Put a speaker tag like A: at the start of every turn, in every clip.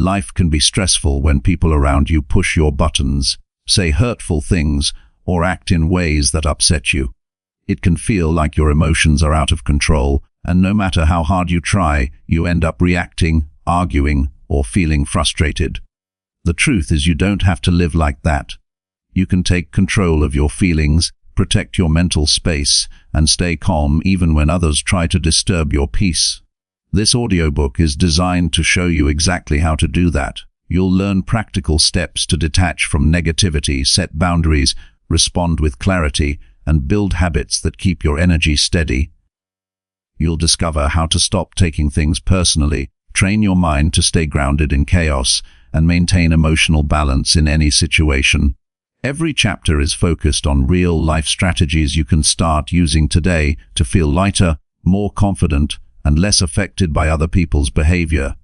A: Life can be stressful when people around you push your buttons, say hurtful things, or act in ways that upset you. It can feel like your emotions are out of control, and no matter how hard you try, you end up reacting, arguing, or feeling frustrated. The truth is, you don't have to live like that. You can take control of your feelings, protect your mental space, and stay calm even when others try to disturb your peace. This audiobook is designed to show you exactly how to do that. You'll learn practical steps to detach from negativity, set boundaries, respond with clarity, and build habits that keep your energy steady. You'll discover how to stop taking things personally, train your mind to stay grounded in chaos, and maintain emotional balance in any situation. Every chapter is focused on real-life strategies you can start using today to feel lighter, more confident, and less affected by other people's behavior.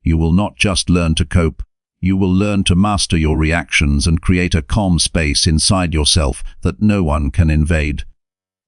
A: You will not just learn to cope, you will learn to master your reactions and create a calm space inside yourself that no one can invade.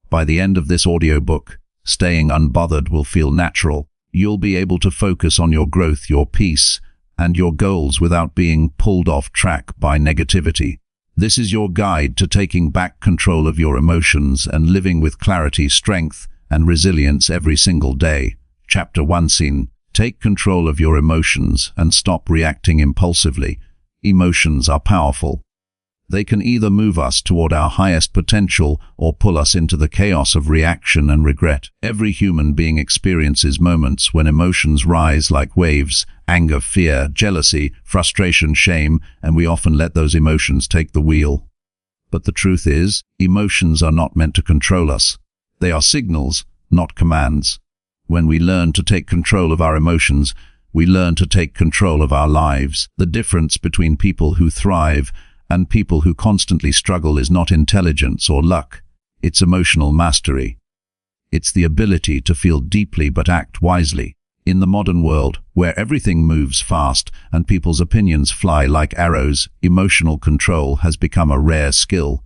A: By the end of this audiobook, staying unbothered will feel natural. You'll be able to focus on your growth, your peace, and your goals without being pulled off track by negativity. This is your guide to taking back control of your emotions and living with clarity, strength, and resilience every single day. Chapter 1 Scene: Take control of your emotions and stop reacting impulsively. Emotions are powerful. They can either move us toward our highest potential or pull us into the chaos of reaction and regret. Every human being experiences moments when emotions rise like waves: anger, fear, jealousy, frustration, shame, and we often let those emotions take the wheel. But the truth is, emotions are not meant to control us. They are signals, not commands. When we learn to take control of our emotions, we learn to take control of our lives. The difference between people who thrive and people who constantly struggle is not intelligence or luck. It's emotional mastery. It's the ability to feel deeply but act wisely. In the modern world, where everything moves fast and people's opinions fly like arrows, emotional control has become a rare skill.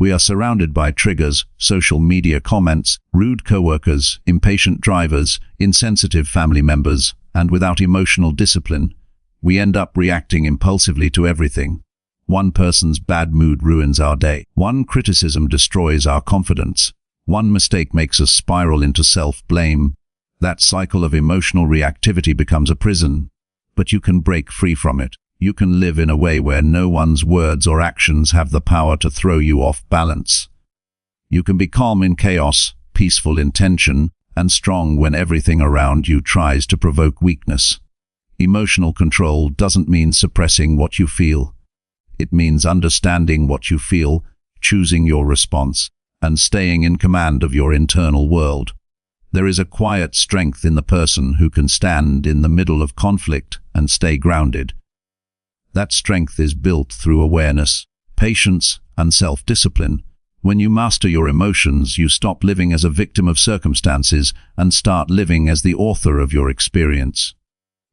A: We are surrounded by triggers, social media comments, rude coworkers, impatient drivers, insensitive family members, and without emotional discipline, we end up reacting impulsively to everything. One person's bad mood ruins our day. One criticism destroys our confidence. One mistake makes us spiral into self-blame. That cycle of emotional reactivity becomes a prison. But you can break free from it. You can live in a way where no one's words or actions have the power to throw you off balance. You can be calm in chaos, peaceful in tension, and strong when everything around you tries to provoke weakness. Emotional control doesn't mean suppressing what you feel. It means understanding what you feel, choosing your response, and staying in command of your internal world. There is a quiet strength in the person who can stand in the middle of conflict and stay grounded. That strength is built through awareness, patience, and self-discipline. When you master your emotions, you stop living as a victim of circumstances and start living as the author of your experience.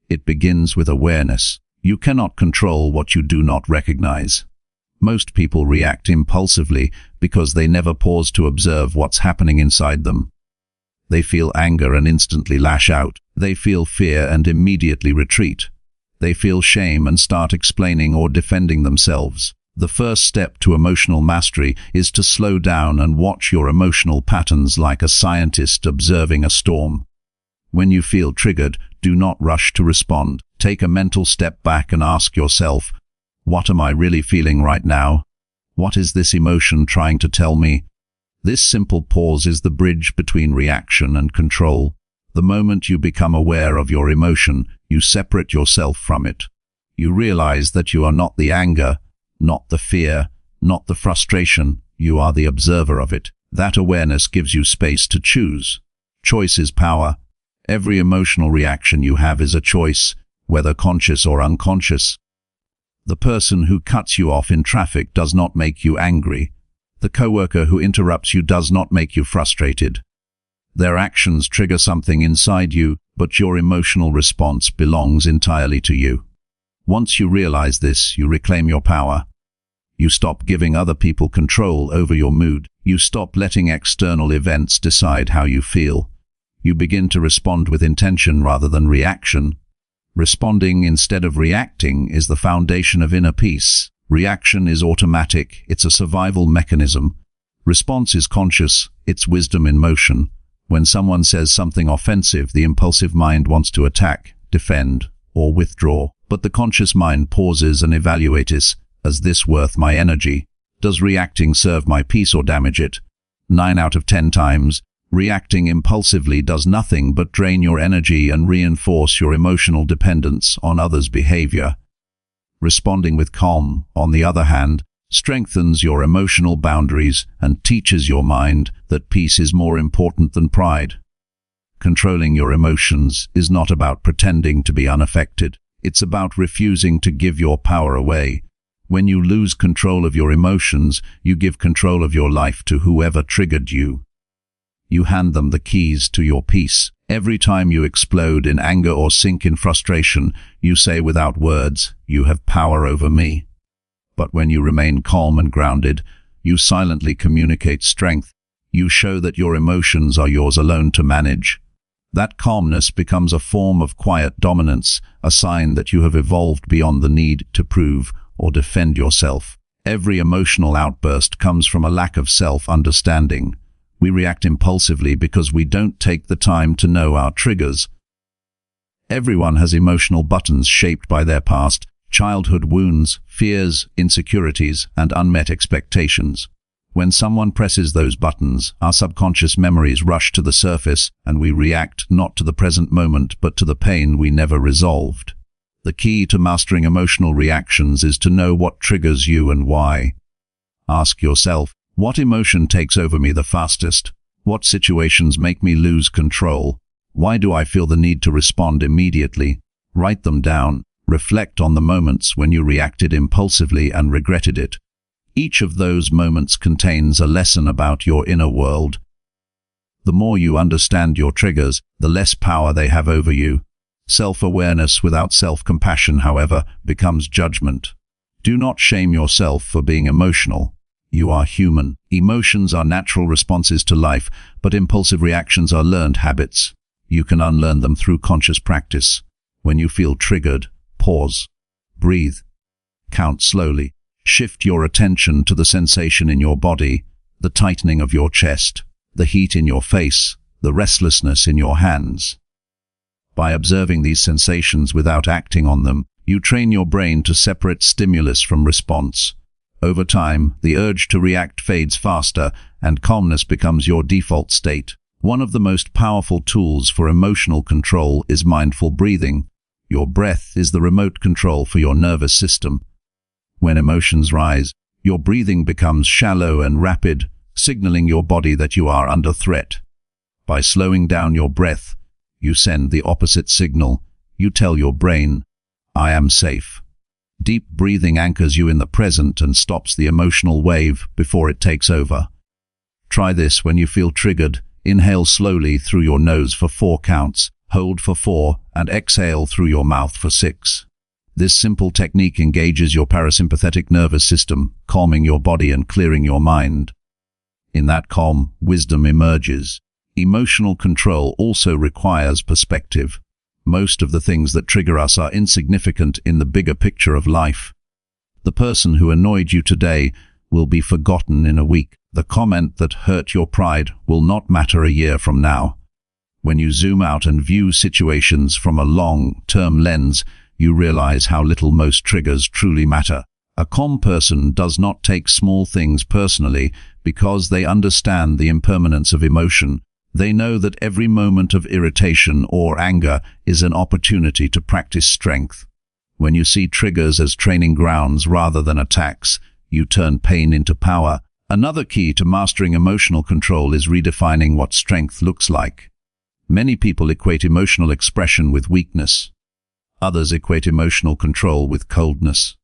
A: It begins with awareness. You cannot control what you do not recognize. Most people react impulsively because they never pause to observe what's happening inside them. They feel anger and instantly lash out. They feel fear and immediately retreat. They feel shame and start explaining or defending themselves. The first step to emotional mastery is to slow down and watch your emotional patterns like a scientist observing a storm. When you feel triggered, do not rush to respond. Take a mental step back and ask yourself, what am I really feeling right now? What is this emotion trying to tell me? This simple pause is the bridge between reaction and control. The moment you become aware of your emotion, you separate yourself from it. You realize that you are not the anger, not the fear, not the frustration. You are the observer of it. That awareness gives you space to choose. Choice is power. Every emotional reaction you have is a choice, whether conscious or unconscious. The person who cuts you off in traffic does not make you angry. The coworker who interrupts you does not make you frustrated. Their actions trigger something inside you, but your emotional response belongs entirely to you. Once you realize this, you reclaim your power. You stop giving other people control over your mood. You stop letting external events decide how you feel. You begin to respond with intention rather than reaction. Responding instead of reacting is the foundation of inner peace. Reaction is automatic, it's a survival mechanism. Response is conscious, it's wisdom in motion. When someone says something offensive, the impulsive mind wants to attack, defend, or withdraw. But the conscious mind pauses and evaluates, is this worth my energy? Does reacting serve my peace or damage it? 9 out of 10 times, reacting impulsively does nothing but drain your energy and reinforce your emotional dependence on others' behavior. Responding with calm, on the other hand, strengthens your emotional boundaries and teaches your mind that peace is more important than pride. Controlling your emotions is not about pretending to be unaffected. It's about refusing to give your power away. When you lose control of your emotions, you give control of your life to whoever triggered you. You hand them the keys to your peace. Every time you explode in anger or sink in frustration, you say without words, "You have power over me." But when you remain calm and grounded, you silently communicate strength. You show that your emotions are yours alone to manage. That calmness becomes a form of quiet dominance, a sign that you have evolved beyond the need to prove or defend yourself. Every emotional outburst comes from a lack of self-understanding. We react impulsively because we don't take the time to know our triggers. Everyone has emotional buttons shaped by their past, childhood wounds, fears, insecurities, and unmet expectations. When someone presses those buttons, our subconscious memories rush to the surface, and we react not to the present moment but to the pain we never resolved. The key to mastering emotional reactions is to know what triggers you and why. Ask yourself, what emotion takes over me the fastest? What situations make me lose control? Why do I feel the need to respond immediately? Write them down. Reflect on the moments when you reacted impulsively and regretted it. Each of those moments contains a lesson about your inner world. The more you understand your triggers, the less power they have over you. Self-awareness without self-compassion, however, becomes judgment. Do not shame yourself for being emotional. You are human. Emotions are natural responses to life, but impulsive reactions are learned habits. You can unlearn them through conscious practice. When you feel triggered, pause. Breathe. Count slowly. Shift your attention to the sensation in your body, the tightening of your chest, the heat in your face, the restlessness in your hands. By observing these sensations without acting on them, you train your brain to separate stimulus from response. Over time, the urge to react fades faster, and calmness becomes your default state. One of the most powerful tools for emotional control is mindful breathing. Your breath is the remote control for your nervous system. When emotions rise, your breathing becomes shallow and rapid, signaling your body that you are under threat. By slowing down your breath, you send the opposite signal. You tell your brain, "I am safe." Deep breathing anchors you in the present and stops the emotional wave before it takes over. Try this when you feel triggered. Inhale slowly through your nose for 4 counts, hold for 4, and exhale through your mouth for 6. This simple technique engages your parasympathetic nervous system, calming your body and clearing your mind. In that calm, wisdom emerges. Emotional control also requires perspective. Most of the things that trigger us are insignificant in the bigger picture of life. The person who annoyed you today will be forgotten in a week. The comment that hurt your pride will not matter a year from now. When you zoom out and view situations from a long-term lens, you realize how little most triggers truly matter. A calm person does not take small things personally because they understand the impermanence of emotion. They know that every moment of irritation or anger is an opportunity to practice strength. When you see triggers as training grounds rather than attacks, you turn pain into power. Another key to mastering emotional control is redefining what strength looks like. Many people equate emotional expression with weakness. Others equate emotional control with coldness.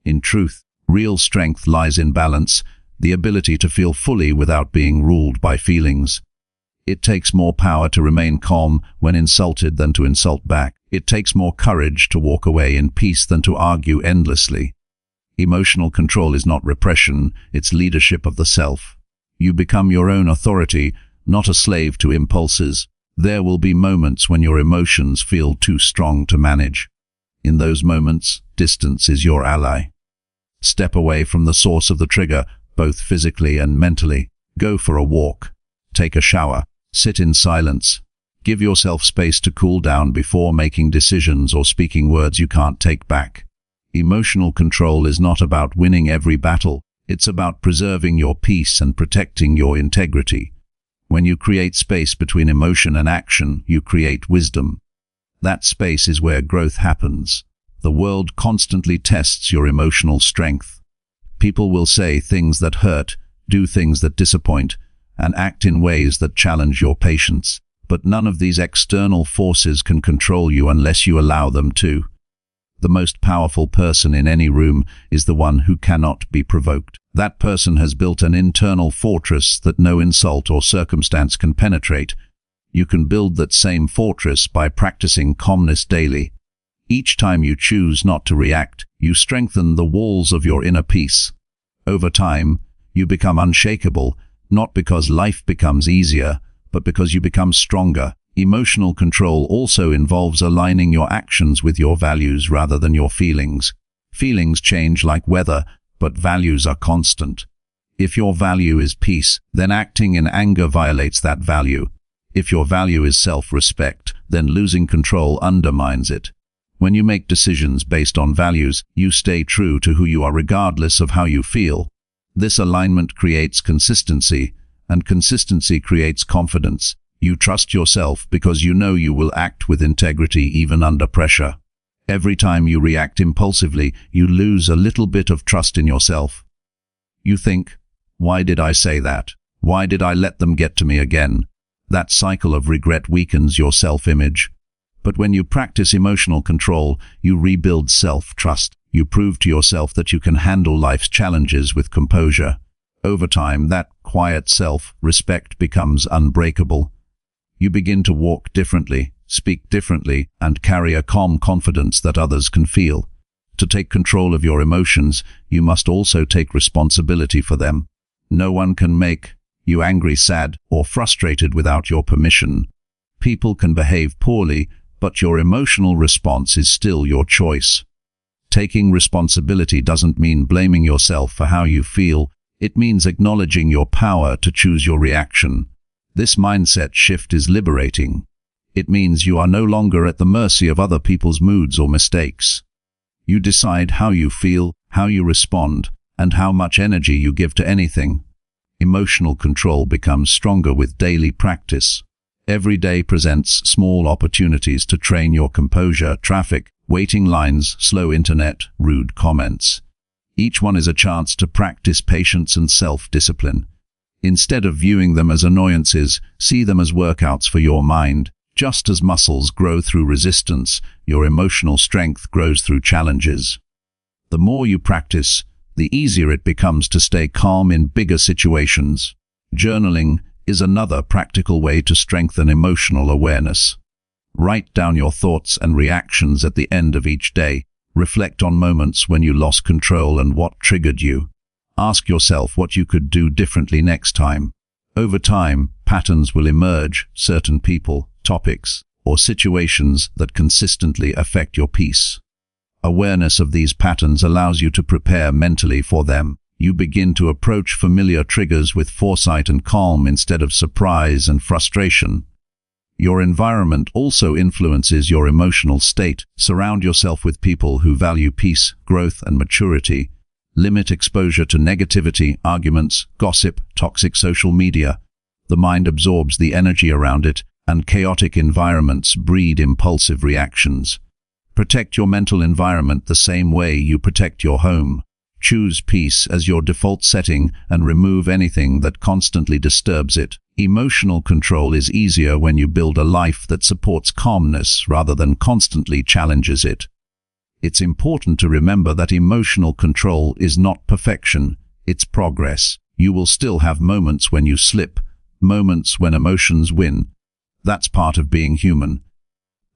A: In truth, real strength lies in balance, the ability to feel fully without being ruled by feelings. It takes more power to remain calm when insulted than to insult back. It takes more courage to walk away in peace than to argue endlessly. Emotional control is not repression, it's leadership of the self. You become your own authority, not a slave to impulses. There will be moments when your emotions feel too strong to manage. In those moments, distance is your ally. Step away from the source of the trigger, both physically and mentally. Go for a walk. Take a shower. Sit in silence. Give yourself space to cool down before making decisions or speaking words you can't take back. Emotional control is not about winning every battle. It's about preserving your peace and protecting your integrity. When you create space between emotion and action, you create wisdom. That space is where growth happens. The world constantly tests your emotional strength. People will say things that hurt, do things that disappoint, and act in ways that challenge your patience. But none of these external forces can control you unless you allow them to. The most powerful person in any room is the one who cannot be provoked. That person has built an internal fortress that no insult or circumstance can penetrate. You can build that same fortress by practicing calmness daily. Each time you choose not to react, you strengthen the walls of your inner peace. Over time, you become unshakable, not because life becomes easier, but because you become stronger. Emotional control also involves aligning your actions with your values rather than your feelings. Feelings change like weather, but values are constant. If your value is peace, then acting in anger violates that value. If your value is self-respect, then losing control undermines it. When you make decisions based on values, you stay true to who you are regardless of how you feel. This alignment creates consistency, and consistency creates confidence. You trust yourself because you know you will act with integrity even under pressure. Every time you react impulsively, you lose a little bit of trust in yourself. You think, "Why did I say that? Why did I let them get to me again?" That cycle of regret weakens your self-image. But when you practice emotional control, you rebuild self-trust. You prove to yourself that you can handle life's challenges with composure. Over time, that quiet self-respect becomes unbreakable. You begin to walk differently, speak differently, and carry a calm confidence that others can feel. To take control of your emotions, you must also take responsibility for them. No one can make you angry, sad, or frustrated without your permission. People can behave poorly, but your emotional response is still your choice. Taking responsibility doesn't mean blaming yourself for how you feel. It means acknowledging your power to choose your reaction. This mindset shift is liberating. It means you are no longer at the mercy of other people's moods or mistakes. You decide how you feel, how you respond, and how much energy you give to anything. Emotional control becomes stronger with daily practice. Every day presents small opportunities to train your composure: traffic, waiting lines, slow internet, rude comments. Each one is a chance to practice patience and self-discipline. Instead of viewing them as annoyances, see them as workouts for your mind. Just as muscles grow through resistance, your emotional strength grows through challenges. The more you practice, the easier it becomes to stay calm in bigger situations. Journaling is another practical way to strengthen emotional awareness. Write down your thoughts and reactions at the end of each day. Reflect on moments when you lost control and what triggered you. Ask yourself what you could do differently next time. Over time, patterns will emerge: certain people, topics, or situations that consistently affect your peace. Awareness of these patterns allows you to prepare mentally for them. You begin to approach familiar triggers with foresight and calm instead of surprise and frustration. Your environment also influences your emotional state. Surround yourself with people who value peace, growth, and maturity. Limit exposure to negativity, arguments, gossip, toxic social media. The mind absorbs the energy around it, and chaotic environments breed impulsive reactions. Protect your mental environment the same way you protect your home. Choose peace as your default setting and remove anything that constantly disturbs it. Emotional control is easier when you build a life that supports calmness rather than constantly challenges it. It's important to remember that emotional control is not perfection, it's progress. You will still have moments when you slip, moments when emotions win. That's part of being human.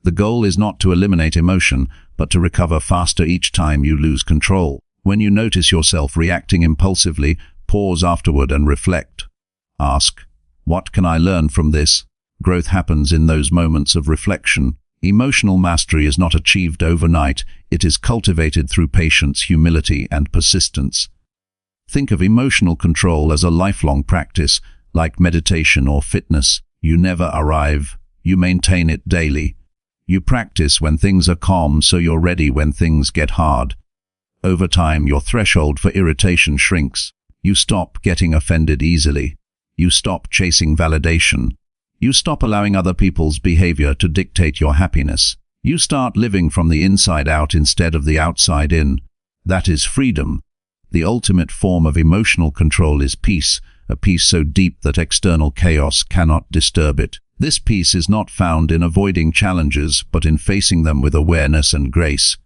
A: The goal is not to eliminate emotion, but to recover faster each time you lose control. When you notice yourself reacting impulsively, pause afterward and reflect. Ask, what can I learn from this? Growth happens in those moments of reflection. Emotional mastery is not achieved overnight. It is cultivated through patience, humility, and persistence. Think of emotional control as a lifelong practice, like meditation or fitness. You never arrive. You maintain it daily. You practice when things are calm so you're ready when things get hard. Over time, your threshold for irritation shrinks. You stop getting offended easily. You stop chasing validation. You stop allowing other people's behavior to dictate your happiness. You start living from the inside out instead of the outside in. That is freedom. The ultimate form of emotional control is peace, a peace so deep that external chaos cannot disturb it. This peace is not found in avoiding challenges, but in facing them with awareness and grace.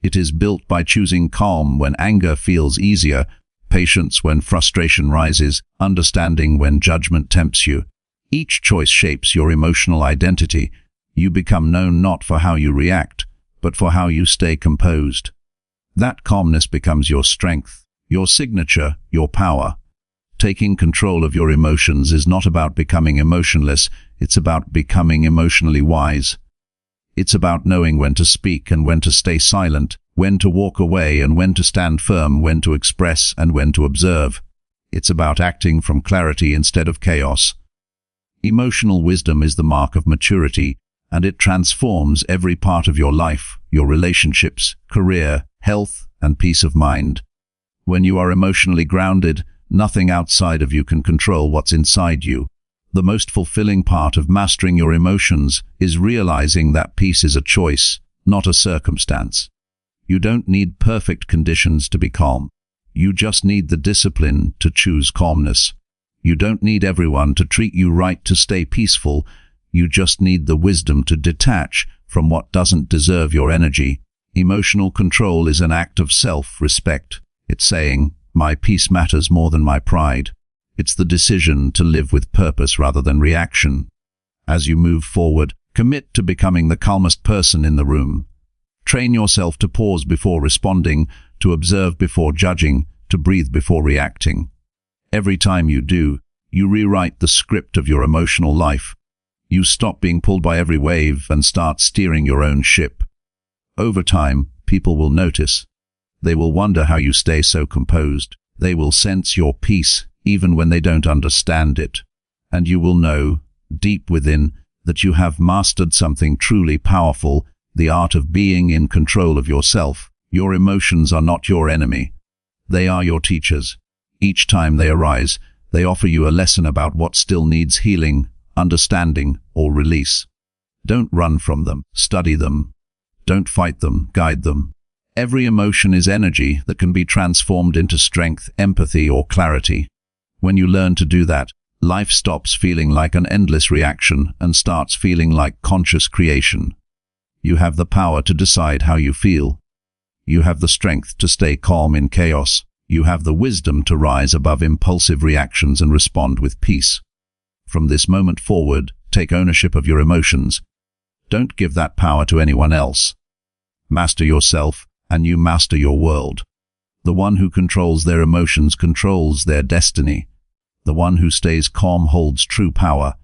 A: It is built by choosing calm when anger feels easier, patience when frustration rises, understanding when judgment tempts you. Each choice shapes your emotional identity. You become known not for how you react, but for how you stay composed. That calmness becomes your strength, your signature, your power. Taking control of your emotions is not about becoming emotionless, it's about becoming emotionally wise. It's about knowing when to speak and when to stay silent, when to walk away and when to stand firm, when to express and when to observe. It's about acting from clarity instead of chaos. Emotional wisdom is the mark of maturity, and it transforms every part of your life, your relationships, career, health, and peace of mind. When you are emotionally grounded, nothing outside of you can control what's inside you. The most fulfilling part of mastering your emotions is realizing that peace is a choice, not a circumstance. You don't need perfect conditions to be calm. You just need the discipline to choose calmness. You don't need everyone to treat you right to stay peaceful. You just need the wisdom to detach from what doesn't deserve your energy. Emotional control is an act of self-respect. It's saying, my peace matters more than my pride. It's the decision to live with purpose rather than reaction. As you move forward, commit to becoming the calmest person in the room. Train yourself to pause before responding, to observe before judging, to breathe before reacting. Every time you do, you rewrite the script of your emotional life. You stop being pulled by every wave and start steering your own ship. Over time, people will notice. They will wonder how you stay so composed. They will sense your peace even when they don't understand it. And you will know, deep within, that you have mastered something truly powerful, the art of being in control of yourself. Your emotions are not your enemy. They are your teachers. Each time they arise, they offer you a lesson about what still needs healing, understanding, or release. Don't run from them. Study them. Don't fight them. Guide them. Every emotion is energy that can be transformed into strength, empathy, or clarity. When you learn to do that, life stops feeling like an endless reaction and starts feeling like conscious creation. You have the power to decide how you feel. You have the strength to stay calm in chaos. You have the wisdom to rise above impulsive reactions and respond with peace. From this moment forward, take ownership of your emotions. Don't give that power to anyone else. Master yourself, and you master your world. The one who controls their emotions controls their destiny. The one who stays calm holds true power.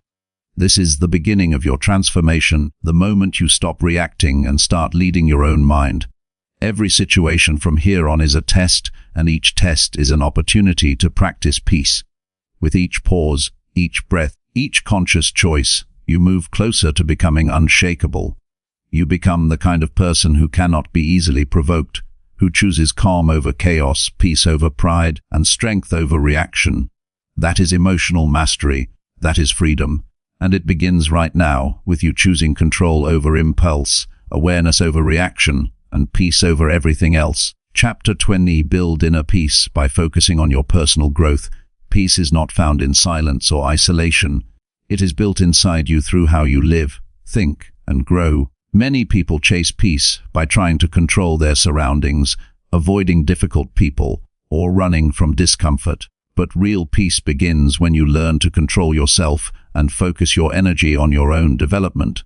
A: This is the beginning of your transformation, the moment you stop reacting and start leading your own mind. Every situation from here on is a test, and each test is an opportunity to practice peace. With each pause, each breath, each conscious choice, you move closer to becoming unshakable. You become the kind of person who cannot be easily provoked, who chooses calm over chaos, peace over pride, and strength over reaction. That is emotional mastery. That is freedom. And it begins right now, with you choosing control over impulse, awareness over reaction, and peace over everything else. Chapter 20. Build inner peace by focusing on your personal growth. Peace is not found in silence or isolation. It is built inside you through how you live, think, and grow. Many people chase peace by trying to control their surroundings, avoiding difficult people, or running from discomfort. But real peace begins when you learn to control yourself and focus your energy on your own development.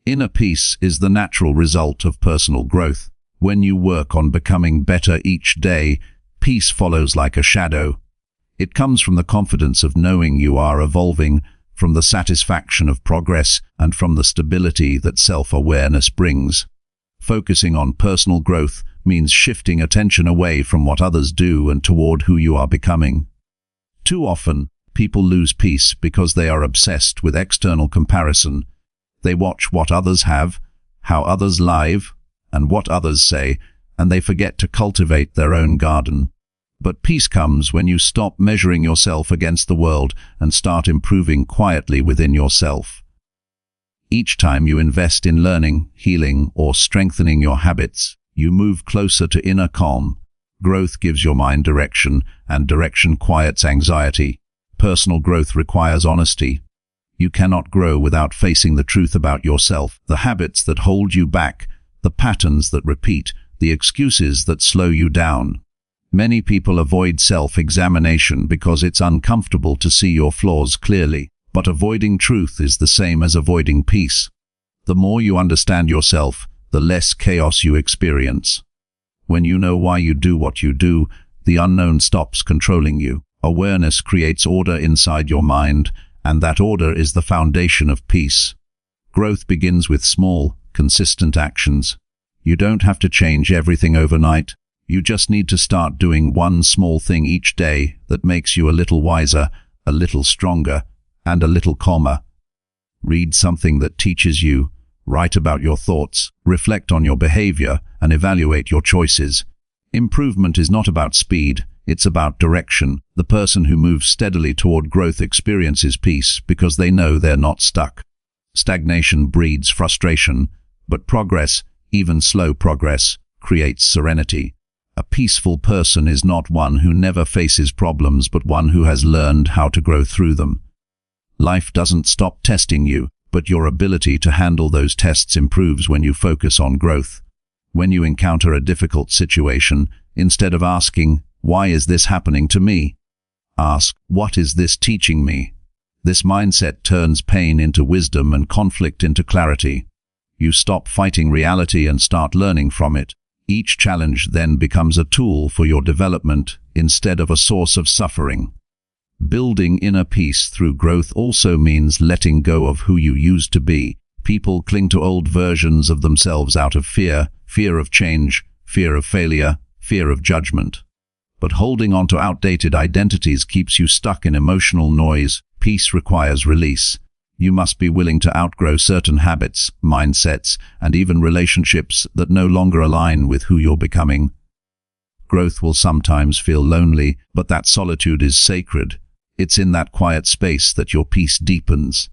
A: Inner peace is the natural result of personal growth. When you work on becoming better each day, peace follows like a shadow. It comes from the confidence of knowing you are evolving, from the satisfaction of progress, and from the stability that self-awareness brings. Focusing on personal growth means shifting attention away from what others do and toward who you are becoming. Too often, people lose peace because they are obsessed with external comparison. They watch what others have, how others live, and what others say, and they forget to cultivate their own garden. But peace comes when you stop measuring yourself against the world and start improving quietly within yourself. Each time you invest in learning, healing, or strengthening your habits, you move closer to inner calm. Growth gives your mind direction, and direction quiets anxiety. Personal growth requires honesty. You cannot grow without facing the truth about yourself, the habits that hold you back, the patterns that repeat, the excuses that slow you down. Many people avoid self-examination because it's uncomfortable to see your flaws clearly, but avoiding truth is the same as avoiding peace. The more you understand yourself, the less chaos you experience. When you know why you do what you do, the unknown stops controlling you. Awareness creates order inside your mind, and that order is the foundation of peace. Growth begins with small, consistent actions. You don't have to change everything overnight. You just need to start doing one small thing each day that makes you a little wiser, a little stronger, and a little calmer. Read something that teaches you, write about your thoughts, reflect on your behavior, and evaluate your choices. Improvement is not about speed, it's about direction. The person who moves steadily toward growth experiences peace because they know they're not stuck. Stagnation breeds frustration, but progress, even slow progress, creates serenity. A peaceful person is not one who never faces problems, but one who has learned how to grow through them. Life doesn't stop testing you, but your ability to handle those tests improves when you focus on growth. When you encounter a difficult situation, instead of asking, "Why is this happening to me?" ask, "What is this teaching me?" This mindset turns pain into wisdom and conflict into clarity. You stop fighting reality and start learning from it. Each challenge then becomes a tool for your development instead of a source of suffering. Building inner peace through growth also means letting go of who you used to be. People cling to old versions of themselves out of fear, fear of change, fear of failure, fear of judgment. But holding on to outdated identities keeps you stuck in emotional noise. Peace requires release. You must be willing to outgrow certain habits, mindsets, and even relationships that no longer align with who you're becoming. Growth will sometimes feel lonely, but that solitude is sacred. It's in that quiet space that your peace deepens.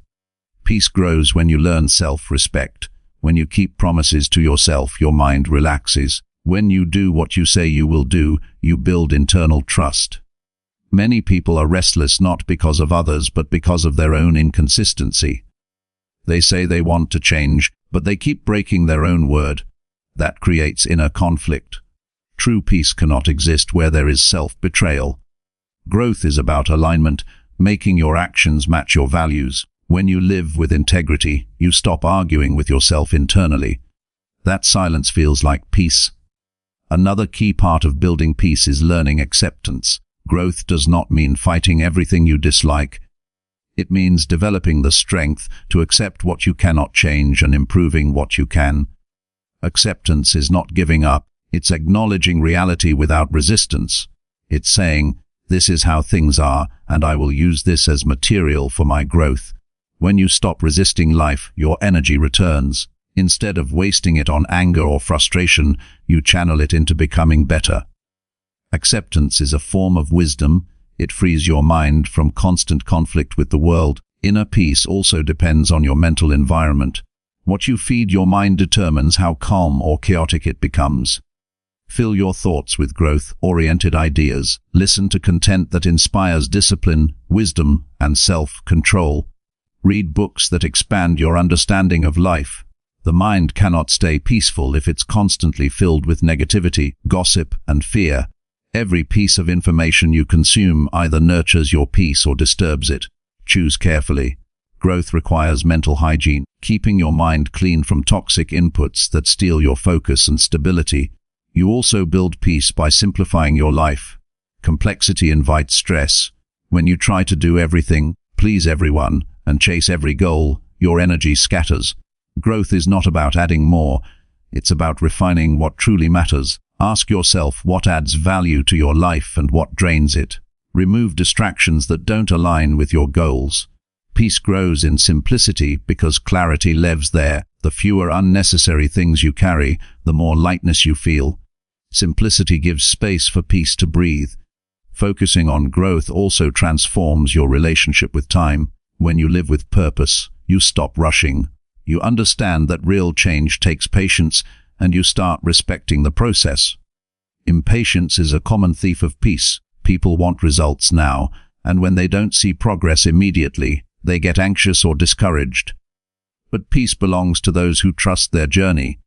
A: Peace grows when you learn self-respect. When you keep promises to yourself, your mind relaxes. When you do what you say you will do, you build internal trust. Many people are restless not because of others, but because of their own inconsistency. They say they want to change, but they keep breaking their own word. That creates inner conflict. True peace cannot exist where there is self-betrayal. Growth is about alignment, making your actions match your values. When you live with integrity, you stop arguing with yourself internally. That silence feels like peace. Another key part of building peace is learning acceptance. Growth does not mean fighting everything you dislike. It means developing the strength to accept what you cannot change and improving what you can. Acceptance is not giving up. It's acknowledging reality without resistance. It's saying, "This is how things are, and I will use this as material for my growth." When you stop resisting life, your energy returns. Instead of wasting it on anger or frustration, you channel it into becoming better. Acceptance is a form of wisdom. It frees your mind from constant conflict with the world. Inner peace also depends on your mental environment. What you feed your mind determines how calm or chaotic it becomes. Fill your thoughts with growth-oriented ideas. Listen to content that inspires discipline, wisdom, and self-control. Read books that expand your understanding of life. The mind cannot stay peaceful if it's constantly filled with negativity, gossip, and fear. Every piece of information you consume either nurtures your peace or disturbs it. Choose carefully. Growth requires mental hygiene, keeping your mind clean from toxic inputs that steal your focus and stability. You also build peace by simplifying your life. Complexity invites stress. When you try to do everything, please everyone, and chase every goal, your energy scatters. Growth is not about adding more, it's about refining what truly matters. Ask yourself what adds value to your life and what drains it. Remove distractions that don't align with your goals. Peace grows in simplicity because clarity lives there. The fewer unnecessary things you carry, the more lightness you feel. Simplicity gives space for peace to breathe. Focusing on growth also transforms your relationship with time. When you live with purpose, you stop rushing. You understand that real change takes patience, and you start respecting the process. Impatience is a common thief of peace. People want results now, and when they don't see progress immediately, they get anxious or discouraged. But peace belongs to those who trust their journey.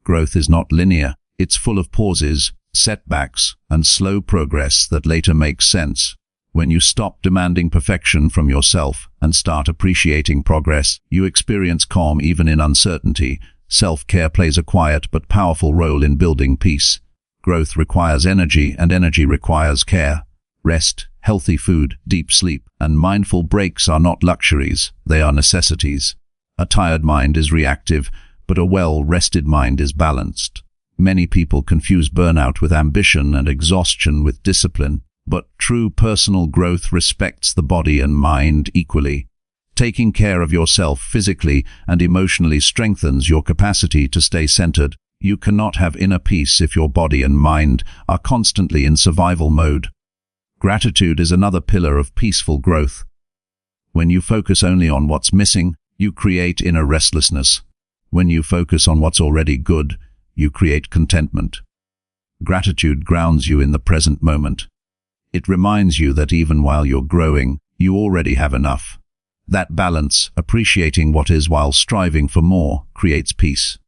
A: Growth is not linear. It's full of pauses, setbacks, and slow progress that later makes sense. When you stop demanding perfection from yourself and start appreciating progress, you experience calm even in uncertainty. Self-care plays a quiet but powerful role in building peace. Growth requires energy, and energy requires care. Rest, healthy food, deep sleep, and mindful breaks are not luxuries, they are necessities. A tired mind is reactive, but a well-rested mind is balanced. Many people confuse burnout with ambition and exhaustion with discipline, but true personal growth respects the body and mind equally. Taking care of yourself physically and emotionally strengthens your capacity to stay centered. You cannot have inner peace if your body and mind are constantly in survival mode. Gratitude is another pillar of peaceful growth. When you focus only on what's missing, you create inner restlessness. When you focus on what's already good, you create contentment. Gratitude grounds you in the present moment. It reminds you that even while you're growing, you already have enough. That balance, appreciating what is while striving for more, creates peace.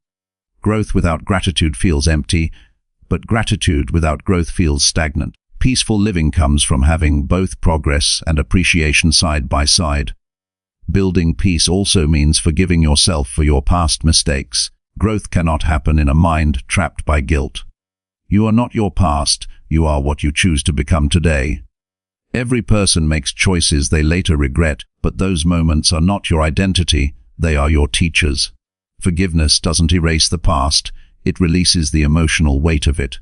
A: Growth without gratitude feels empty, but gratitude without growth feels stagnant. Peaceful living comes from having both progress and appreciation side by side. Building peace also means forgiving yourself for your past mistakes. Growth cannot happen in a mind trapped by guilt. You are not your past, you are what you choose to become today. Every person makes choices they later regret, but those moments are not your identity, they are your teachers. Forgiveness doesn't erase the past, it releases the emotional weight of it.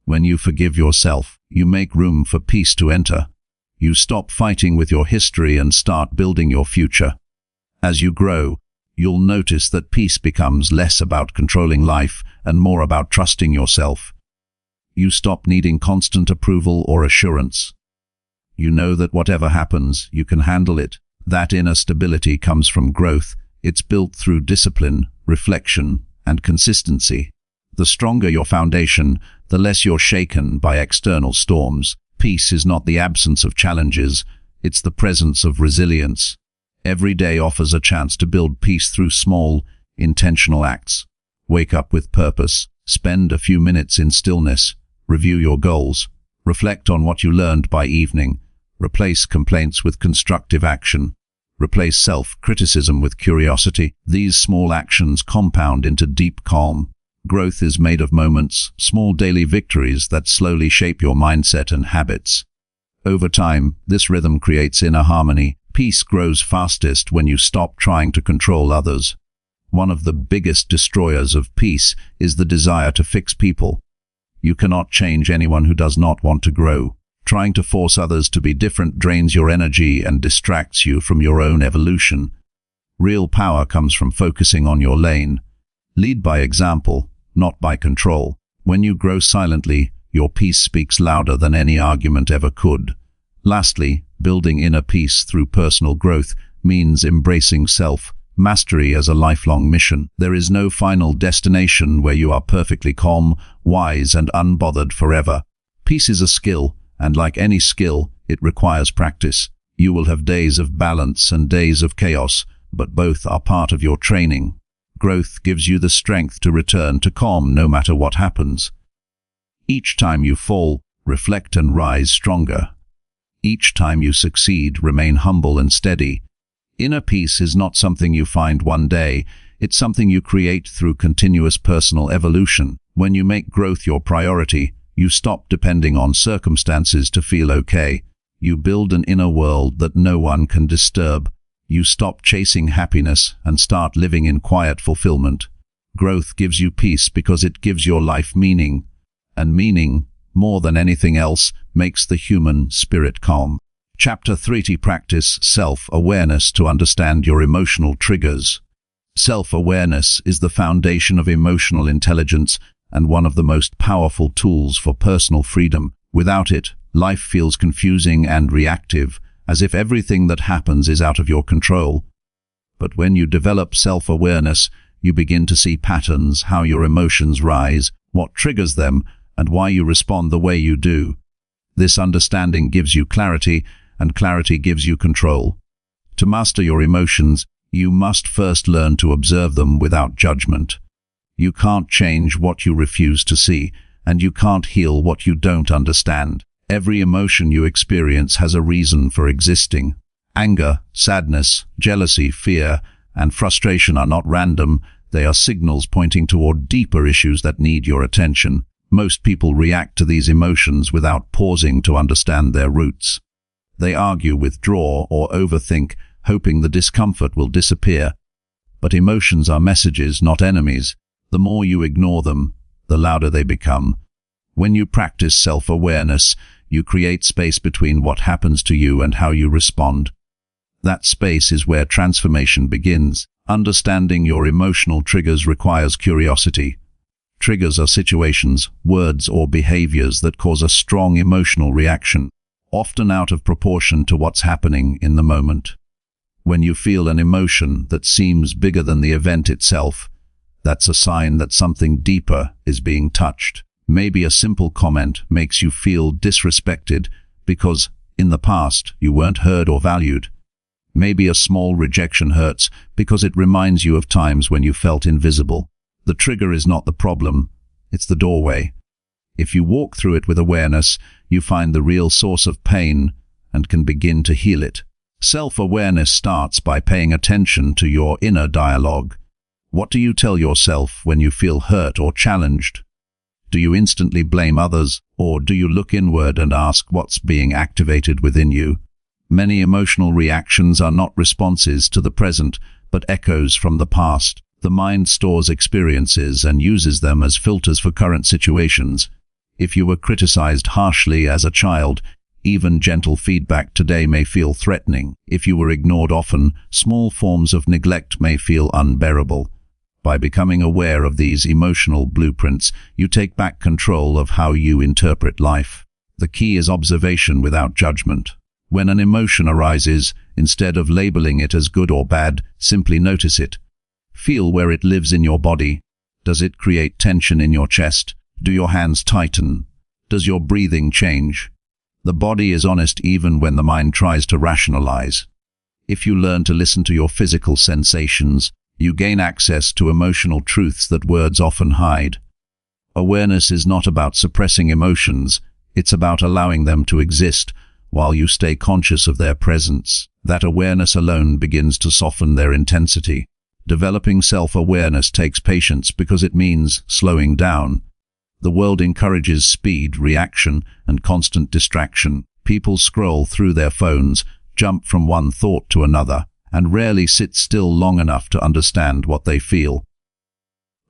A: When you forgive yourself, you make room for peace to enter. You stop fighting with your history and start building your future. As you grow, you'll notice that peace becomes less about controlling life and more about trusting yourself. You stop needing constant approval or assurance. You know that whatever happens, you can handle it. That inner stability comes from growth. It's built through discipline, reflection, and consistency. The stronger your foundation, the less you're shaken by external storms. Peace is not the absence of challenges, it's the presence of resilience. Every day offers a chance to build peace through small, intentional acts. Wake up with purpose, spend a few minutes in stillness, review your goals, reflect on what you learned by evening, replace complaints with constructive action, replace self-criticism with curiosity. These small actions compound into deep calm. Growth is made of moments, small daily victories that slowly shape your mindset and habits. Over time, this rhythm creates inner harmony. Peace grows fastest when you stop trying to control others. One of the biggest destroyers of peace is the desire to fix people. You cannot change anyone who does not want to grow. Trying to force others to be different drains your energy and distracts you from your own evolution. Real power comes from focusing on your lane. Lead by example, not by control. When you grow silently, your peace speaks louder than any argument ever could. Lastly, building inner peace through personal growth means embracing self-mastery as a lifelong mission. There is no final destination where you are perfectly calm, wise, and unbothered forever. Peace is a skill, and like any skill, it requires practice. You will have days of balance and days of chaos, but both are part of your training. Growth gives you the strength to return to calm no matter what happens. Each time you fall, reflect and rise stronger. Each time you succeed, remain humble and steady. Inner peace is not something you find one day, it's something you create through continuous personal evolution. When you make growth your priority, you stop depending on circumstances to feel okay. You build an inner world that no one can disturb. You stop chasing happiness and start living in quiet fulfillment. Growth gives you peace because it gives your life meaning, and meaning, more than anything else, makes the human spirit calm. Chapter 3: Practice self-awareness to understand your emotional triggers. Self-awareness is the foundation of emotional intelligence and one of the most powerful tools for personal freedom. Without it, life feels confusing and reactive, as if everything that happens is out of your control. But when you develop self-awareness, you begin to see patterns, how your emotions rise, what triggers them, and why you respond the way you do. This understanding gives you clarity, and clarity gives you control. To master your emotions, you must first learn to observe them without judgment. You can't change what you refuse to see, and you can't heal what you don't understand. Every emotion you experience has a reason for existing. Anger, sadness, jealousy, fear, and frustration are not random. They are signals pointing toward deeper issues that need your attention. Most people react to these emotions without pausing to understand their roots. They argue, withdraw, or overthink, hoping the discomfort will disappear. But emotions are messages, not enemies. The more you ignore them, the louder they become. When you practice self-awareness, you create space between what happens to you and how you respond. That space is where transformation begins. Understanding your emotional triggers requires curiosity. Triggers are situations, words, or behaviors that cause a strong emotional reaction, often out of proportion to what's happening in the moment. When you feel an emotion that seems bigger than the event itself, that's a sign that something deeper is being touched. Maybe a simple comment makes you feel disrespected because, in the past, you weren't heard or valued. Maybe a small rejection hurts because it reminds you of times when you felt invisible. The trigger is not the problem, it's the doorway. If you walk through it with awareness, you find the real source of pain and can begin to heal it. Self-awareness starts by paying attention to your inner dialogue. What do you tell yourself when you feel hurt or challenged? Do you instantly blame others, or do you look inward and ask what's being activated within you? Many emotional reactions are not responses to the present, but echoes from the past. The mind stores experiences and uses them as filters for current situations. If you were criticized harshly as a child, even gentle feedback today may feel threatening. If you were ignored often, small forms of neglect may feel unbearable. By becoming aware of these emotional blueprints, you take back control of how you interpret life. The key is observation without judgment. When an emotion arises, instead of labeling it as good or bad, simply notice it. Feel where it lives in your body. Does it create tension in your chest? Do your hands tighten? Does your breathing change? The body is honest even when the mind tries to rationalize. If you learn to listen to your physical sensations, you gain access to emotional truths that words often hide. Awareness is not about suppressing emotions, it's about allowing them to exist while you stay conscious of their presence. That awareness alone begins to soften their intensity. Developing self-awareness takes patience because it means slowing down. The world encourages speed, reaction, and constant distraction. People scroll through their phones, jump from one thought to another, and rarely sit still long enough to understand what they feel.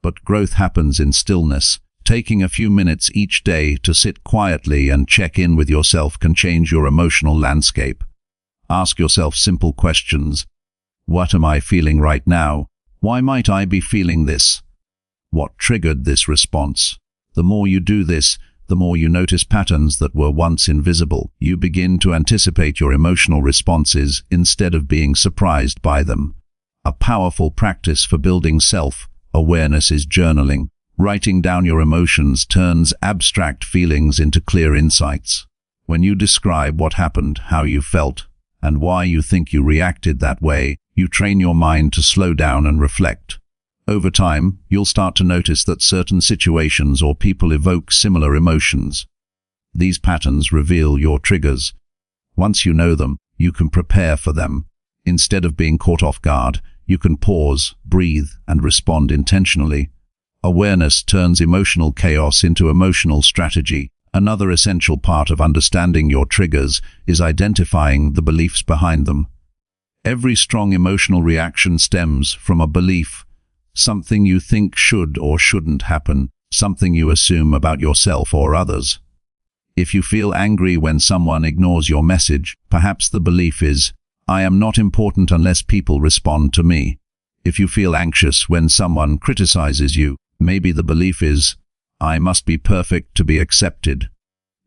A: But growth happens in stillness. Taking a few minutes each day to sit quietly and check in with yourself can change your emotional landscape. Ask yourself simple questions. What am I feeling right now? Why might I be feeling this? What triggered this response? The more you do this, the more you notice patterns that were once invisible. You begin to anticipate your emotional responses instead of being surprised by them. A powerful practice for building self-awareness is journaling. Writing down your emotions turns abstract feelings into clear insights. When you describe what happened, how you felt, and why you think you reacted that way, you train your mind to slow down and reflect. Over time, you'll start to notice that certain situations or people evoke similar emotions. These patterns reveal your triggers. Once you know them, you can prepare for them. Instead of being caught off guard, you can pause, breathe, and respond intentionally. Awareness turns emotional chaos into emotional strategy. Another essential part of understanding your triggers is identifying the beliefs behind them. Every strong emotional reaction stems from a belief, something you think should or shouldn't happen, something you assume about yourself or others. If you feel angry when someone ignores your message, perhaps the belief is, I am not important unless people respond to me. If you feel anxious when someone criticizes you, maybe the belief is, I must be perfect to be accepted.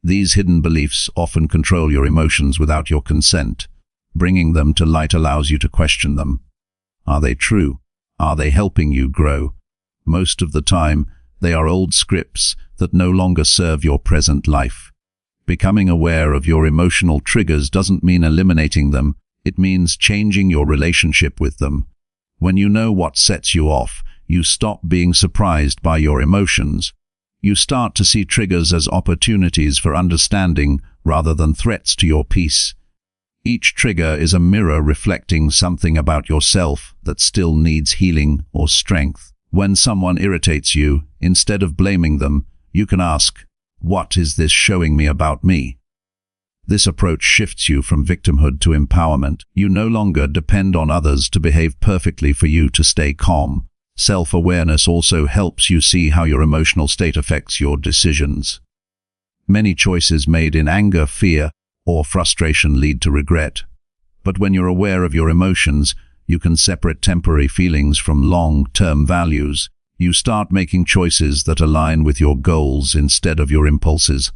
A: These hidden beliefs often control your emotions without your consent. Bringing them to light allows you to question them. Are they true? Are they helping you grow? Most of the time, they are old scripts that no longer serve your present life. Becoming aware of your emotional triggers doesn't mean eliminating them, it means changing your relationship with them. When you know what sets you off, you stop being surprised by your emotions. You start to see triggers as opportunities for understanding rather than threats to your peace. Each trigger is a mirror reflecting something about yourself that still needs healing or strength. When someone irritates you, instead of blaming them, you can ask, what is this showing me about me? This approach shifts you from victimhood to empowerment. You no longer depend on others to behave perfectly for you to stay calm. Self-awareness also helps you see how your emotional state affects your decisions. Many choices made in anger, fear, or frustration lead to regret. But when you're aware of your emotions, you can separate temporary feelings from long-term values. You start making choices that align with your goals instead of your impulses.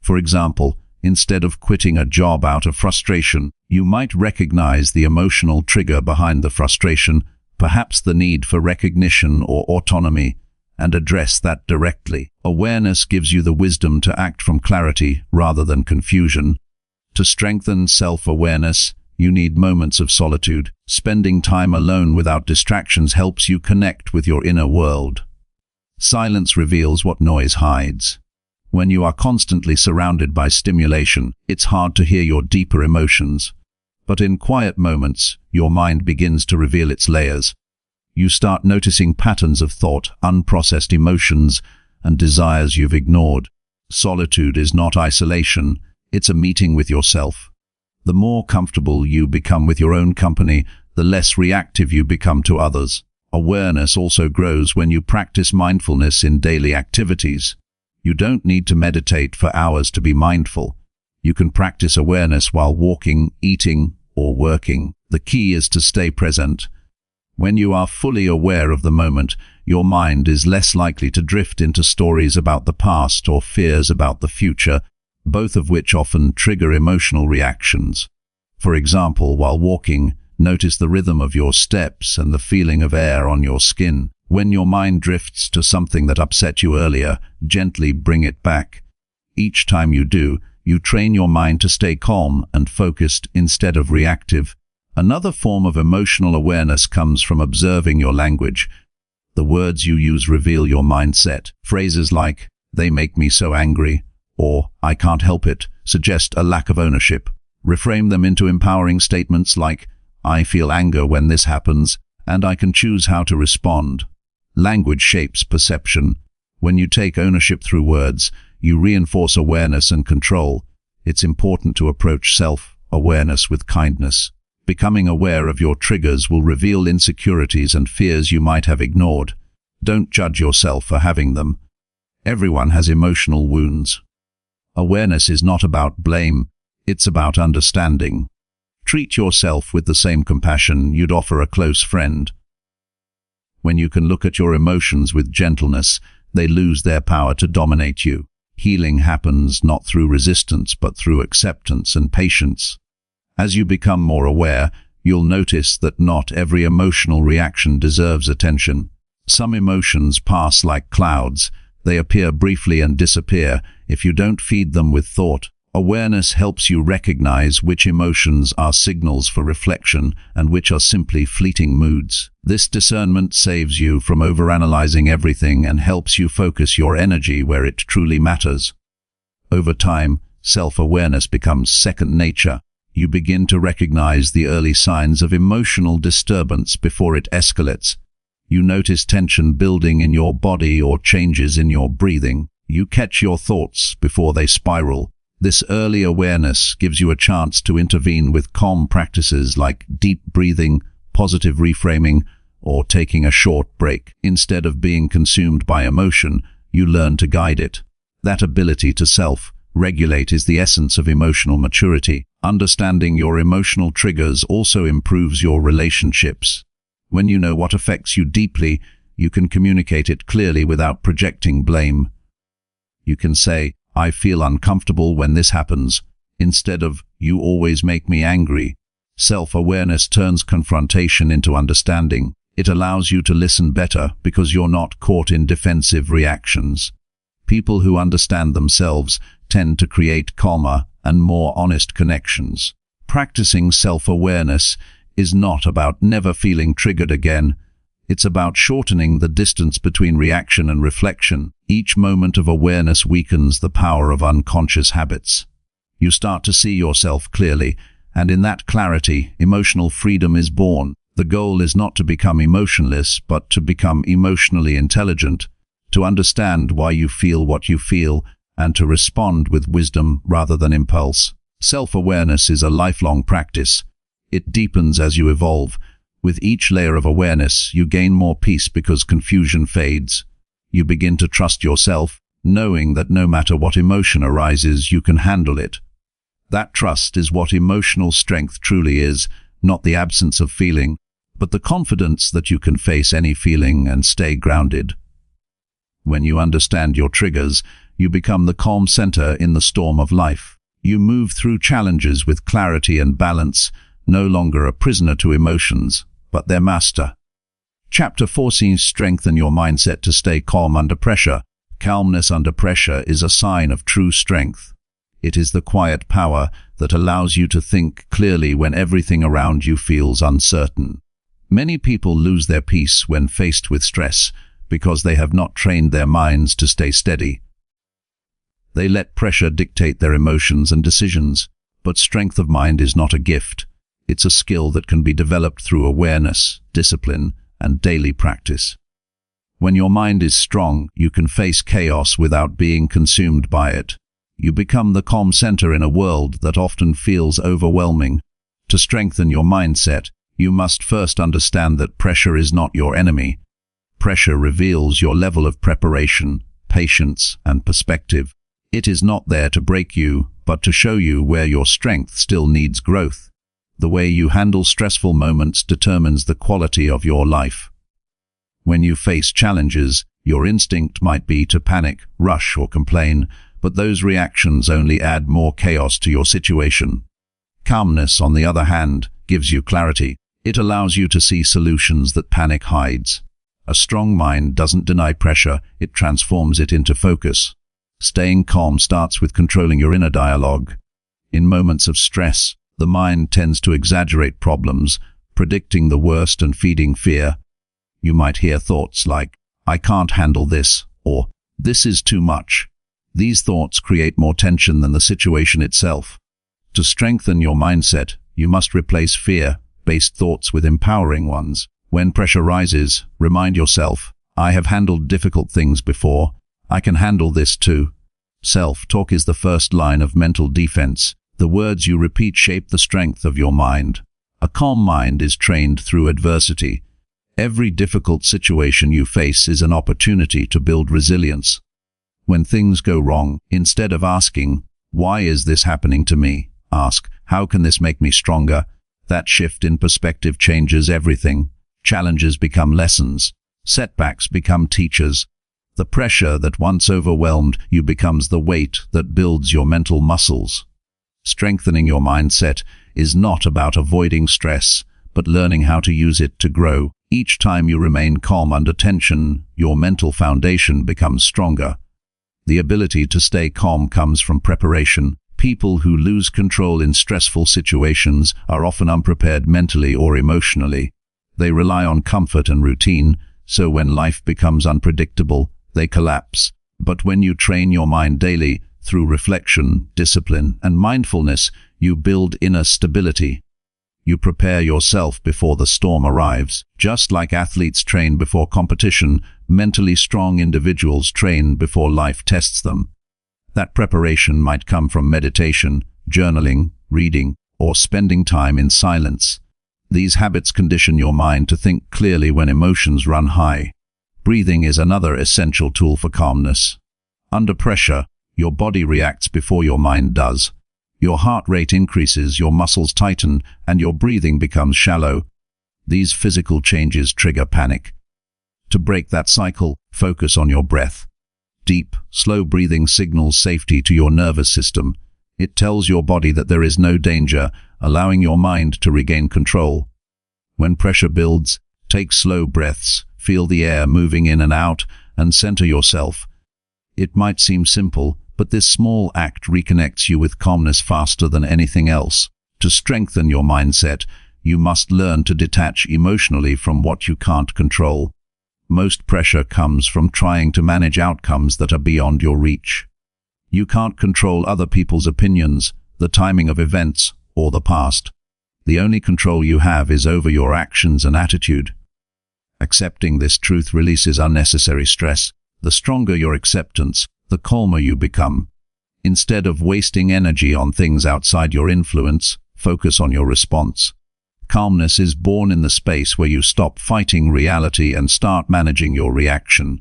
A: For example, instead of quitting a job out of frustration, you might recognize the emotional trigger behind the frustration, perhaps the need for recognition or autonomy, and address that directly. Awareness gives you the wisdom to act from clarity rather than confusion. To strengthen self-awareness, you need moments of solitude. Spending time alone without distractions helps you connect with your inner world. Silence reveals what noise hides. When you are constantly surrounded by stimulation, it's hard to hear your deeper emotions. But in quiet moments, your mind begins to reveal its layers. You start noticing patterns of thought, unprocessed emotions, and desires you've ignored. Solitude is not isolation, it's a meeting with yourself. The more comfortable you become with your own company, the less reactive you become to others. Awareness also grows when you practice mindfulness in daily activities. You don't need to meditate for hours to be mindful. You can practice awareness while walking, eating, or working. The key is to stay present. When you are fully aware of the moment, your mind is less likely to drift into stories about the past or fears about the future, both of which often trigger emotional reactions. For example, while walking, notice the rhythm of your steps and the feeling of air on your skin. When your mind drifts to something that upset you earlier, gently bring it back. Each time you do, you train your mind to stay calm and focused instead of reactive. Another form of emotional awareness comes from observing your language. The words you use reveal your mindset. Phrases like, "They make me so angry," or "I can't help it," suggest a lack of ownership. Reframe them into empowering statements like, "I feel anger when this happens, and I can choose how to respond." Language shapes perception. When you take ownership through words, you reinforce awareness and control. It's important to approach self-awareness with kindness. Becoming aware of your triggers will reveal insecurities and fears you might have ignored. Don't judge yourself for having them. Everyone has emotional wounds. Awareness is not about blame, it's about understanding. Treat yourself with the same compassion you'd offer a close friend. When you can look at your emotions with gentleness, they lose their power to dominate you. Healing happens not through resistance but through acceptance and patience. As you become more aware, you'll notice that not every emotional reaction deserves attention. Some emotions pass like clouds. They appear briefly and disappear if you don't feed them with thought. Awareness helps you recognize which emotions are signals for reflection and which are simply fleeting moods. This discernment saves you from overanalyzing everything and helps you focus your energy where it truly matters. Over time, self-awareness becomes second nature. You begin to recognize the early signs of emotional disturbance before it escalates. You notice tension building in your body or changes in your breathing. You catch your thoughts before they spiral. This early awareness gives you a chance to intervene with calm practices like deep breathing, positive reframing, or taking a short break. Instead of being consumed by emotion, you learn to guide it. That ability to self-regulate is the essence of emotional maturity. Understanding your emotional triggers also improves your relationships. When you know what affects you deeply, you can communicate it clearly without projecting blame. You can say, "I feel uncomfortable when this happens," instead of, "You always make me angry." Self-awareness turns confrontation into understanding. It allows you to listen better because you're not caught in defensive reactions. People who understand themselves tend to create calmer and more honest connections. Practicing self-awareness is not about never feeling triggered again. It's about shortening the distance between reaction and reflection. Each moment of awareness weakens the power of unconscious habits. You start to see yourself clearly, and in that clarity, emotional freedom is born. The goal is not to become emotionless, but to become emotionally intelligent, to understand why you feel what you feel, and to respond with wisdom rather than impulse. Self-awareness is a lifelong practice. It deepens as you evolve. With each layer of awareness, you gain more peace because confusion fades. You begin to trust yourself, knowing that no matter what emotion arises, you can handle it. That trust is what emotional strength truly is, not the absence of feeling, but the confidence that you can face any feeling and stay grounded. When you understand your triggers, you become the calm center in the storm of life. You move through challenges with clarity and balance, no longer a prisoner to emotions, but their master. Chapter 14: Strengthen your mindset to stay calm under pressure. Calmness under pressure is a sign of true strength. It is the quiet power that allows you to think clearly when everything around you feels uncertain. Many people lose their peace when faced with stress because they have not trained their minds to stay steady. They let pressure dictate their emotions and decisions, but strength of mind is not a gift. It's a skill that can be developed through awareness, discipline, and daily practice. When your mind is strong, you can face chaos without being consumed by it. You become the calm center in a world that often feels overwhelming. To strengthen your mindset, you must first understand that pressure is not your enemy. Pressure reveals your level of preparation, patience, and perspective. It is not there to break you, but to show you where your strength still needs growth. The way you handle stressful moments determines the quality of your life. When you face challenges, your instinct might be to panic, rush, or complain, but those reactions only add more chaos to your situation. Calmness, on the other hand, gives you clarity. It allows you to see solutions that panic hides. A strong mind doesn't deny pressure, it transforms it into focus. Staying calm starts with controlling your inner dialogue. In moments of stress, the mind tends to exaggerate problems, predicting the worst and feeding fear. You might hear thoughts like, "I can't handle this," or "This is too much." These thoughts create more tension than the situation itself. To strengthen your mindset, you must replace fear-based thoughts with empowering ones. When pressure rises, remind yourself, "I have handled difficult things before. I can handle this too." Self-talk is the first line of mental defense. The words you repeat shape the strength of your mind. A calm mind is trained through adversity. Every difficult situation you face is an opportunity to build resilience. When things go wrong, instead of asking, "Why is this happening to me?" ask, "How can this make me stronger?" That shift in perspective changes everything. Challenges become lessons. Setbacks become teachers. The pressure that once overwhelmed you becomes the weight that builds your mental muscles. Strengthening your mindset is not about avoiding stress, but learning how to use it to grow. Each time you remain calm under tension, your mental foundation becomes stronger. The ability to stay calm comes from preparation. People who lose control in stressful situations are often unprepared mentally or emotionally. They rely on comfort and routine, so when life becomes unpredictable, they collapse. But when you train your mind daily, through reflection, discipline, and mindfulness, you build inner stability. You prepare yourself before the storm arrives. Just like athletes train before competition, mentally strong individuals train before life tests them. That preparation might come from meditation, journaling, reading, or spending time in silence. These habits condition your mind to think clearly when emotions run high. Breathing is another essential tool for calmness. Under pressure, your body reacts before your mind does. Your heart rate increases, your muscles tighten, and your breathing becomes shallow. These physical changes trigger panic. To break that cycle, focus on your breath. Deep, slow breathing signals safety to your nervous system. It tells your body that there is no danger, allowing your mind to regain control. When pressure builds, take slow breaths, feel the air moving in and out, and center yourself. It might seem simple, but this small act reconnects you with calmness faster than anything else. To strengthen your mindset, you must learn to detach emotionally from what you can't control. Most pressure comes from trying to manage outcomes that are beyond your reach. You can't control other people's opinions, the timing of events, or the past. The only control you have is over your actions and attitude. Accepting this truth releases unnecessary stress. The stronger your acceptance, the calmer you become. Instead of wasting energy on things outside your influence, focus on your response. Calmness is born in the space where you stop fighting reality and start managing your reaction.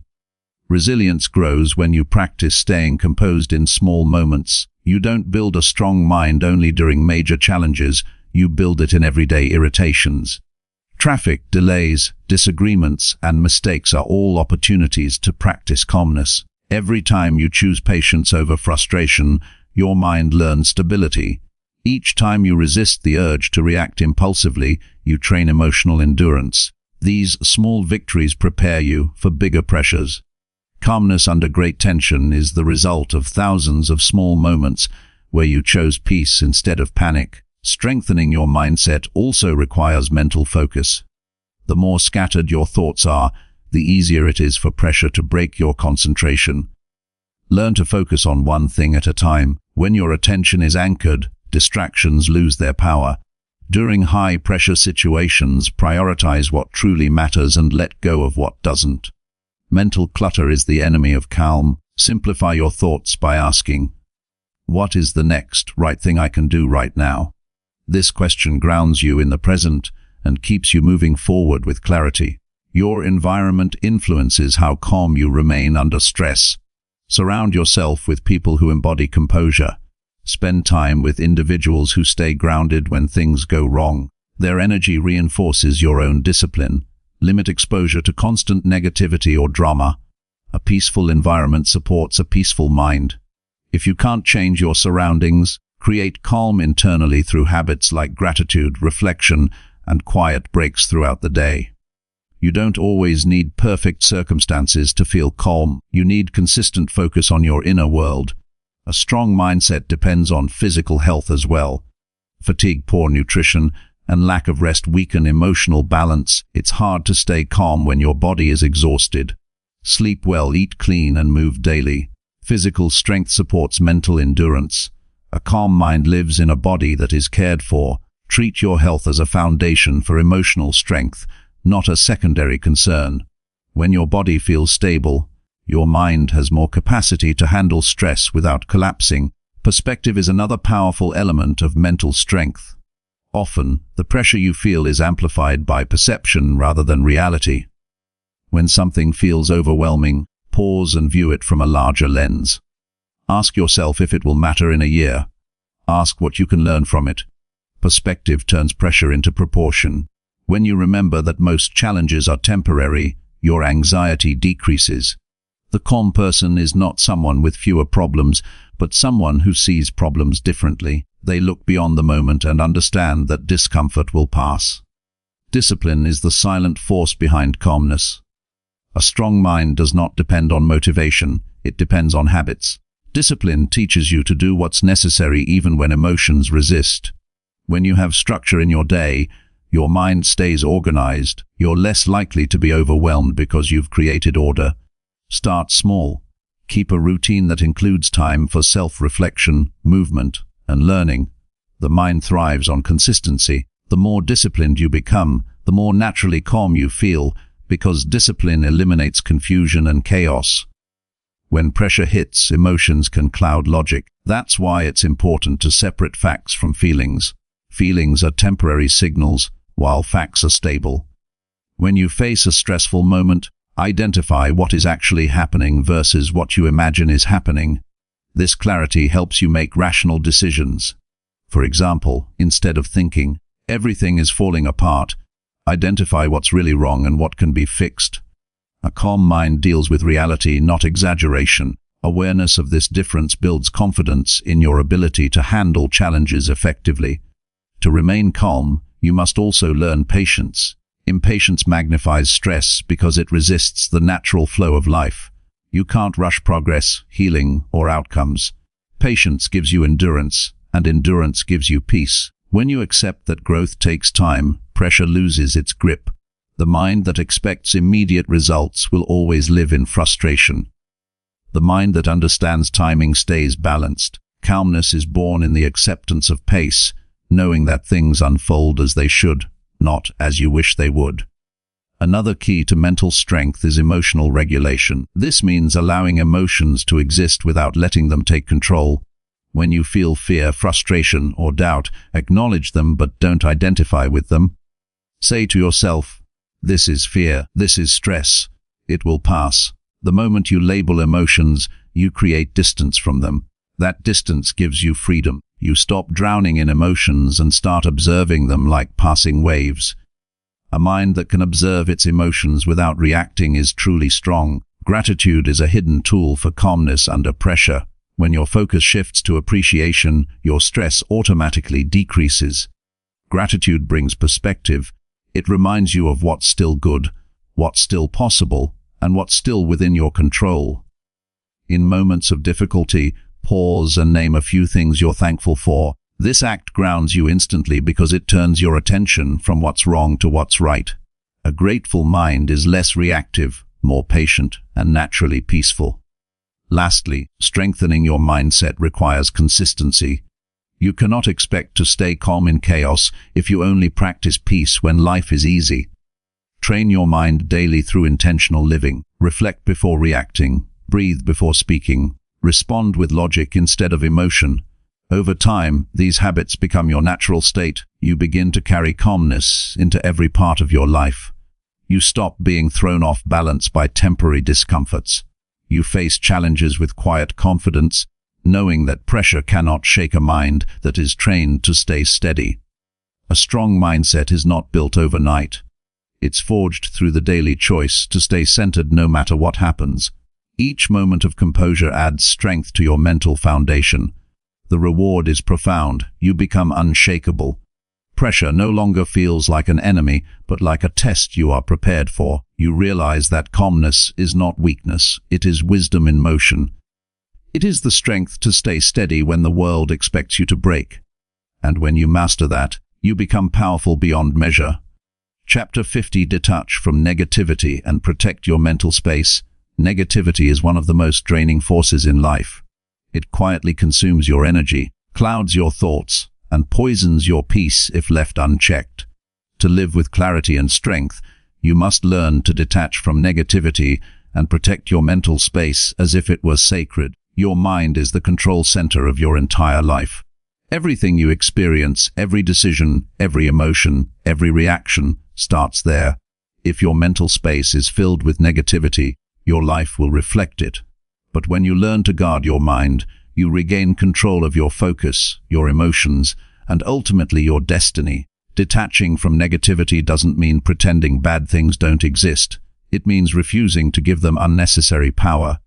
A: Resilience grows when you practice staying composed in small moments. You don't build a strong mind only during major challenges, you build it in everyday irritations. Traffic, delays, disagreements, and mistakes are all opportunities to practice calmness. Every time you choose patience over frustration, your mind learns stability. Each time you resist the urge to react impulsively, you train emotional endurance. These small victories prepare you for bigger pressures. Calmness under great tension is the result of thousands of small moments where you chose peace instead of panic. Strengthening your mindset also requires mental focus. The more scattered your thoughts are, the easier it is for pressure to break your concentration. Learn to focus on one thing at a time. When your attention is anchored, distractions lose their power. During high-pressure situations, prioritize what truly matters and let go of what doesn't. Mental clutter is the enemy of calm. Simplify your thoughts by asking, "What is the next right thing I can do right now?" This question grounds you in the present and keeps you moving forward with clarity. Your environment influences how calm you remain under stress. Surround yourself with people who embody composure. Spend time with individuals who stay grounded when things go wrong. Their energy reinforces your own discipline. Limit exposure to constant negativity or drama. A peaceful environment supports a peaceful mind. If you can't change your surroundings, create calm internally through habits like gratitude, reflection, and quiet breaks throughout the day. You don't always need perfect circumstances to feel calm. You need consistent focus on your inner world. A strong mindset depends on physical health as well. Fatigue, poor nutrition, and lack of rest weaken emotional balance. It's hard to stay calm when your body is exhausted. Sleep well, eat clean, and move daily. Physical strength supports mental endurance. A calm mind lives in a body that is cared for. Treat your health as a foundation for emotional strength, not a secondary concern. When your body feels stable, your mind has more capacity to handle stress without collapsing. Perspective is another powerful element of mental strength. Often, the pressure you feel is amplified by perception rather than reality. When something feels overwhelming, pause and view it from a larger lens. Ask yourself if it will matter in a year. Ask what you can learn from it. Perspective turns pressure into proportion. When you remember that most challenges are temporary, your anxiety decreases. The calm person is not someone with fewer problems, but someone who sees problems differently. They look beyond the moment and understand that discomfort will pass. Discipline is the silent force behind calmness. A strong mind does not depend on motivation, it depends on habits. Discipline teaches you to do what's necessary even when emotions resist. When you have structure in your day, your mind stays organized. You're less likely to be overwhelmed because you've created order. Start small. Keep a routine that includes time for self-reflection, movement, and learning. The mind thrives on consistency. The more disciplined you become, the more naturally calm you feel, because discipline eliminates confusion and chaos. When pressure hits, emotions can cloud logic. That's why it's important to separate facts from feelings. Feelings are temporary signals, while facts are stable. When you face a stressful moment, identify what is actually happening versus what you imagine is happening. This clarity helps you make rational decisions. For example, instead of thinking, "Everything is falling apart," identify what's really wrong and what can be fixed. A calm mind deals with reality, not exaggeration. Awareness of this difference builds confidence in your ability to handle challenges effectively. To remain calm, you must also learn patience. Impatience magnifies stress because it resists the natural flow of life. You can't rush progress, healing, or outcomes. Patience gives you endurance, and endurance gives you peace. When you accept that growth takes time, pressure loses its grip. The mind that expects immediate results will always live in frustration. The mind that understands timing stays balanced. Calmness is born in the acceptance of pace, knowing that things unfold as they should, not as you wish they would. Another key to mental strength is emotional regulation. This means allowing emotions to exist without letting them take control. When you feel fear, frustration, or doubt, acknowledge them but don't identify with them. Say to yourself, "This is fear, this is stress. It will pass." The moment you label emotions, you create distance from them. That distance gives you freedom. You stop drowning in emotions and start observing them like passing waves. A mind that can observe its emotions without reacting is truly strong. Gratitude is a hidden tool for calmness under pressure. When your focus shifts to appreciation, your stress automatically decreases. Gratitude brings perspective. It reminds you of what's still good, what's still possible, and what's still within your control. In moments of difficulty, pause and name a few things you're thankful for. This act grounds you instantly because it turns your attention from what's wrong to what's right. A grateful mind is less reactive, more patient, and naturally peaceful. Lastly, strengthening your mindset requires consistency. You cannot expect to stay calm in chaos if you only practice peace when life is easy. Train your mind daily through intentional living. Reflect before reacting. Breathe before speaking. Respond with logic instead of emotion. Over time, these habits become your natural state. You begin to carry calmness into every part of your life. You stop being thrown off balance by temporary discomforts. You face challenges with quiet confidence, knowing that pressure cannot shake a mind that is trained to stay steady. A strong mindset is not built overnight. It's forged through the daily choice to stay centered no matter what happens. Each moment of composure adds strength to your mental foundation. The reward is profound. You become unshakable. Pressure no longer feels like an enemy, but like a test you are prepared for. You realize that calmness is not weakness. It is wisdom in motion. It is the strength to stay steady when the world expects you to break. And when you master that, you become powerful beyond measure. Chapter 50: Detach from negativity and protect your mental space. Negativity is one of the most draining forces in life. It quietly consumes your energy, clouds your thoughts, and poisons your peace if left unchecked. To live with clarity and strength, you must learn to detach from negativity and protect your mental space as if it were sacred. Your mind is the control center of your entire life. Everything you experience, every decision, every emotion, every reaction, starts there. If your mental space is filled with negativity, your life will reflect it. But when you learn to guard your mind, you regain control of your focus, your emotions, and ultimately your destiny. Detaching from negativity doesn't mean pretending bad things don't exist. It means refusing to give them unnecessary power.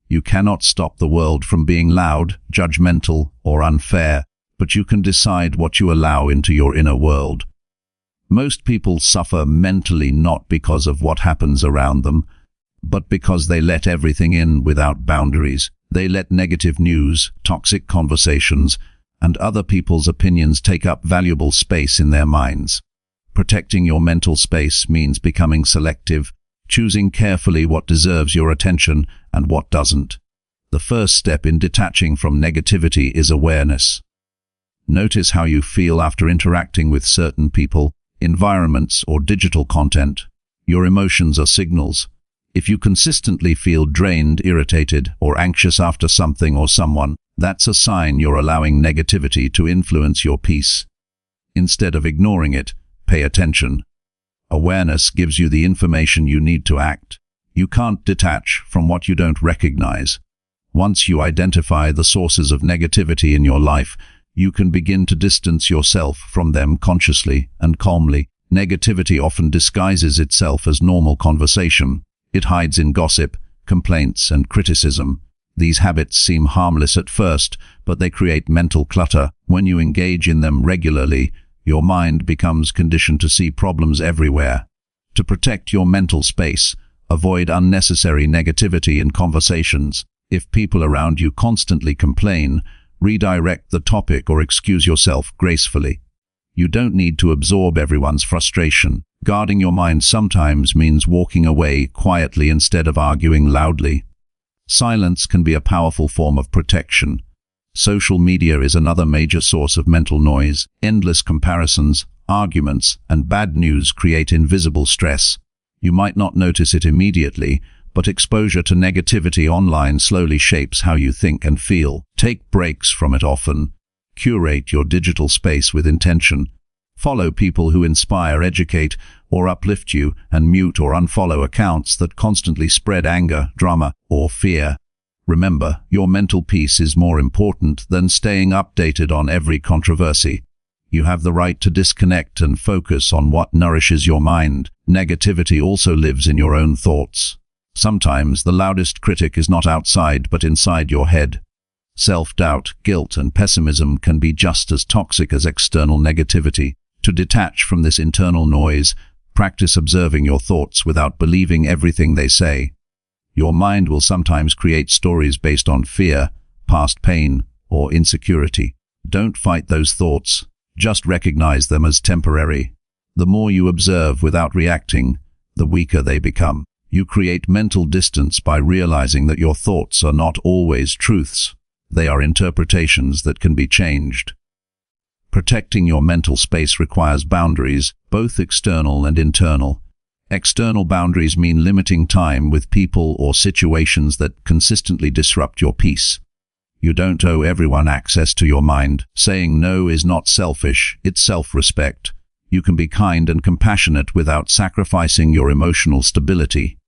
A: You cannot stop the world from being loud, judgmental, or unfair, but you can decide what you allow into your inner world. Most people suffer mentally not because of what happens around them, but because they let everything in without boundaries. They let negative news, toxic conversations, and other people's opinions take up valuable space in their minds. Protecting your mental space means becoming selective, choosing carefully what deserves your attention and what doesn't. The first step in detaching from negativity is awareness. Notice how you feel after interacting with certain people, environments, or digital content. Your emotions are signals. If you consistently feel drained, irritated, or anxious after something or someone, that's a sign you're allowing negativity to influence your peace. Instead of ignoring it, pay attention. Awareness gives you the information you need to act. You can't detach from what you don't recognize. Once you identify the sources of negativity in your life, you can begin to distance yourself from them consciously and calmly. Negativity often disguises itself as normal conversation. It hides in gossip, complaints, and criticism. These habits seem harmless at first, but they create mental clutter. When you engage in them regularly, your mind becomes conditioned to see problems everywhere. To protect your mental space, avoid unnecessary negativity in conversations. If people around you constantly complain, redirect the topic or excuse yourself gracefully. You don't need to absorb everyone's frustration. Guarding your mind sometimes means walking away quietly instead of arguing loudly. Silence can be a powerful form of protection. Social media is another major source of mental noise. Endless comparisons, arguments, and bad news create invisible stress. You might not notice it immediately, but exposure to negativity online slowly shapes how you think and feel. Take breaks from it often. Curate your digital space with intention. Follow people who inspire, educate, or uplift you, and mute or unfollow accounts that constantly spread anger, drama, or fear. Remember, your mental peace is more important than staying updated on every controversy. You have the right to disconnect and focus on what nourishes your mind. Negativity also lives in your own thoughts. Sometimes the loudest critic is not outside but inside your head. Self-doubt, guilt, and pessimism can be just as toxic as external negativity. To detach from this internal noise, practice observing your thoughts without believing everything they say. Your mind will sometimes create stories based on fear, past pain, or insecurity. Don't fight those thoughts. Just recognize them as temporary. The more you observe without reacting, the weaker they become. You create mental distance by realizing that your thoughts are not always truths. They are interpretations that can be changed. Protecting your mental space requires boundaries, both external and internal. External boundaries mean limiting time with people or situations that consistently disrupt your peace. You don't owe everyone access to your mind. Saying no is not selfish, it's self-respect. You can be kind and compassionate without sacrificing your emotional stability.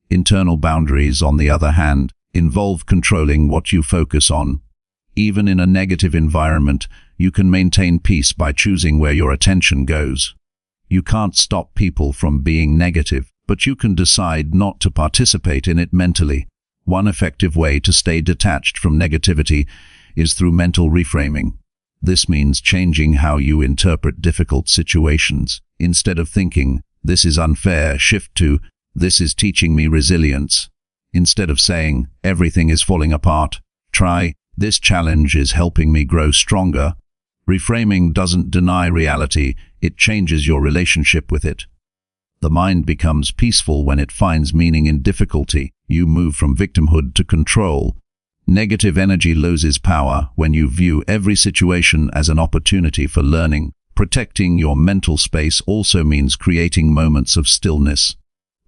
A: Internal boundaries, on the other hand, involve controlling what you focus on. Even in a negative environment, you can maintain peace by choosing where your attention goes. You can't stop people from being negative, but you can decide not to participate in it mentally. One effective way to stay detached from negativity is through mental reframing. This means changing how you interpret difficult situations. Instead of thinking, "This is unfair," shift to, "This is teaching me resilience." Instead of saying, "Everything is falling apart," try, "This challenge is helping me grow stronger." Reframing doesn't deny reality, it changes your relationship with it. The mind becomes peaceful when it finds meaning in difficulty. You move from victimhood to control. Negative energy loses power when you view every situation as an opportunity for learning. Protecting your mental space also means creating moments of stillness.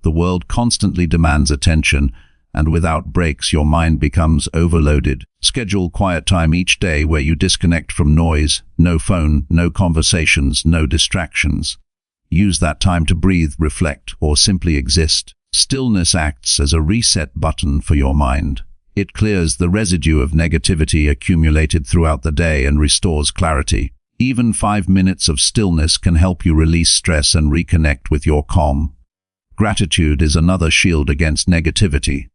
A: The world constantly demands attention, and without breaks your mind becomes overloaded. Schedule quiet time each day where you disconnect from noise, no phone, no conversations, no distractions. Use that time to breathe, reflect, or simply exist. Stillness acts as a reset button for your mind. It clears the residue of negativity accumulated throughout the day and restores clarity. Even 5 minutes of stillness can help you release stress and reconnect with your calm. Gratitude is another shield against negativity.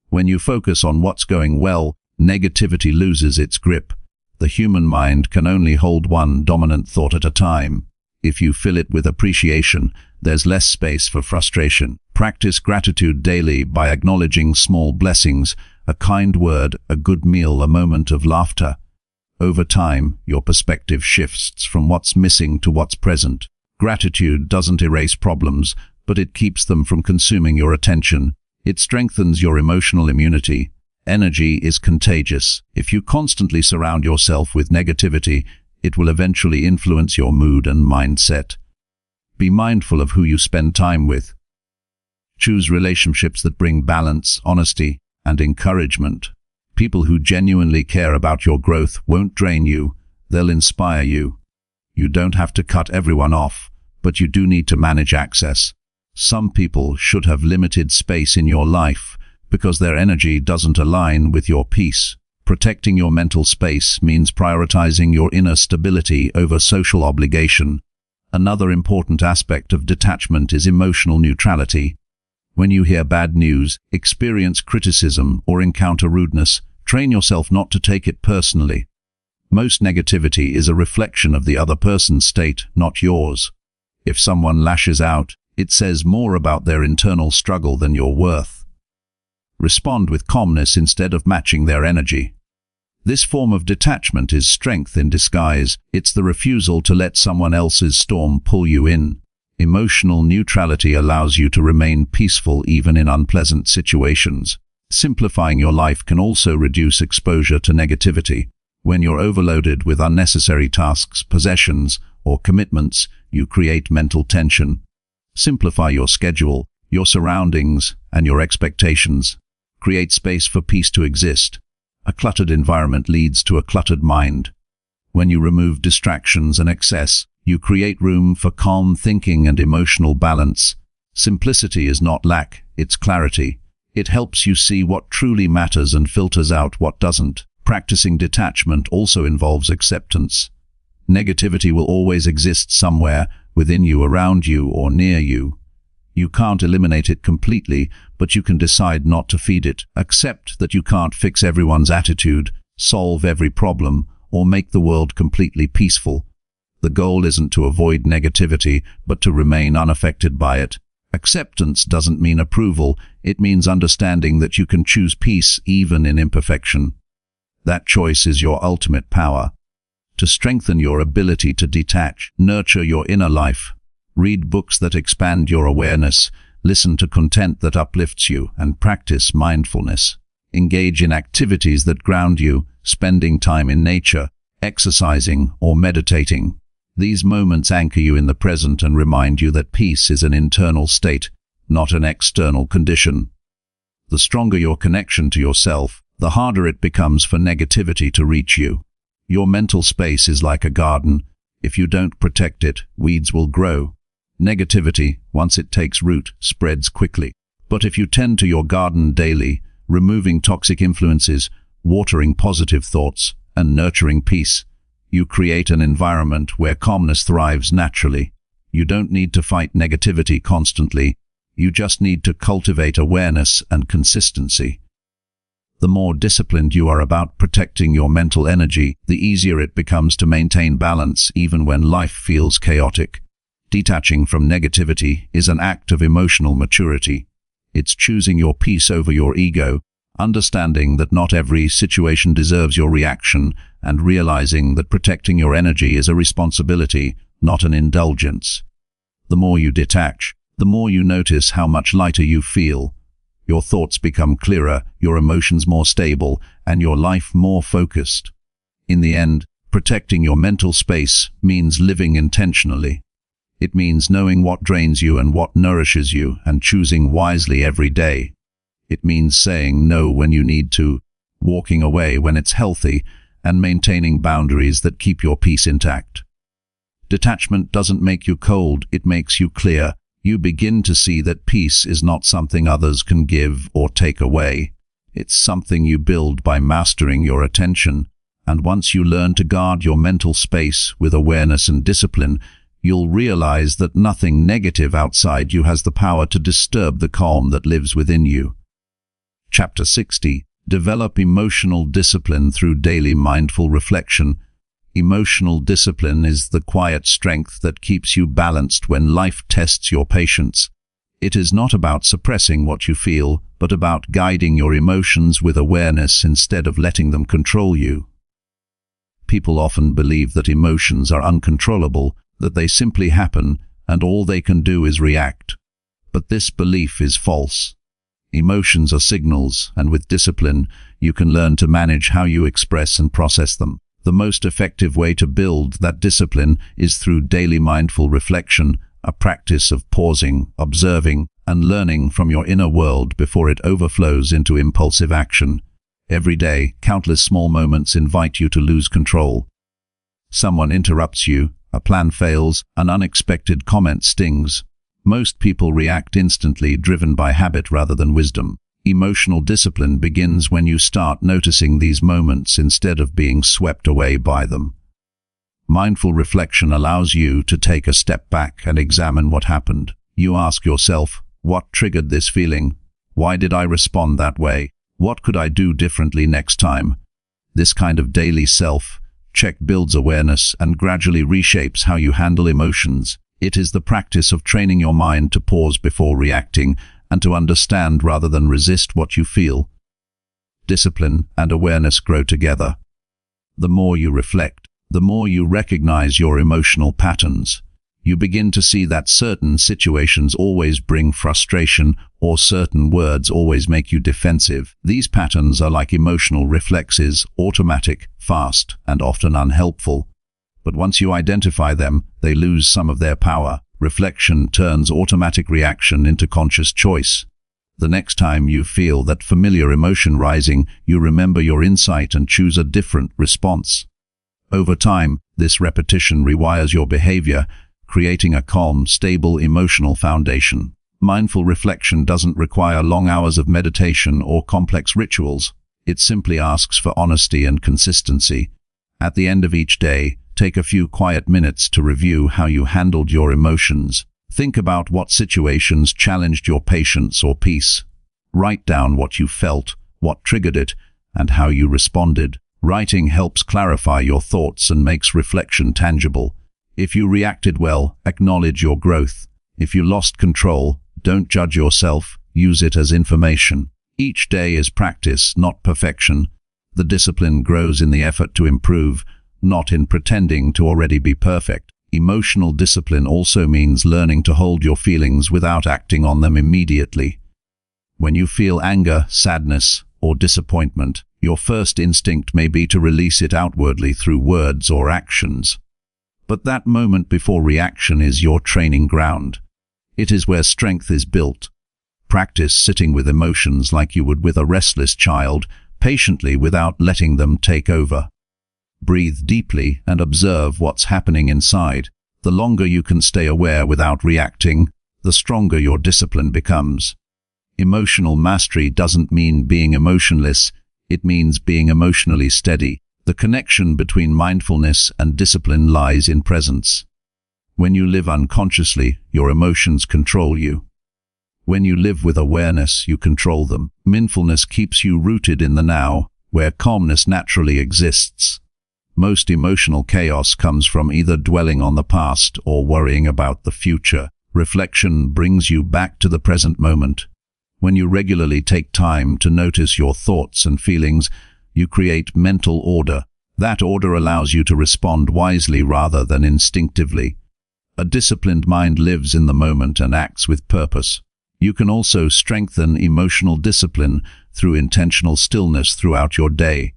A: When you focus on what's going well, negativity loses its grip. The human mind can only hold one dominant thought at a time. If you fill it with appreciation, there's less space for frustration. Practice gratitude daily by acknowledging small blessings, a kind word, a good meal, a moment of laughter. Over time, your perspective shifts from what's missing to what's present. Gratitude doesn't erase problems, but it keeps them from consuming your attention. It strengthens your emotional immunity. Energy is contagious. If you constantly surround yourself with negativity, it will eventually influence your mood and mindset. Be mindful of who you spend time with. Choose relationships that bring balance, honesty, and encouragement. People who genuinely care about your growth won't drain you, they'll inspire you. You don't have to cut everyone off, but you do need to manage access. Some people should have limited space in your life because their energy doesn't align with your peace. Protecting your mental space means prioritizing your inner stability over social obligation. Another important aspect of detachment is emotional neutrality. When you hear bad news, experience criticism, or encounter rudeness, train yourself not to take it personally. Most negativity is a reflection of the other person's state, not yours. If someone lashes out, it says more about their internal struggle than your worth. Respond with calmness instead of matching their energy. This form of detachment is strength in disguise. It's the refusal to let someone else's storm pull you in. Emotional neutrality allows you to remain peaceful even in unpleasant situations. Simplifying your life can also reduce exposure to negativity. When you're overloaded with unnecessary tasks, possessions, or commitments, you create mental tension. Simplify your schedule, your surroundings, and your expectations. Create space for peace to exist. A cluttered environment leads to a cluttered mind. When you remove distractions and excess, you create room for calm thinking and emotional balance. Simplicity is not lack, it's clarity. It helps you see what truly matters and filters out what doesn't. Practicing detachment also involves acceptance. Negativity will always exist somewhere, within you, around you, or near you. You can't eliminate it completely, but you can decide not to feed it. Accept that you can't fix everyone's attitude, solve every problem, or make the world completely peaceful. The goal isn't to avoid negativity, but to remain unaffected by it. Acceptance doesn't mean approval, it means understanding that you can choose peace even in imperfection. That choice is your ultimate power. To strengthen your ability to detach, nurture your inner life. Read books that expand your awareness, listen to content that uplifts you, and practice mindfulness. Engage in activities that ground you, spending time in nature, exercising, or meditating. These moments anchor you in the present and remind you that peace is an internal state, not an external condition. The stronger your connection to yourself, the harder it becomes for negativity to reach you. Your mental space is like a garden. If you don't protect it, weeds will grow. Negativity, once it takes root, spreads quickly. But if you tend to your garden daily, removing toxic influences, watering positive thoughts, and nurturing peace, you create an environment where calmness thrives naturally. You don't need to fight negativity constantly. You just need to cultivate awareness and consistency. The more disciplined you are about protecting your mental energy, the easier it becomes to maintain balance even when life feels chaotic. Detaching from negativity is an act of emotional maturity. It's choosing your peace over your ego, understanding that not every situation deserves your reaction, and realizing that protecting your energy is a responsibility, not an indulgence. The more you detach, the more you notice how much lighter you feel. Your thoughts become clearer, your emotions more stable, and your life more focused. In the end, protecting your mental space means living intentionally. It means knowing what drains you and what nourishes you, and choosing wisely every day. It means saying no when you need to, walking away when it's healthy, and maintaining boundaries that keep your peace intact. Detachment doesn't make you cold, it makes you clear. You begin to see that peace is not something others can give or take away. It's something you build by mastering your attention, and once you learn to guard your mental space with awareness and discipline, you'll realize that nothing negative outside you has the power to disturb the calm that lives within you. Chapter 60. Develop emotional discipline through daily mindful reflection. Emotional discipline is the quiet strength that keeps you balanced when life tests your patience. It is not about suppressing what you feel, but about guiding your emotions with awareness instead of letting them control you. People often believe that emotions are uncontrollable, that they simply happen, and all they can do is react. But this belief is false. Emotions are signals, and with discipline, you can learn to manage how you express and process them. The most effective way to build that discipline is through daily mindful reflection, a practice of pausing, observing, and learning from your inner world before it overflows into impulsive action. Every day, countless small moments invite you to lose control. Someone interrupts you, a plan fails, an unexpected comment stings. Most people react instantly, driven by habit rather than wisdom. Emotional discipline begins when you start noticing these moments instead of being swept away by them. Mindful reflection allows you to take a step back and examine what happened. You ask yourself, what triggered this feeling? Why did I respond that way? What could I do differently next time? This kind of daily self-check builds awareness and gradually reshapes how you handle emotions. It is the practice of training your mind to pause before reacting and to understand rather than resist what you feel. Discipline and awareness grow together. The more you reflect, the more you recognize your emotional patterns. You begin to see that certain situations always bring frustration or certain words always make you defensive. These patterns are like emotional reflexes, automatic, fast, and often unhelpful. But once you identify them, they lose some of their power. Reflection turns automatic reaction into conscious choice. The next time you feel that familiar emotion rising, you remember your insight and choose a different response. Over time, this repetition rewires your behavior, creating a calm, stable emotional foundation. Mindful reflection doesn't require long hours of meditation or complex rituals. It simply asks for honesty and consistency. At the end of each day, take a few quiet minutes to review how you handled your emotions. Think about what situations challenged your patience or peace. Write down what you felt, what triggered it, and how you responded. Writing helps clarify your thoughts and makes reflection tangible. If you reacted well, acknowledge your growth. If you lost control, don't judge yourself, use it as information. Each day is practice, not perfection. The discipline grows in the effort to improve, not in pretending to already be perfect. Emotional discipline also means learning to hold your feelings without acting on them immediately. When you feel anger, sadness, or disappointment, your first instinct may be to release it outwardly through words or actions. But that moment before reaction is your training ground. It is where strength is built. Practice sitting with emotions like you would with a restless child, patiently without letting them take over. Breathe deeply and observe what's happening inside. The longer you can stay aware without reacting, the stronger your discipline becomes. Emotional mastery doesn't mean being emotionless, it means being emotionally steady. The connection between mindfulness and discipline lies in presence. When you live unconsciously, your emotions control you. When you live with awareness, you control them. Mindfulness keeps you rooted in the now, where calmness naturally exists. Most emotional chaos comes from either dwelling on the past or worrying about the future. Reflection brings you back to the present moment. When you regularly take time to notice your thoughts and feelings, you create mental order. That order allows you to respond wisely rather than instinctively. A disciplined mind lives in the moment and acts with purpose. You can also strengthen emotional discipline through intentional stillness throughout your day.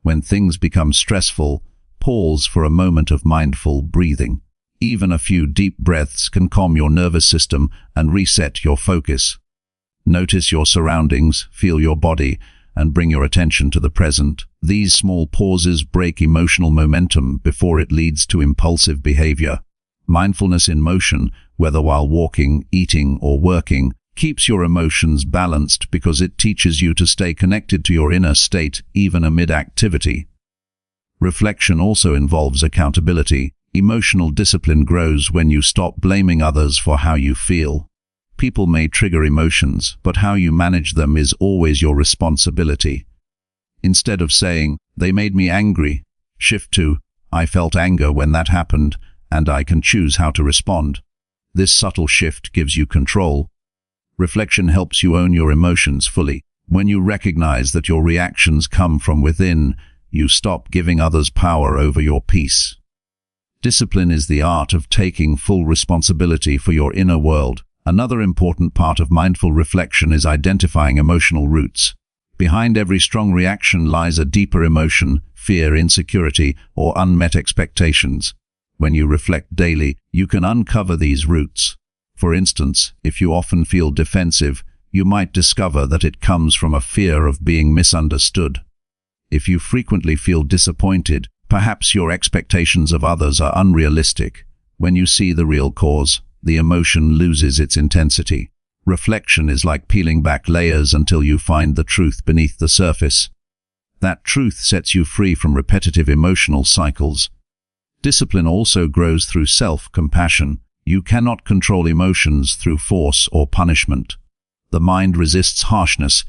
A: When things become stressful, pause for a moment of mindful breathing. Even a few deep breaths can calm your nervous system and reset your focus. Notice your surroundings, feel your body, and bring your attention to the present. These small pauses break emotional momentum before it leads to impulsive behavior. Mindfulness in motion, whether while walking, eating, or working, keeps your emotions balanced because it teaches you to stay connected to your inner state even amid activity. Reflection also involves accountability. Emotional discipline grows when you stop blaming others for how you feel. People may trigger emotions, but how you manage them is always your responsibility. Instead of saying, "They made me angry," shift to, "I felt anger when that happened, and I can choose how to respond." This subtle shift gives you control. Reflection helps you own your emotions fully. When you recognize that your reactions come from within, you stop giving others power over your peace. Discipline is the art of taking full responsibility for your inner world. Another important part of mindful reflection is identifying emotional roots. Behind every strong reaction lies a deeper emotion, fear, insecurity, or unmet expectations. When you reflect daily, you can uncover these roots. For instance, if you often feel defensive, you might discover that it comes from a fear of being misunderstood. If you frequently feel disappointed, perhaps your expectations of others are unrealistic. When you see the real cause, the emotion loses its intensity. Reflection is like peeling back layers until you find the truth beneath the surface. That truth sets you free from repetitive emotional cycles. Discipline also grows through self-compassion. You cannot control emotions through force or punishment. The mind resists harshness.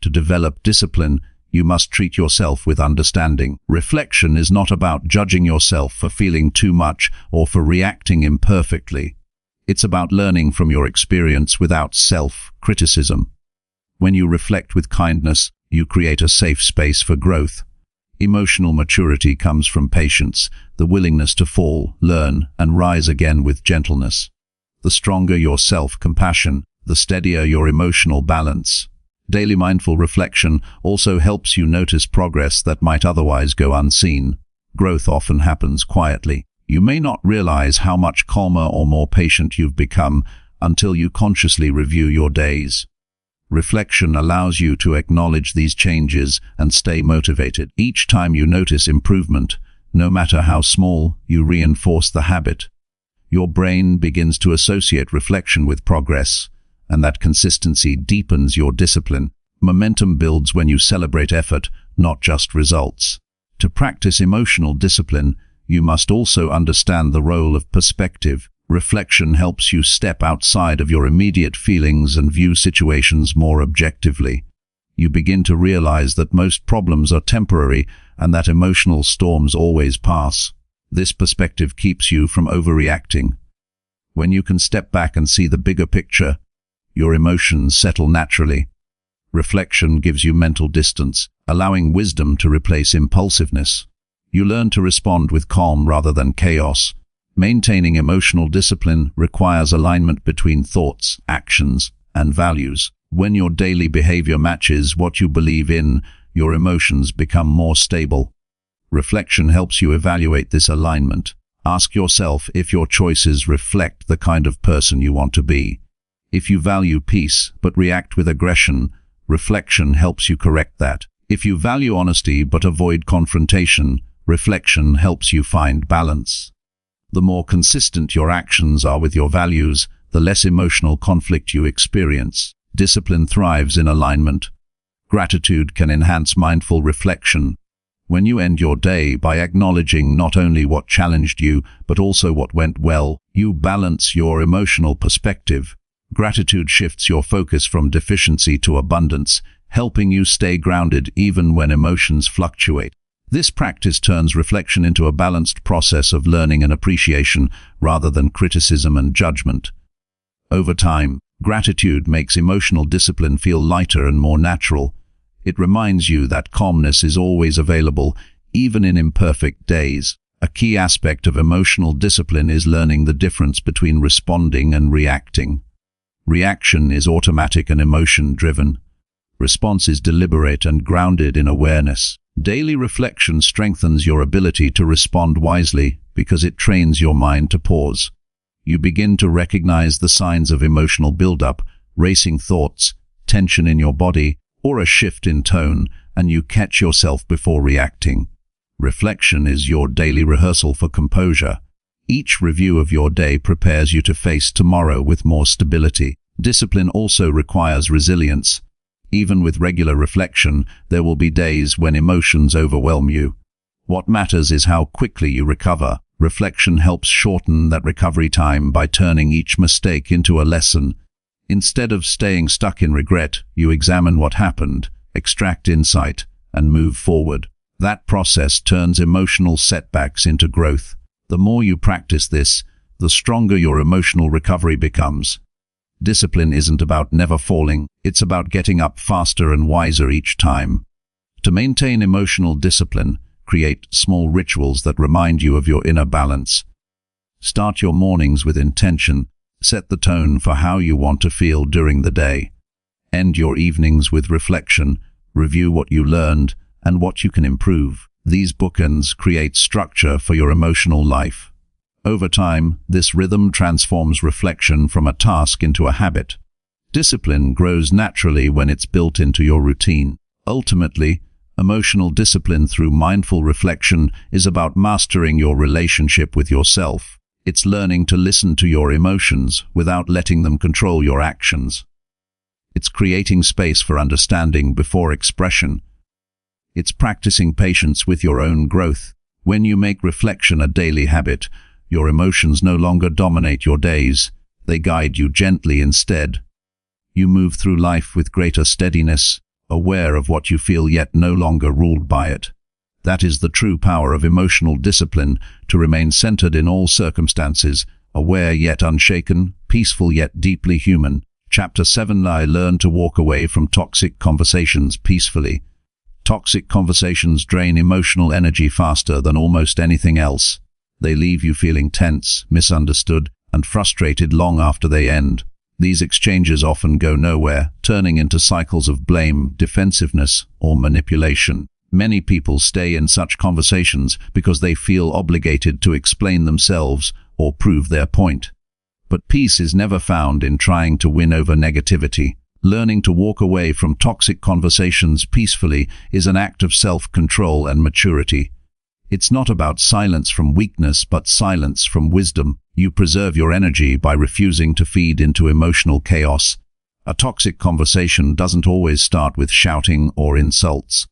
A: To develop discipline, you must treat yourself with understanding. Reflection is not about judging yourself for feeling too much or for reacting imperfectly. It's about learning from your experience without self-criticism. When you reflect with kindness, you create a safe space for growth. Emotional maturity comes from patience, the willingness to fall, learn, and rise again with gentleness. The stronger your self-compassion, the steadier your emotional balance. Daily mindful reflection also helps you notice progress that might otherwise go unseen. Growth often happens quietly. You may not realize how much calmer or more patient you've become until you consciously review your days. Reflection allows you to acknowledge these changes and stay motivated. Each time you notice improvement, no matter how small, you reinforce the habit. Your brain begins to associate reflection with progress, and that consistency deepens your discipline. Momentum builds when you celebrate effort, not just results. To practice emotional discipline, you must also understand the role of perspective. Reflection helps you step outside of your immediate feelings and view situations more objectively. You begin to realize that most problems are temporary and that emotional storms always pass. This perspective keeps you from overreacting. When you can step back and see the bigger picture, your emotions settle naturally. Reflection gives you mental distance, allowing wisdom to replace impulsiveness. You learn to respond with calm rather than chaos. Maintaining emotional discipline requires alignment between thoughts, actions, and values. When your daily behavior matches what you believe in, your emotions become more stable. Reflection helps you evaluate this alignment. Ask yourself if your choices reflect the kind of person you want to be. If you value peace but react with aggression, reflection helps you correct that. If you value honesty but avoid confrontation, reflection helps you find balance. The more consistent your actions are with your values, the less emotional conflict you experience. Discipline thrives in alignment. Gratitude can enhance mindful reflection. When you end your day by acknowledging not only what challenged you, but also what went well, you balance your emotional perspective. Gratitude shifts your focus from deficiency to abundance, helping you stay grounded even when emotions fluctuate. This practice turns reflection into a balanced process of learning and appreciation rather than criticism and judgment. Over time, gratitude makes emotional discipline feel lighter and more natural. It reminds you that calmness is always available, even in imperfect days. A key aspect of emotional discipline is learning the difference between responding and reacting. Reaction is automatic and emotion-driven. Response is deliberate and grounded in awareness. Daily reflection strengthens your ability to respond wisely because it trains your mind to pause. You begin to recognize the signs of emotional buildup, racing thoughts, tension in your body, or a shift in tone, and you catch yourself before reacting. Reflection is your daily rehearsal for composure. Each review of your day prepares you to face tomorrow with more stability. Discipline also requires resilience. Even with regular reflection, there will be days when emotions overwhelm you. What matters is how quickly you recover. Reflection helps shorten that recovery time by turning each mistake into a lesson. Instead of staying stuck in regret, you examine what happened, extract insight, and move forward. That process turns emotional setbacks into growth. The more you practice this, the stronger your emotional recovery becomes. Discipline isn't about never falling, it's about getting up faster and wiser each time. To maintain emotional discipline, create small rituals that remind you of your inner balance. Start your mornings with intention, set the tone for how you want to feel during the day. End your evenings with reflection, review what you learned and what you can improve. These bookends create structure for your emotional life. Over time, this rhythm transforms reflection from a task into a habit. Discipline grows naturally when it's built into your routine. Ultimately, emotional discipline through mindful reflection is about mastering your relationship with yourself. It's learning to listen to your emotions without letting them control your actions. It's creating space for understanding before expression. It's practicing patience with your own growth. When you make reflection a daily habit, your emotions no longer dominate your days. They guide you gently instead. You move through life with greater steadiness, aware of what you feel yet no longer ruled by it. That is the true power of emotional discipline, to remain centered in all circumstances, aware yet unshaken, peaceful yet deeply human. Chapter 7. I learned to walk away from toxic conversations peacefully. Toxic conversations drain emotional energy faster than almost anything else. They leave you feeling tense, misunderstood, and frustrated long after they end. These exchanges often go nowhere, turning into cycles of blame, defensiveness, or manipulation. Many people stay in such conversations because they feel obligated to explain themselves or prove their point. But peace is never found in trying to win over negativity. Learning to walk away from toxic conversations peacefully is an act of self-control and maturity. It's not about silence from weakness, but silence from wisdom. You preserve your energy by refusing to feed into emotional chaos. A toxic conversation doesn't always start with shouting or insults.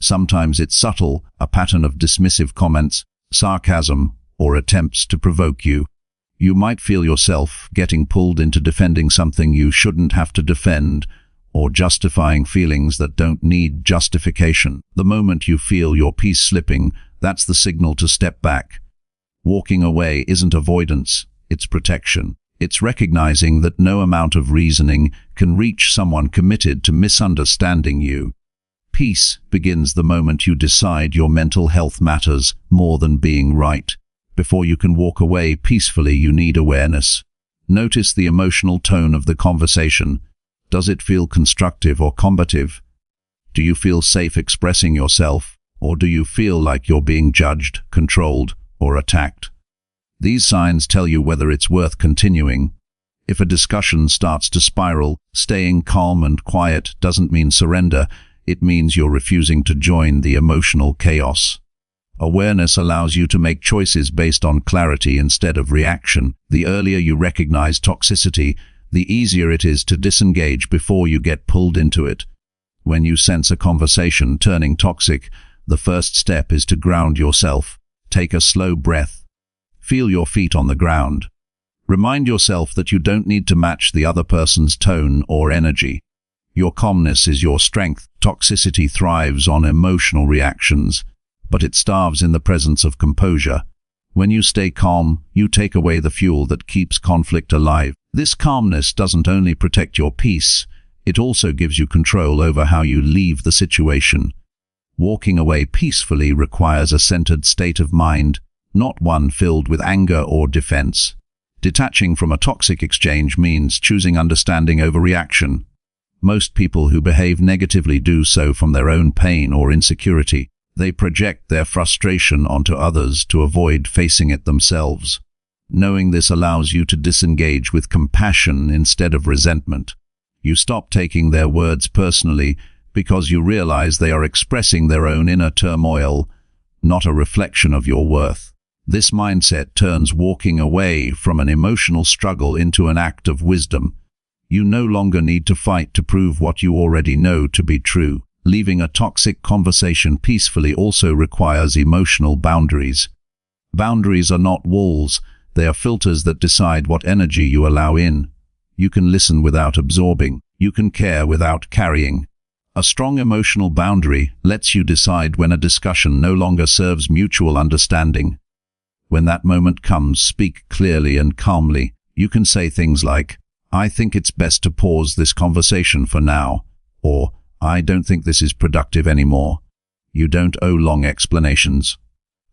A: Sometimes it's subtle, a pattern of dismissive comments, sarcasm, or attempts to provoke you. You might feel yourself getting pulled into defending something you shouldn't have to defend, or justifying feelings that don't need justification. The moment you feel your peace slipping, that's the signal to step back. Walking away isn't avoidance, it's protection. It's recognizing that no amount of reasoning can reach someone committed to misunderstanding you. Peace begins the moment you decide your mental health matters more than being right. Before you can walk away peacefully, you need awareness. Notice the emotional tone of the conversation. Does it feel constructive or combative? Do you feel safe expressing yourself, or do you feel like you're being judged, controlled, or attacked? These signs tell you whether it's worth continuing. If a discussion starts to spiral, staying calm and quiet doesn't mean surrender. It means you're refusing to join the emotional chaos. Awareness allows you to make choices based on clarity instead of reaction. The earlier you recognize toxicity, the easier it is to disengage before you get pulled into it. When you sense a conversation turning toxic, the first step is to ground yourself. Take a slow breath. Feel your feet on the ground. Remind yourself that you don't need to match the other person's tone or energy. Your calmness is your strength. Toxicity thrives on emotional reactions, but it starves in the presence of composure. When you stay calm, you take away the fuel that keeps conflict alive. This calmness doesn't only protect your peace, it also gives you control over how you leave the situation. Walking away peacefully requires a centered state of mind, not one filled with anger or defense. Detaching from a toxic exchange means choosing understanding over reaction. Most people who behave negatively do so from their own pain or insecurity. They project their frustration onto others to avoid facing it themselves. Knowing this allows you to disengage with compassion instead of resentment. You stop taking their words personally because you realize they are expressing their own inner turmoil, not a reflection of your worth. This mindset turns walking away from an emotional struggle into an act of wisdom. You no longer need to fight to prove what you already know to be true. Leaving a toxic conversation peacefully also requires emotional boundaries. Boundaries are not walls, they are filters that decide what energy you allow in. You can listen without absorbing. You can care without carrying. A strong emotional boundary lets you decide when a discussion no longer serves mutual understanding. When that moment comes, speak clearly and calmly. You can say things like, "I think it's best to pause this conversation for now," or "I don't think this is productive anymore." You don't owe long explanations.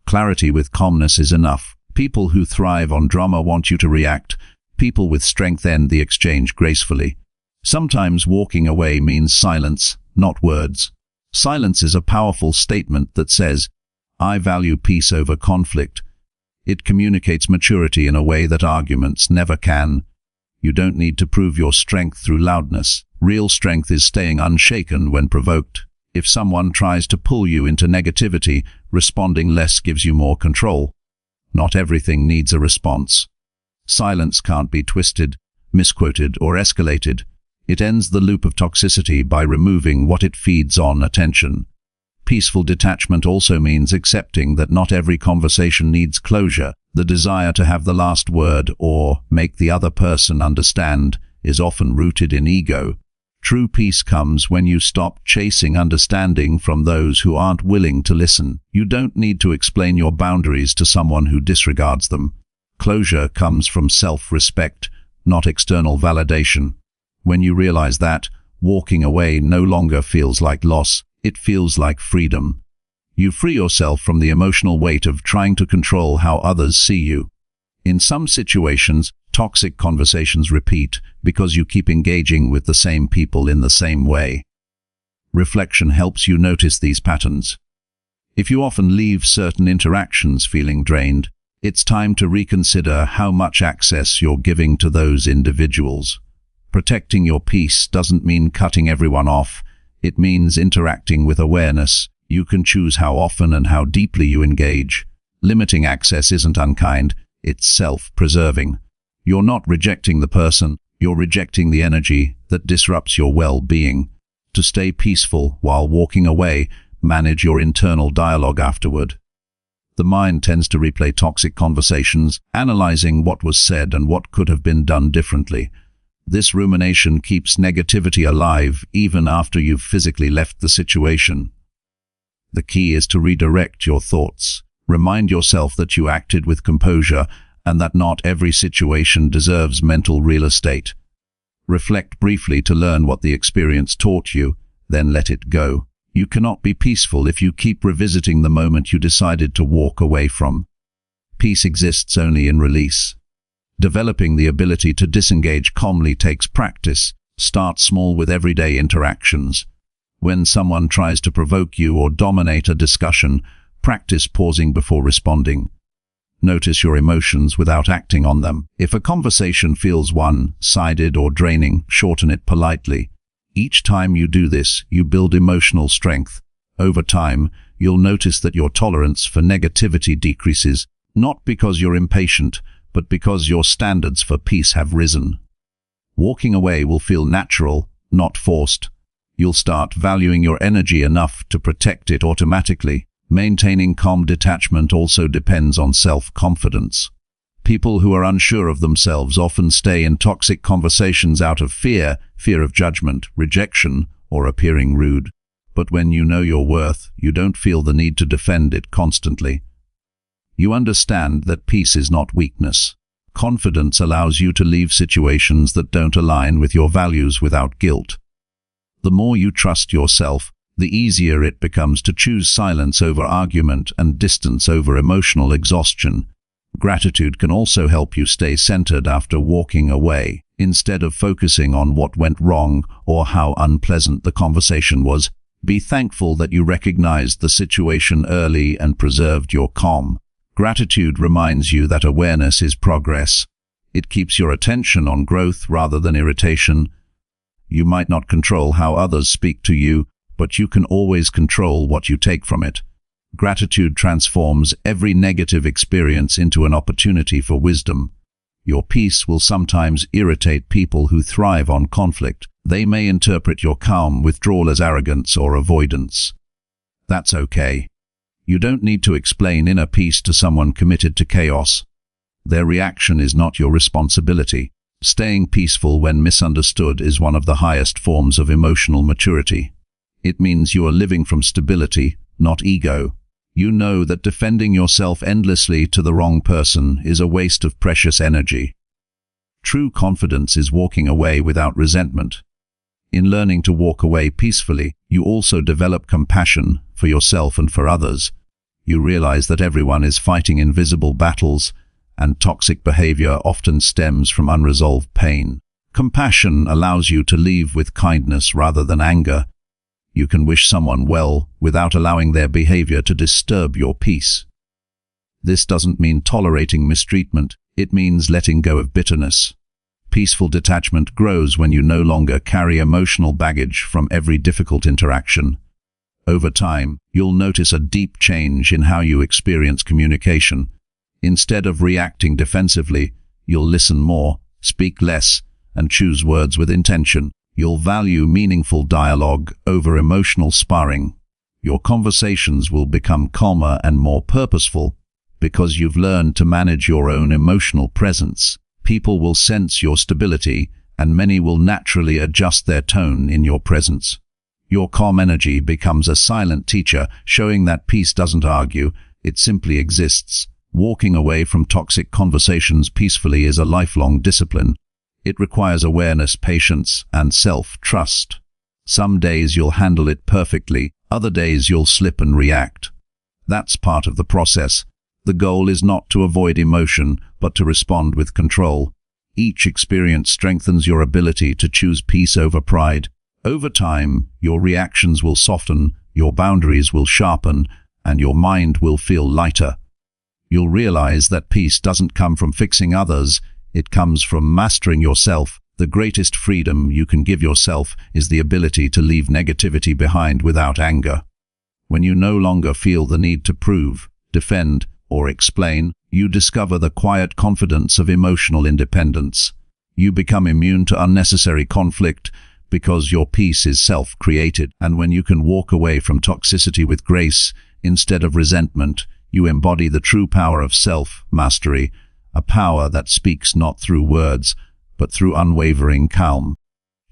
A: Clarity with calmness is enough. People who thrive on drama want you to react. People with strength end the exchange gracefully. Sometimes walking away means silence, not words. Silence is a powerful statement that says, "I value peace over conflict." It communicates maturity in a way that arguments never can. You don't need to prove your strength through loudness. Real strength is staying unshaken when provoked. If someone tries to pull you into negativity, responding less gives you more control. Not everything needs a response. Silence can't be twisted, misquoted, or escalated. It ends the loop of toxicity by removing what it feeds on: attention. Peaceful detachment also means accepting that not every conversation needs closure. The desire to have the last word or make the other person understand is often rooted in ego. True peace comes when you stop chasing understanding from those who aren't willing to listen. You don't need to explain your boundaries to someone who disregards them. Closure comes from self-respect, not external validation. When you realize that, walking away no longer feels like loss, it feels like freedom. You free yourself from the emotional weight of trying to control how others see you. In some situations, toxic conversations repeat because you keep engaging with the same people in the same way. Reflection helps you notice these patterns. If you often leave certain interactions feeling drained, it's time to reconsider how much access you're giving to those individuals. Protecting your peace doesn't mean cutting everyone off. It means interacting with awareness. You can choose how often and how deeply you engage. Limiting access isn't unkind, it's self-preserving. You're not rejecting the person, you're rejecting the energy that disrupts your well-being. To stay peaceful while walking away, manage your internal dialogue afterward. The mind tends to replay toxic conversations, analyzing what was said and what could have been done differently. This rumination keeps negativity alive even after you've physically left the situation. The key is to redirect your thoughts. Remind yourself that you acted with composure and that not every situation deserves mental real estate. Reflect briefly to learn what the experience taught you, then let it go. You cannot be peaceful if you keep revisiting the moment you decided to walk away from. Peace exists only in release. Developing the ability to disengage calmly takes practice. Start small with everyday interactions. When someone tries to provoke you or dominate a discussion, practice pausing before responding. Notice your emotions without acting on them. If a conversation feels one-sided or draining, shorten it politely. Each time you do this, you build emotional strength. Over time, you'll notice that your tolerance for negativity decreases, not because you're impatient, but because your standards for peace have risen. Walking away will feel natural, not forced. You'll start valuing your energy enough to protect it automatically. Maintaining calm detachment also depends on self-confidence. People who are unsure of themselves often stay in toxic conversations out of fear of judgment, rejection, or appearing rude. But when you know your worth, you don't feel the need to defend it constantly. You understand that peace is not weakness. Confidence allows you to leave situations that don't align with your values without guilt. The more you trust yourself, the easier it becomes to choose silence over argument and distance over emotional exhaustion. Gratitude can also help you stay centered after walking away. Instead of focusing on what went wrong or how unpleasant the conversation was, be thankful that you recognized the situation early and preserved your calm. Gratitude reminds you that awareness is progress. It keeps your attention on growth rather than irritation. You might not control how others speak to you, but you can always control what you take from it. Gratitude transforms every negative experience into an opportunity for wisdom. Your peace will sometimes irritate people who thrive on conflict. They may interpret your calm withdrawal as arrogance or avoidance. That's okay. You don't need to explain inner peace to someone committed to chaos. Their reaction is not your responsibility. Staying peaceful when misunderstood is one of the highest forms of emotional maturity. It means you are living from stability, not ego. You know that defending yourself endlessly to the wrong person is a waste of precious energy. True confidence is walking away without resentment. In learning to walk away peacefully, you also develop compassion for yourself and for others. You realize that everyone is fighting invisible battles, and toxic behavior often stems from unresolved pain. Compassion allows you to leave with kindness rather than anger. You can wish someone well without allowing their behavior to disturb your peace. This doesn't mean tolerating mistreatment, it means letting go of bitterness. Peaceful detachment grows when you no longer carry emotional baggage from every difficult interaction. Over time, you'll notice a deep change in how you experience communication. Instead of reacting defensively, you'll listen more, speak less, and choose words with intention. You'll value meaningful dialogue over emotional sparring. Your conversations will become calmer and more purposeful because you've learned to manage your own emotional presence. People will sense your stability, and many will naturally adjust their tone in your presence. Your calm energy becomes a silent teacher, showing that peace doesn't argue, it simply exists. Walking away from toxic conversations peacefully is a lifelong discipline. It requires awareness, patience, and self-trust. Some days you'll handle it perfectly, other days you'll slip and react. That's part of the process. The goal is not to avoid emotion, but to respond with control. Each experience strengthens your ability to choose peace over pride. Over time, your reactions will soften, your boundaries will sharpen, and your mind will feel lighter. You'll realize that peace doesn't come from fixing others, it comes from mastering yourself. The greatest freedom you can give yourself is the ability to leave negativity behind without anger. When you no longer feel the need to prove, defend, or explain, you discover the quiet confidence of emotional independence. You become immune to unnecessary conflict because your peace is self-created, and when you can walk away from toxicity with grace instead of resentment, you embody the true power of self-mastery, a power that speaks not through words, but through unwavering calm.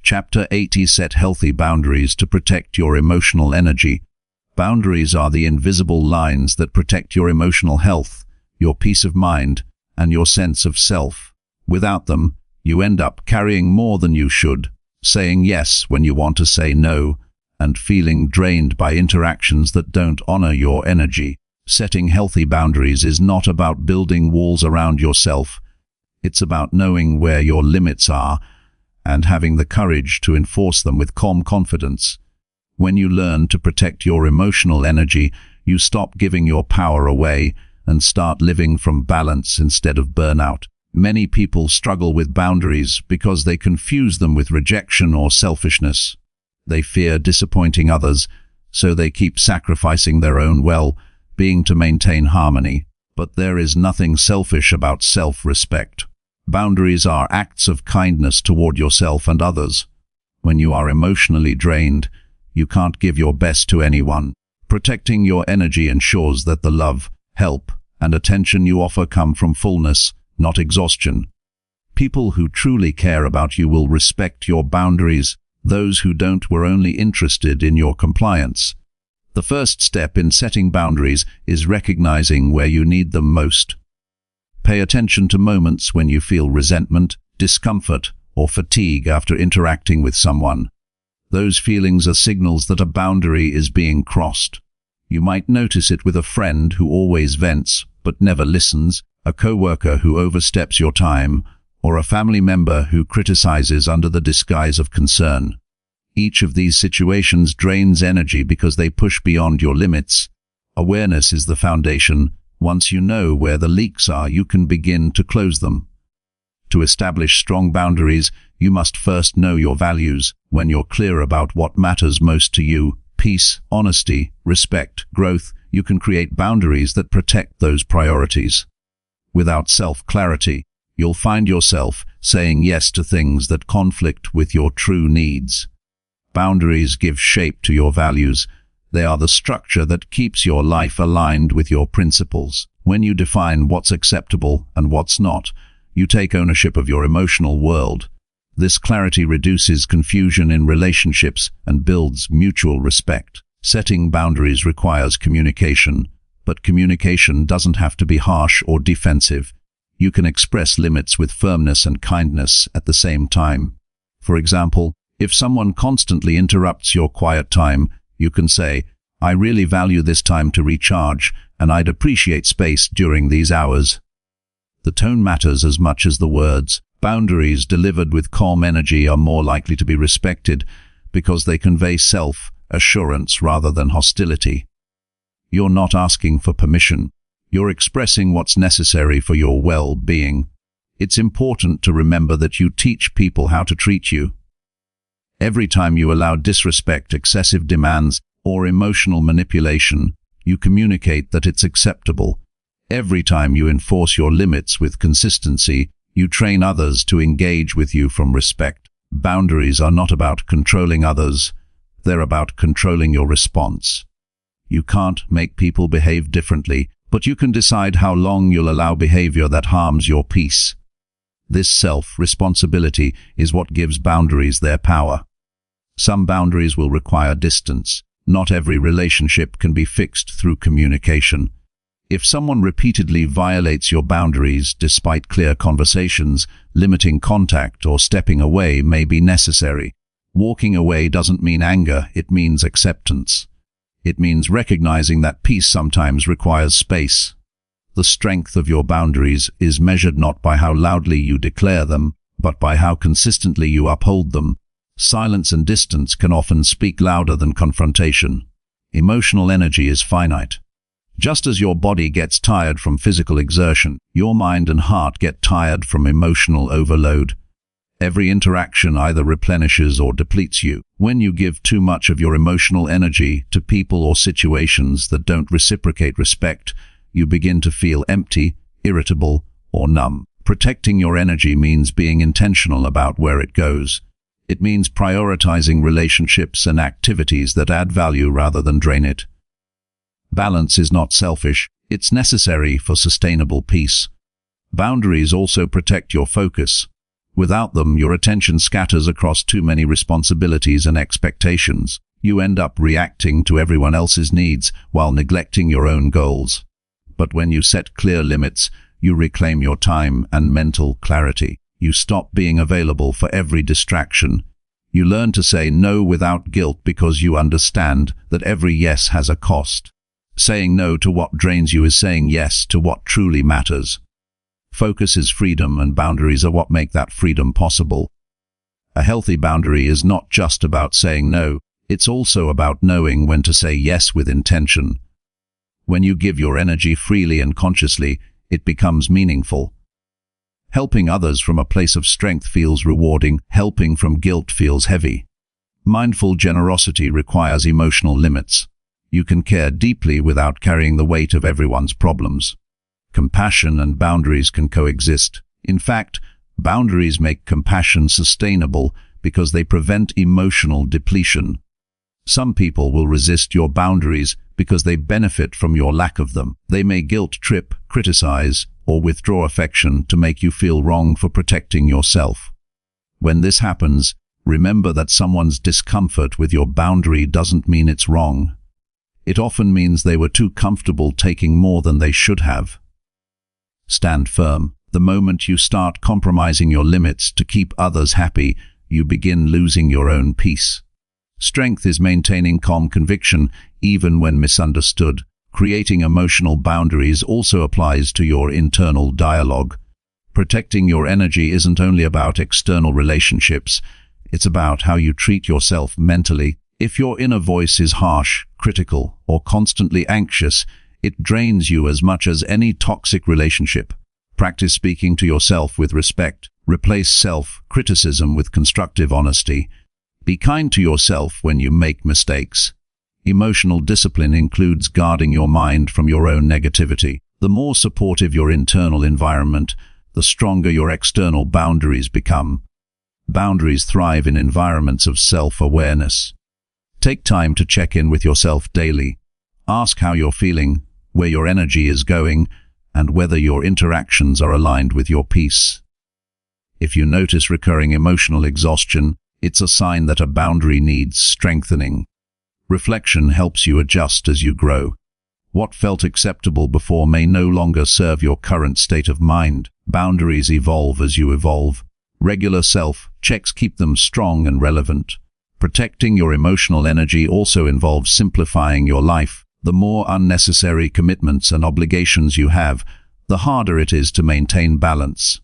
A: Chapter 80: Set healthy boundaries to protect your emotional energy. Boundaries are the invisible lines that protect your emotional health, your peace of mind, and your sense of self. Without them, you end up carrying more than you should, saying yes when you want to say no, and feeling drained by interactions that don't honor your energy. Setting healthy boundaries is not about building walls around yourself. It's about knowing where your limits are and having the courage to enforce them with calm confidence. When you learn to protect your emotional energy, you stop giving your power away and start living from balance instead of burnout. Many people struggle with boundaries because they confuse them with rejection or selfishness. They fear disappointing others, so they keep sacrificing their own well-being to maintain harmony. But there is nothing selfish about self-respect. Boundaries are acts of kindness toward yourself and others. When you are emotionally drained, you can't give your best to anyone. Protecting your energy ensures that the love, help, and attention you offer come from fullness, not exhaustion. People who truly care about you will respect your boundaries. Those who don't were only interested in your compliance. The first step in setting boundaries is recognizing where you need them most. Pay attention to moments when you feel resentment, discomfort, or fatigue after interacting with someone. Those feelings are signals that a boundary is being crossed. You might notice it with a friend who always vents but never listens, a coworker who oversteps your time, or a family member who criticizes under the disguise of concern. Each of these situations drains energy because they push beyond your limits. Awareness is the foundation. Once you know where the leaks are, you can begin to close them. To establish strong boundaries, you must first know your values. When you're clear about what matters most to you, peace, honesty, respect, growth, you can create boundaries that protect those priorities. Without self-clarity, you'll find yourself saying yes to things that conflict with your true needs. Boundaries give shape to your values. They are the structure that keeps your life aligned with your principles. When you define what's acceptable and what's not, you take ownership of your emotional world. This clarity reduces confusion in relationships and builds mutual respect. Setting boundaries requires communication, but communication doesn't have to be harsh or defensive. You can express limits with firmness and kindness at the same time. For example, if someone constantly interrupts your quiet time, you can say, "I really value this time to recharge, and I'd appreciate space during these hours." The tone matters as much as the words. Boundaries delivered with calm energy are more likely to be respected because they convey self-assurance rather than hostility. You're not asking for permission. You're expressing what's necessary for your well-being. It's important to remember that you teach people how to treat you. Every time you allow disrespect, excessive demands, or emotional manipulation, you communicate that it's acceptable. Every time you enforce your limits with consistency, you train others to engage with you from respect. Boundaries are not about controlling others, they're about controlling your response. You can't make people behave differently, but you can decide how long you'll allow behavior that harms your peace. This self-responsibility is what gives boundaries their power. Some boundaries will require distance. Not every relationship can be fixed through communication. If someone repeatedly violates your boundaries despite clear conversations, limiting contact or stepping away may be necessary. Walking away doesn't mean anger, it means acceptance. It means recognizing that peace sometimes requires space. The strength of your boundaries is measured not by how loudly you declare them, but by how consistently you uphold them. Silence and distance can often speak louder than confrontation. Emotional energy is finite. Just as your body gets tired from physical exertion, your mind and heart get tired from emotional overload. Every interaction either replenishes or depletes you. When you give too much of your emotional energy to people or situations that don't reciprocate respect, you begin to feel empty, irritable, or numb. Protecting your energy means being intentional about where it goes. It means prioritizing relationships and activities that add value rather than drain it. Balance is not selfish, it's necessary for sustainable peace. Boundaries also protect your focus. Without them, your attention scatters across too many responsibilities and expectations. You end up reacting to everyone else's needs while neglecting your own goals. But when you set clear limits, you reclaim your time and mental clarity. You stop being available for every distraction. You learn to say no without guilt because you understand that every yes has a cost. Saying no to what drains you is saying yes to what truly matters. Focus is freedom, and boundaries are what make that freedom possible. A healthy boundary is not just about saying no, it's also about knowing when to say yes with intention. When you give your energy freely and consciously, it becomes meaningful. Helping others from a place of strength feels rewarding, helping from guilt feels heavy. Mindful generosity requires emotional limits. You can care deeply without carrying the weight of everyone's problems. Compassion and boundaries can coexist. In fact, boundaries make compassion sustainable because they prevent emotional depletion. Some people will resist your boundaries because they benefit from your lack of them. They may guilt-trip, criticize, or withdraw affection to make you feel wrong for protecting yourself. When this happens, remember that someone's discomfort with your boundary doesn't mean it's wrong. It often means they were too comfortable taking more than they should have. Stand firm. The moment you start compromising your limits to keep others happy, you begin losing your own peace. Strength is maintaining calm conviction even when misunderstood. Creating emotional boundaries also applies to your internal dialogue. Protecting your energy isn't only about external relationships, it's about how you treat yourself mentally. If your inner voice is harsh, critical, or constantly anxious, it drains you as much as any toxic relationship. Practice speaking to yourself with respect. Replace self-criticism with constructive honesty. Be kind to yourself when you make mistakes. Emotional discipline includes guarding your mind from your own negativity. The more supportive your internal environment, the stronger your external boundaries become. Boundaries thrive in environments of self-awareness. Take time to check in with yourself daily. Ask how you're feeling, where your energy is going, and whether your interactions are aligned with your peace. If you notice recurring emotional exhaustion, it's a sign that a boundary needs strengthening. Reflection helps you adjust as you grow. What felt acceptable before may no longer serve your current state of mind. Boundaries evolve as you evolve. Regular self-checks keep them strong and relevant. Protecting your emotional energy also involves simplifying your life. The more unnecessary commitments and obligations you have, the harder it is to maintain balance.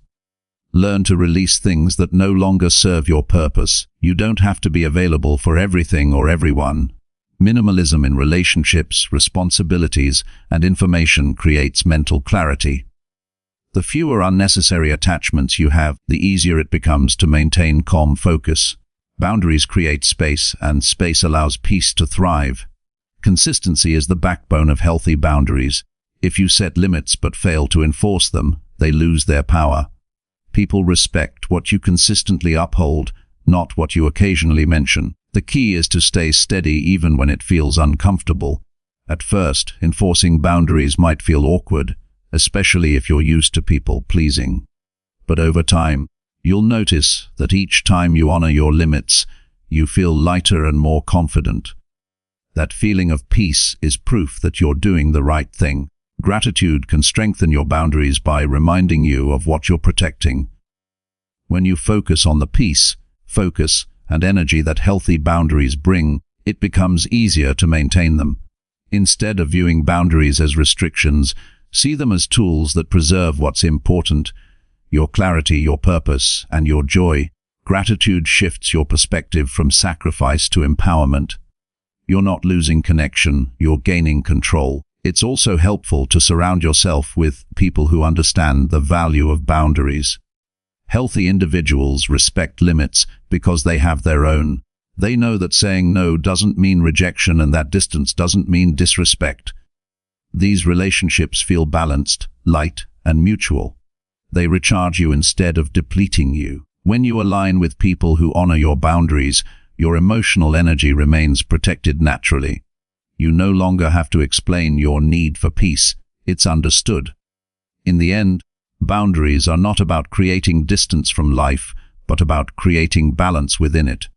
A: Learn to release things that no longer serve your purpose. You don't have to be available for everything or everyone. Minimalism in relationships, responsibilities, and information creates mental clarity. The fewer unnecessary attachments you have, the easier it becomes to maintain calm focus. Boundaries create space, and space allows peace to thrive. Consistency is the backbone of healthy boundaries. If you set limits but fail to enforce them, they lose their power. People respect what you consistently uphold, not what you occasionally mention. The key is to stay steady even when it feels uncomfortable. At first, enforcing boundaries might feel awkward, especially if you're used to people pleasing. But over time, you'll notice that each time you honor your limits, you feel lighter and more confident. That feeling of peace is proof that you're doing the right thing. Gratitude can strengthen your boundaries by reminding you of what you're protecting. When you focus on the peace, focus, and energy that healthy boundaries bring, it becomes easier to maintain them. Instead of viewing boundaries as restrictions, see them as tools that preserve what's important: your clarity, your purpose, and your joy. Gratitude shifts your perspective from sacrifice to empowerment. You're not losing connection, you're gaining control. It's also helpful to surround yourself with people who understand the value of boundaries. Healthy individuals respect limits because they have their own. They know that saying no doesn't mean rejection and that distance doesn't mean disrespect. These relationships feel balanced, light, and mutual. They recharge you instead of depleting you. When you align with people who honor your boundaries, your emotional energy remains protected naturally. You no longer have to explain your need for peace. It's understood. In the end, boundaries are not about creating distance from life, but about creating balance within it.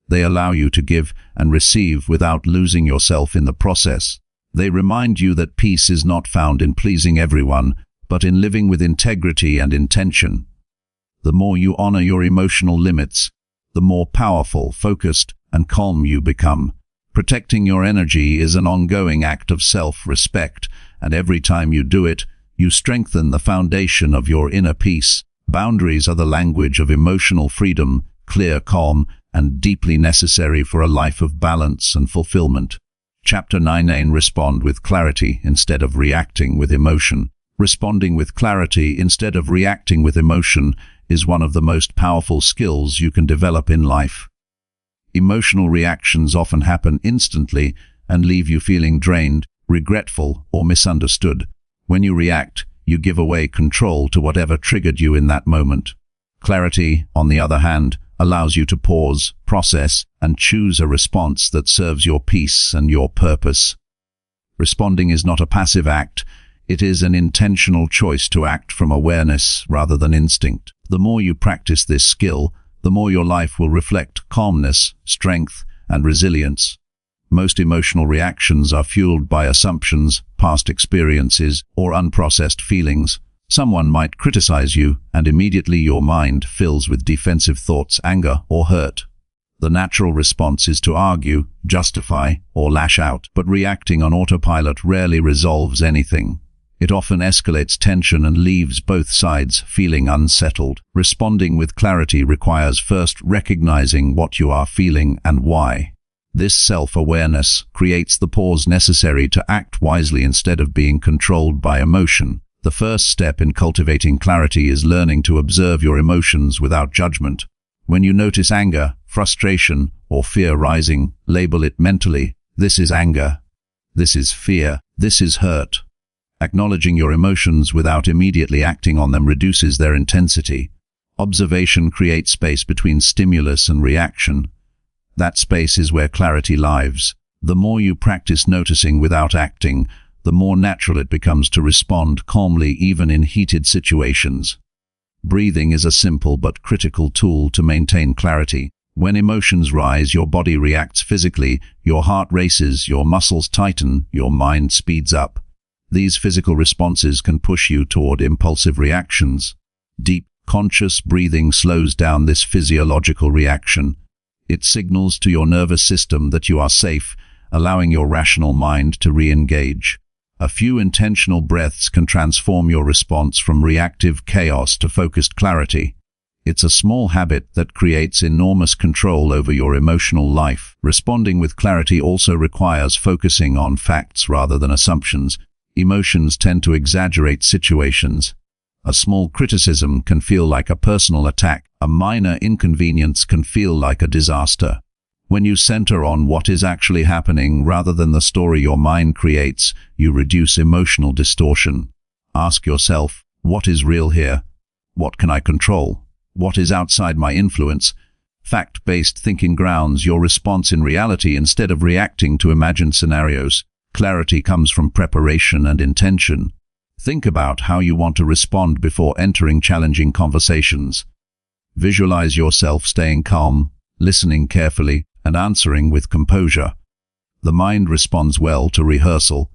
A: They allow you to give and receive without losing yourself in the process. They remind you that peace is not found in pleasing everyone, but in living with integrity and intention. The more you honor your emotional limits, the more powerful, focused, and calm you become. Protecting your energy is an ongoing act of self-respect, and every time you do it, you strengthen the foundation of your inner peace. Boundaries are the language of emotional freedom, clear, calm, and deeply necessary for a life of balance and fulfillment. Chapter 9. Respond with clarity instead of reacting with emotion. Responding with clarity instead of reacting with emotion is one of the most powerful skills you can develop in life. Emotional reactions often happen instantly and leave you feeling drained, regretful, or misunderstood. When you react, you give away control to whatever triggered you in that moment. Clarity, on the other hand, allows you to pause, process, and choose a response that serves your peace and your purpose. Responding is not a passive act. It is an intentional choice to act from awareness rather than instinct. The more you practice this skill, the more your life will reflect calmness, strength, and resilience. Most emotional reactions are fueled by assumptions, past experiences, or unprocessed feelings. Someone might criticize you, and immediately your mind fills with defensive thoughts, anger, or hurt. The natural response is to argue, justify, or lash out, but reacting on autopilot rarely resolves anything. It often escalates tension and leaves both sides feeling unsettled. Responding with clarity requires first recognizing what you are feeling and why. This self-awareness creates the pause necessary to act wisely instead of being controlled by emotion. The first step in cultivating clarity is learning to observe your emotions without judgment. When you notice anger, frustration, or fear rising, label it mentally. This is anger. This is fear. This is hurt. Acknowledging your emotions without immediately acting on them reduces their intensity. Observation creates space between stimulus and reaction. That space is where clarity lives. The more you practice noticing without acting, the more natural it becomes to respond calmly even in heated situations. Breathing is a simple but critical tool to maintain clarity. When emotions rise, your body reacts physically, your heart races, your muscles tighten, your mind speeds up. These physical responses can push you toward impulsive reactions. Deep, conscious breathing slows down this physiological reaction. It signals to your nervous system that you are safe, allowing your rational mind to re-engage. A few intentional breaths can transform your response from reactive chaos to focused clarity. It's a small habit that creates enormous control over your emotional life. Responding with clarity also requires focusing on facts rather than assumptions. Emotions tend to exaggerate situations. A small criticism can feel like a personal attack. A minor inconvenience can feel like a disaster. When you center on what is actually happening rather than the story your mind creates, you reduce emotional distortion. Ask yourself, what is real here? What can I control? What is outside my influence? Fact-based thinking grounds your response in reality instead of reacting to imagined scenarios. Clarity comes from preparation and intention. Think about how you want to respond before entering challenging conversations. Visualize yourself staying calm, listening carefully, and answering with composure. The mind responds well to rehearsal.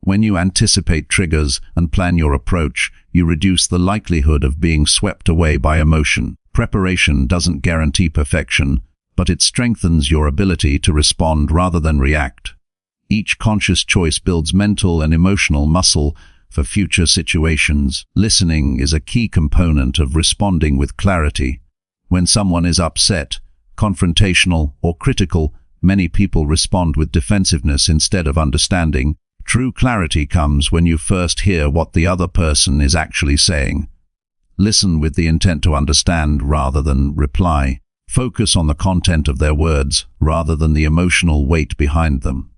A: When you anticipate triggers and plan your approach, you reduce the likelihood of being swept away by emotion. Preparation doesn't guarantee perfection, but it strengthens your ability to respond rather than react. Each conscious choice builds mental and emotional muscle for future situations. Listening is a key component of responding with clarity. When someone is upset, confrontational, or critical, many people respond with defensiveness instead of understanding. True clarity comes when you first hear what the other person is actually saying. Listen with the intent to understand rather than reply. Focus on the content of their words rather than the emotional weight behind them.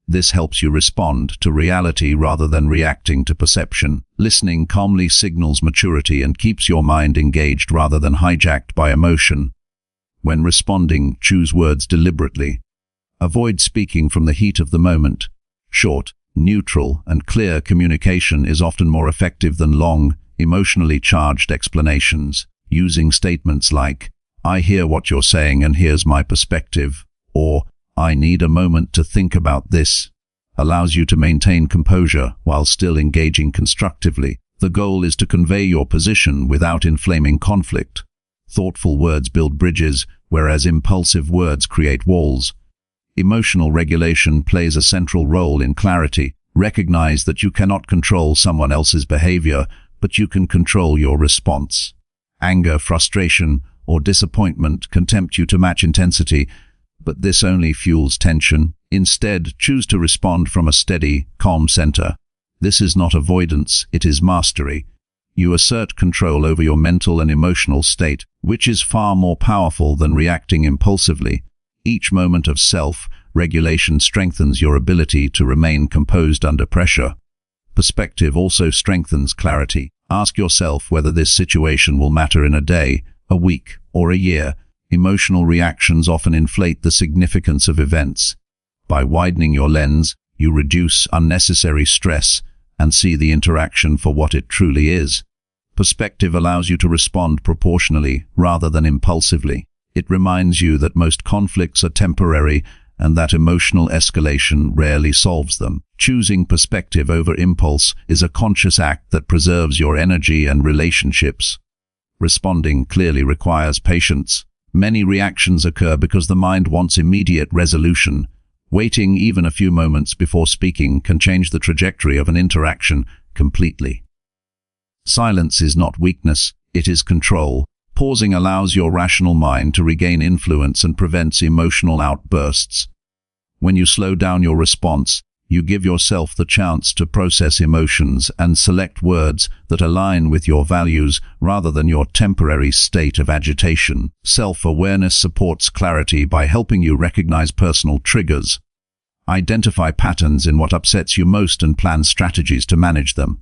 A: This helps you respond to reality rather than reacting to perception. Listening calmly signals maturity and keeps your mind engaged rather than hijacked by emotion. When responding, choose words deliberately. Avoid speaking from the heat of the moment. Short, neutral, and clear communication is often more effective than long, emotionally charged explanations. Using statements like, "I hear what you're saying and here's my perspective," or "I need a moment to think about this," allows you to maintain composure while still engaging constructively. The goal is to convey your position without inflaming conflict. Thoughtful words build bridges, whereas impulsive words create walls. Emotional regulation plays a central role in clarity. Recognize that you cannot control someone else's behavior, but you can control your response. Anger, frustration, or disappointment can tempt you to match intensity, but this only fuels tension. Instead, choose to respond from a steady, calm center. This is not avoidance, it is mastery. You assert control over your mental and emotional state, which is far more powerful than reacting impulsively. Each moment of self-regulation strengthens your ability to remain composed under pressure. Perspective also strengthens clarity. Ask yourself whether this situation will matter in a day, a week, or a year. Emotional reactions often inflate the significance of events. By widening your lens, you reduce unnecessary stress and see the interaction for what it truly is. Perspective allows you to respond proportionally rather than impulsively. It reminds you that most conflicts are temporary and that emotional escalation rarely solves them. Choosing perspective over impulse is a conscious act that preserves your energy and relationships. Responding clearly requires patience. Many reactions occur because the mind wants immediate resolution. Waiting even a few moments before speaking can change the trajectory of an interaction completely. Silence is not weakness, it is control. Pausing allows your rational mind to regain influence and prevents emotional outbursts. When you slow down your response, you give yourself the chance to process emotions and select words that align with your values rather than your temporary state of agitation. Self-awareness supports clarity by helping you recognize personal triggers. Identify patterns in what upsets you most and plan strategies to manage them.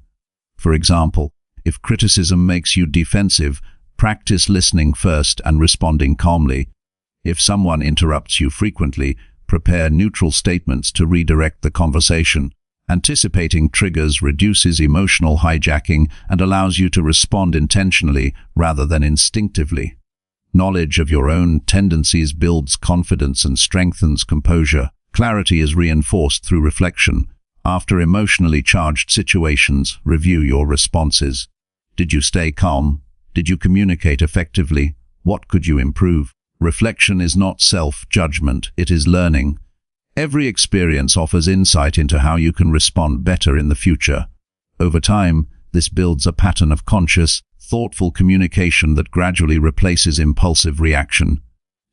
A: For example, if criticism makes you defensive, practice listening first and responding calmly. If someone interrupts you frequently, prepare neutral statements to redirect the conversation. Anticipating triggers reduces emotional hijacking and allows you to respond intentionally rather than instinctively. Knowledge of your own tendencies builds confidence and strengthens composure. Clarity is reinforced through reflection. After emotionally charged situations, review your responses. Did you stay calm? Did you communicate effectively? What could you improve? Reflection is not self-judgment, it is learning. Every experience offers insight into how you can respond better in the future. Over time, this builds a pattern of conscious, thoughtful communication that gradually replaces impulsive reaction.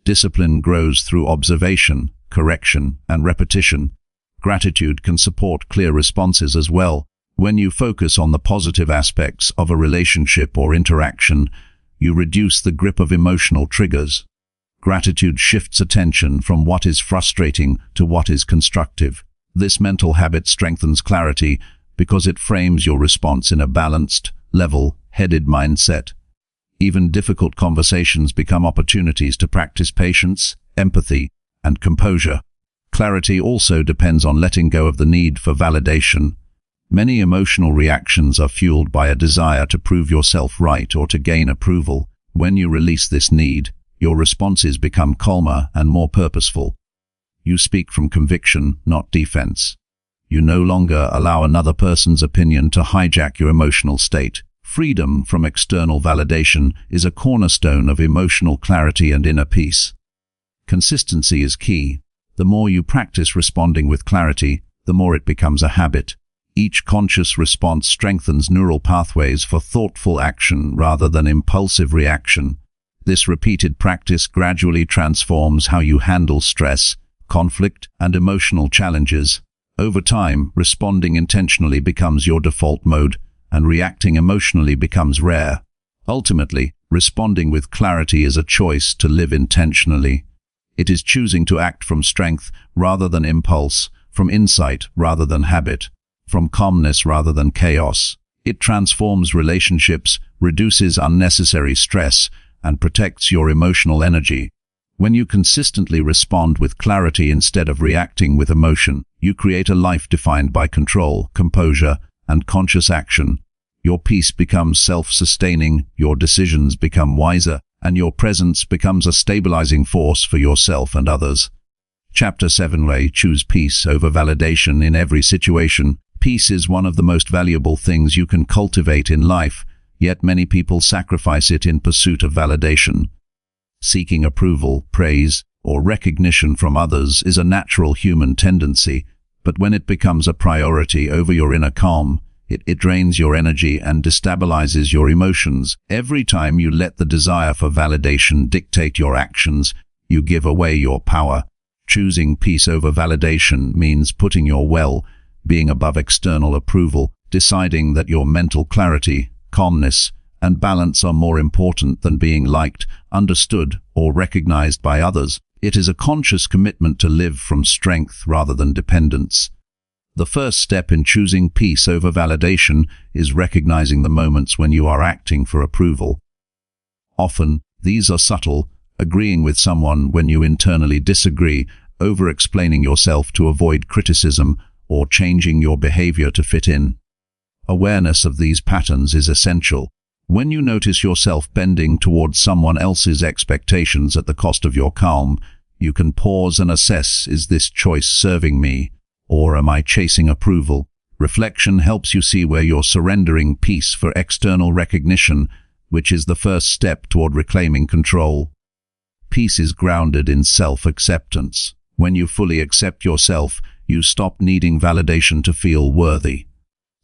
A: Discipline grows through observation, correction, and repetition. Gratitude can support clear responses as well. When you focus on the positive aspects of a relationship or interaction, you reduce the grip of emotional triggers. Gratitude shifts attention from what is frustrating to what is constructive. This mental habit strengthens clarity because it frames your response in a balanced, level-headed mindset. Even difficult conversations become opportunities to practice patience, empathy, and composure. Clarity also depends on letting go of the need for validation. Many emotional reactions are fueled by a desire to prove yourself right or to gain approval. When you release this need, your responses become calmer and more purposeful. You speak from conviction, not defense. You no longer allow another person's opinion to hijack your emotional state. Freedom from external validation is a cornerstone of emotional clarity and inner peace. Consistency is key. The more you practice responding with clarity, the more it becomes a habit. Each conscious response strengthens neural pathways for thoughtful action rather than impulsive reaction. This repeated practice gradually transforms how you handle stress, conflict, and emotional challenges. Over time, responding intentionally becomes your default mode, and reacting emotionally becomes rare. Ultimately, responding with clarity is a choice to live intentionally. It is choosing to act from strength rather than impulse, from insight rather than habit, from calmness rather than chaos. It transforms relationships, reduces unnecessary stress, and protects your emotional energy. When you consistently respond with clarity instead of reacting with emotion, you create a life defined by control, composure, and conscious action. Your peace becomes self-sustaining, your decisions become wiser, and your presence becomes a stabilizing force for yourself and others. Chapter 7. Choose peace over validation in every situation. Peace is one of the most valuable things you can cultivate in life, yet many people sacrifice it in pursuit of validation. Seeking approval, praise, or recognition from others is a natural human tendency, but when it becomes a priority over your inner calm, it drains your energy and destabilizes your emotions. Every time you let the desire for validation dictate your actions, you give away your power. Choosing peace over validation means putting your well-being above external approval, deciding that your mental clarity, calmness, and balance are more important than being liked, understood, or recognized by others. It is a conscious commitment to live from strength rather than dependence. The first step in choosing peace over validation is recognizing the moments when you are acting for approval. Often, these are subtle, agreeing with someone when you internally disagree, over-explaining yourself to avoid criticism, or changing your behavior to fit in. Awareness of these patterns is essential. When you notice yourself bending towards someone else's expectations at the cost of your calm, you can pause and assess, is this choice serving me, or am I chasing approval? Reflection helps you see where you're surrendering peace for external recognition, which is the first step toward reclaiming control. Peace is grounded in self-acceptance. When you fully accept yourself, you stop needing validation to feel worthy.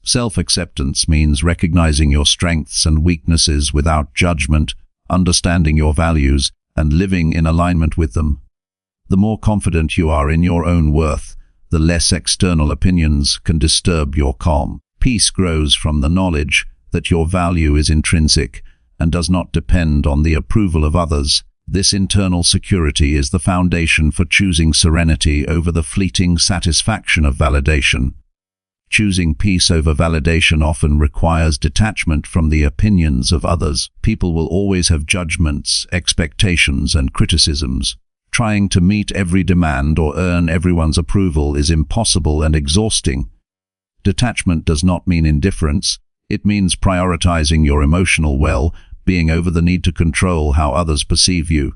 A: Self-acceptance means recognizing your strengths and weaknesses without judgment, understanding your values, and living in alignment with them. The more confident you are in your own worth, the less external opinions can disturb your calm. Peace grows from the knowledge that your value is intrinsic and does not depend on the approval of others. This internal security is the foundation for choosing serenity over the fleeting satisfaction of validation. Choosing peace over validation often requires detachment from the opinions of others. People will always have judgments, expectations, and criticisms. Trying to meet every demand or earn everyone's approval is impossible and exhausting. Detachment does not mean indifference. It means prioritizing your emotional well-being over the need to control how others perceive you.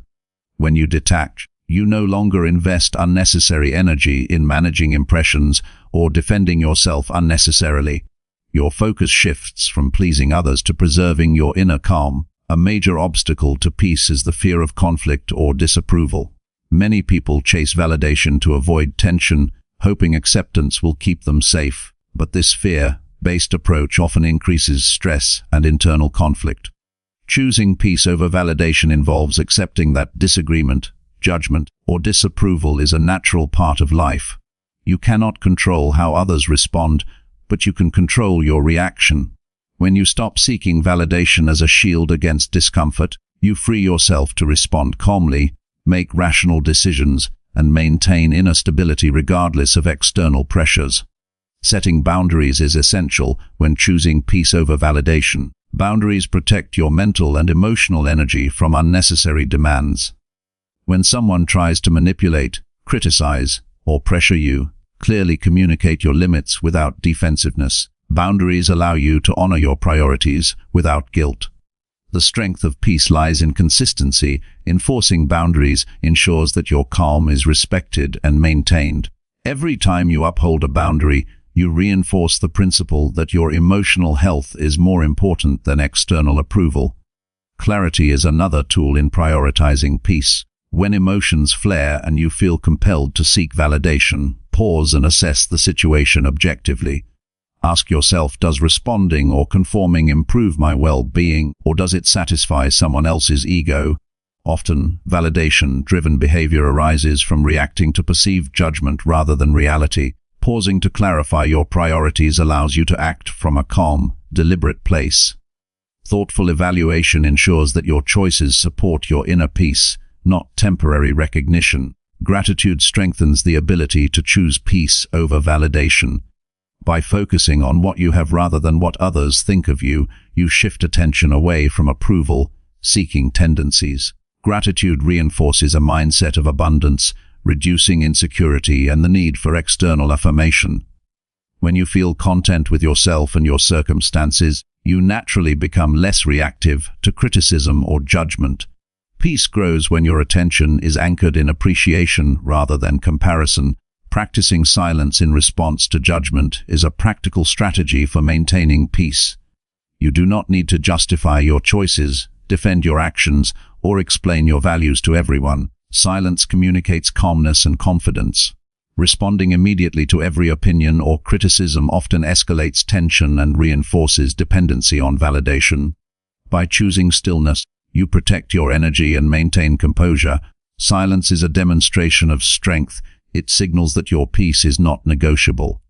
A: When you detach, you no longer invest unnecessary energy in managing impressions or defending yourself unnecessarily. Your focus shifts from pleasing others to preserving your inner calm. A major obstacle to peace is the fear of conflict or disapproval. Many people chase validation to avoid tension, hoping acceptance will keep them safe. But this fear-based approach often increases stress and internal conflict. Choosing peace over validation involves accepting that disagreement, judgment, or disapproval is a natural part of life. You cannot control how others respond, but you can control your reaction. When you stop seeking validation as a shield against discomfort, you free yourself to respond calmly, make rational decisions, and maintain inner stability regardless of external pressures. Setting boundaries is essential when choosing peace over validation. Boundaries protect your mental and emotional energy from unnecessary demands. When someone tries to manipulate, criticize, or pressure you, clearly communicate your limits without defensiveness. Boundaries allow you to honor your priorities without guilt. The strength of peace lies in consistency. Enforcing boundaries ensures that your calm is respected and maintained. Every time you uphold a boundary, you reinforce the principle that your emotional health is more important than external approval. Clarity is another tool in prioritizing peace. When emotions flare and you feel compelled to seek validation, pause and assess the situation objectively. Ask yourself, does responding or conforming improve my well-being, or does it satisfy someone else's ego? Often, validation-driven behavior arises from reacting to perceived judgment rather than reality. Pausing to clarify your priorities allows you to act from a calm, deliberate place. Thoughtful evaluation ensures that your choices support your inner peace, not temporary recognition. Gratitude strengthens the ability to choose peace over validation. By focusing on what you have rather than what others think of you, you shift attention away from approval-seeking tendencies. Gratitude reinforces a mindset of abundance, reducing insecurity and the need for external affirmation. When you feel content with yourself and your circumstances, you naturally become less reactive to criticism or judgment. Peace grows when your attention is anchored in appreciation rather than comparison. Practicing silence in response to judgment is a practical strategy for maintaining peace. You do not need to justify your choices, defend your actions, or explain your values to everyone. Silence communicates calmness and confidence. Responding immediately to every opinion or criticism often escalates tension and reinforces dependency on validation. By choosing stillness, you protect your energy and maintain composure. Silence is a demonstration of strength. It signals that your peace is not negotiable.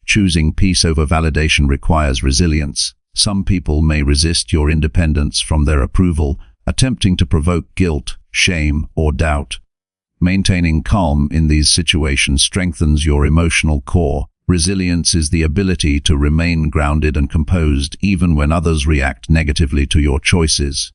A: Choosing peace over validation requires resilience. Some people may resist your independence from their approval, attempting to provoke guilt, shame, or doubt. Maintaining calm in these situations strengthens your emotional core. Resilience is the ability to remain grounded and composed even when others react negatively to your choices.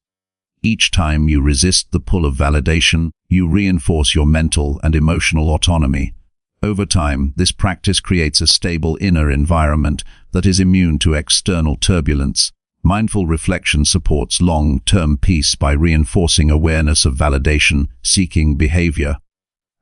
A: Each time you resist the pull of validation, you reinforce your mental and emotional autonomy. Over time, this practice creates a stable inner environment that is immune to external turbulence. Mindful reflection supports long-term peace by reinforcing awareness of validation-seeking behavior.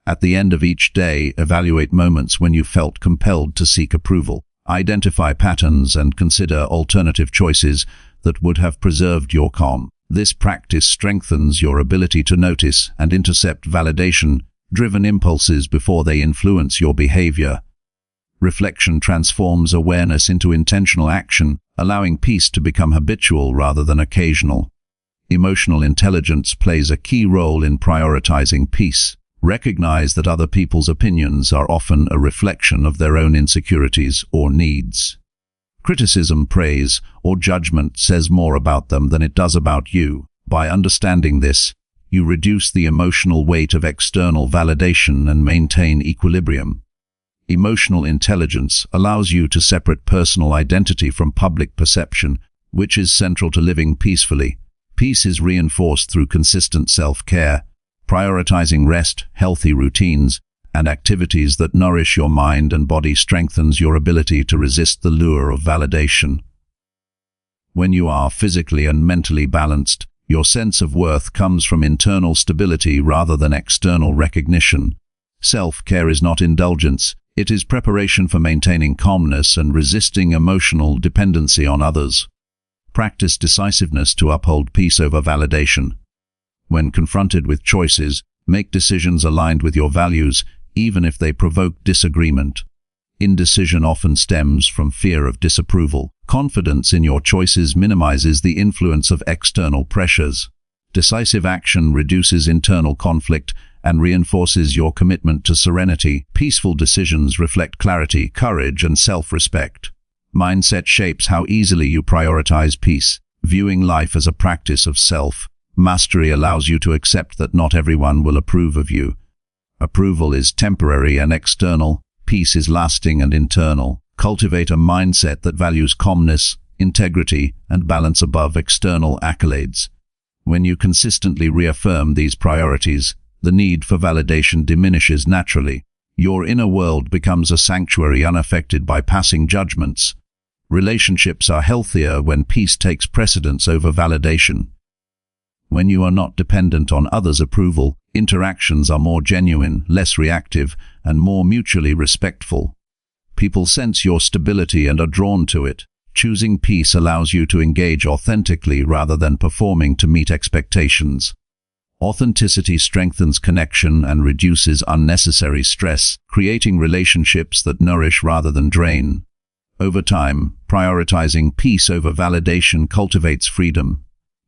A: At the end of each day, evaluate moments when you felt compelled to seek approval. Identify patterns and consider alternative choices that would have preserved your calm. This practice strengthens your ability to notice and intercept validation-driven impulses before they influence your behavior. Reflection transforms awareness into intentional action, allowing peace to become habitual rather than occasional. Emotional intelligence plays a key role in prioritizing peace. Recognize that other people's opinions are often a reflection of their own insecurities or needs. Criticism, praise, or judgment says more about them than it does about you. By understanding this, you reduce the emotional weight of external validation and maintain equilibrium. Emotional intelligence allows you to separate personal identity from public perception, which is central to living peacefully. Peace is reinforced through consistent self-care, prioritizing rest, healthy routines, and activities that nourish your mind and body strengthens your ability to resist the lure of validation. When you are physically and mentally balanced, your sense of worth comes from internal stability rather than external recognition. Self-care is not indulgence, it is preparation for maintaining calmness and resisting emotional dependency on others. Practice decisiveness to uphold peace over validation. When confronted with choices, make decisions aligned with your values, even if they provoke disagreement. Indecision often stems from fear of disapproval. Confidence in your choices minimizes the influence of external pressures. Decisive action reduces internal conflict and reinforces your commitment to serenity. Peaceful decisions reflect clarity, courage, and self-respect. Mindset shapes how easily you prioritize peace, viewing life as a practice of self-mastery allows you to accept that not everyone will approve of you. Approval is temporary and external. Peace is lasting and internal. Cultivate a mindset that values calmness, integrity, and balance above external accolades. When you consistently reaffirm these priorities, the need for validation diminishes naturally. Your inner world becomes a sanctuary unaffected by passing judgments. Relationships are healthier when peace takes precedence over validation. When you are not dependent on others' approval, interactions are more genuine, less reactive, and more mutually respectful. People sense your stability and are drawn to it. Choosing peace allows you to engage authentically rather than performing to meet expectations. Authenticity strengthens connection and reduces unnecessary stress, creating relationships that nourish rather than drain. Over time, prioritizing peace over validation cultivates freedom.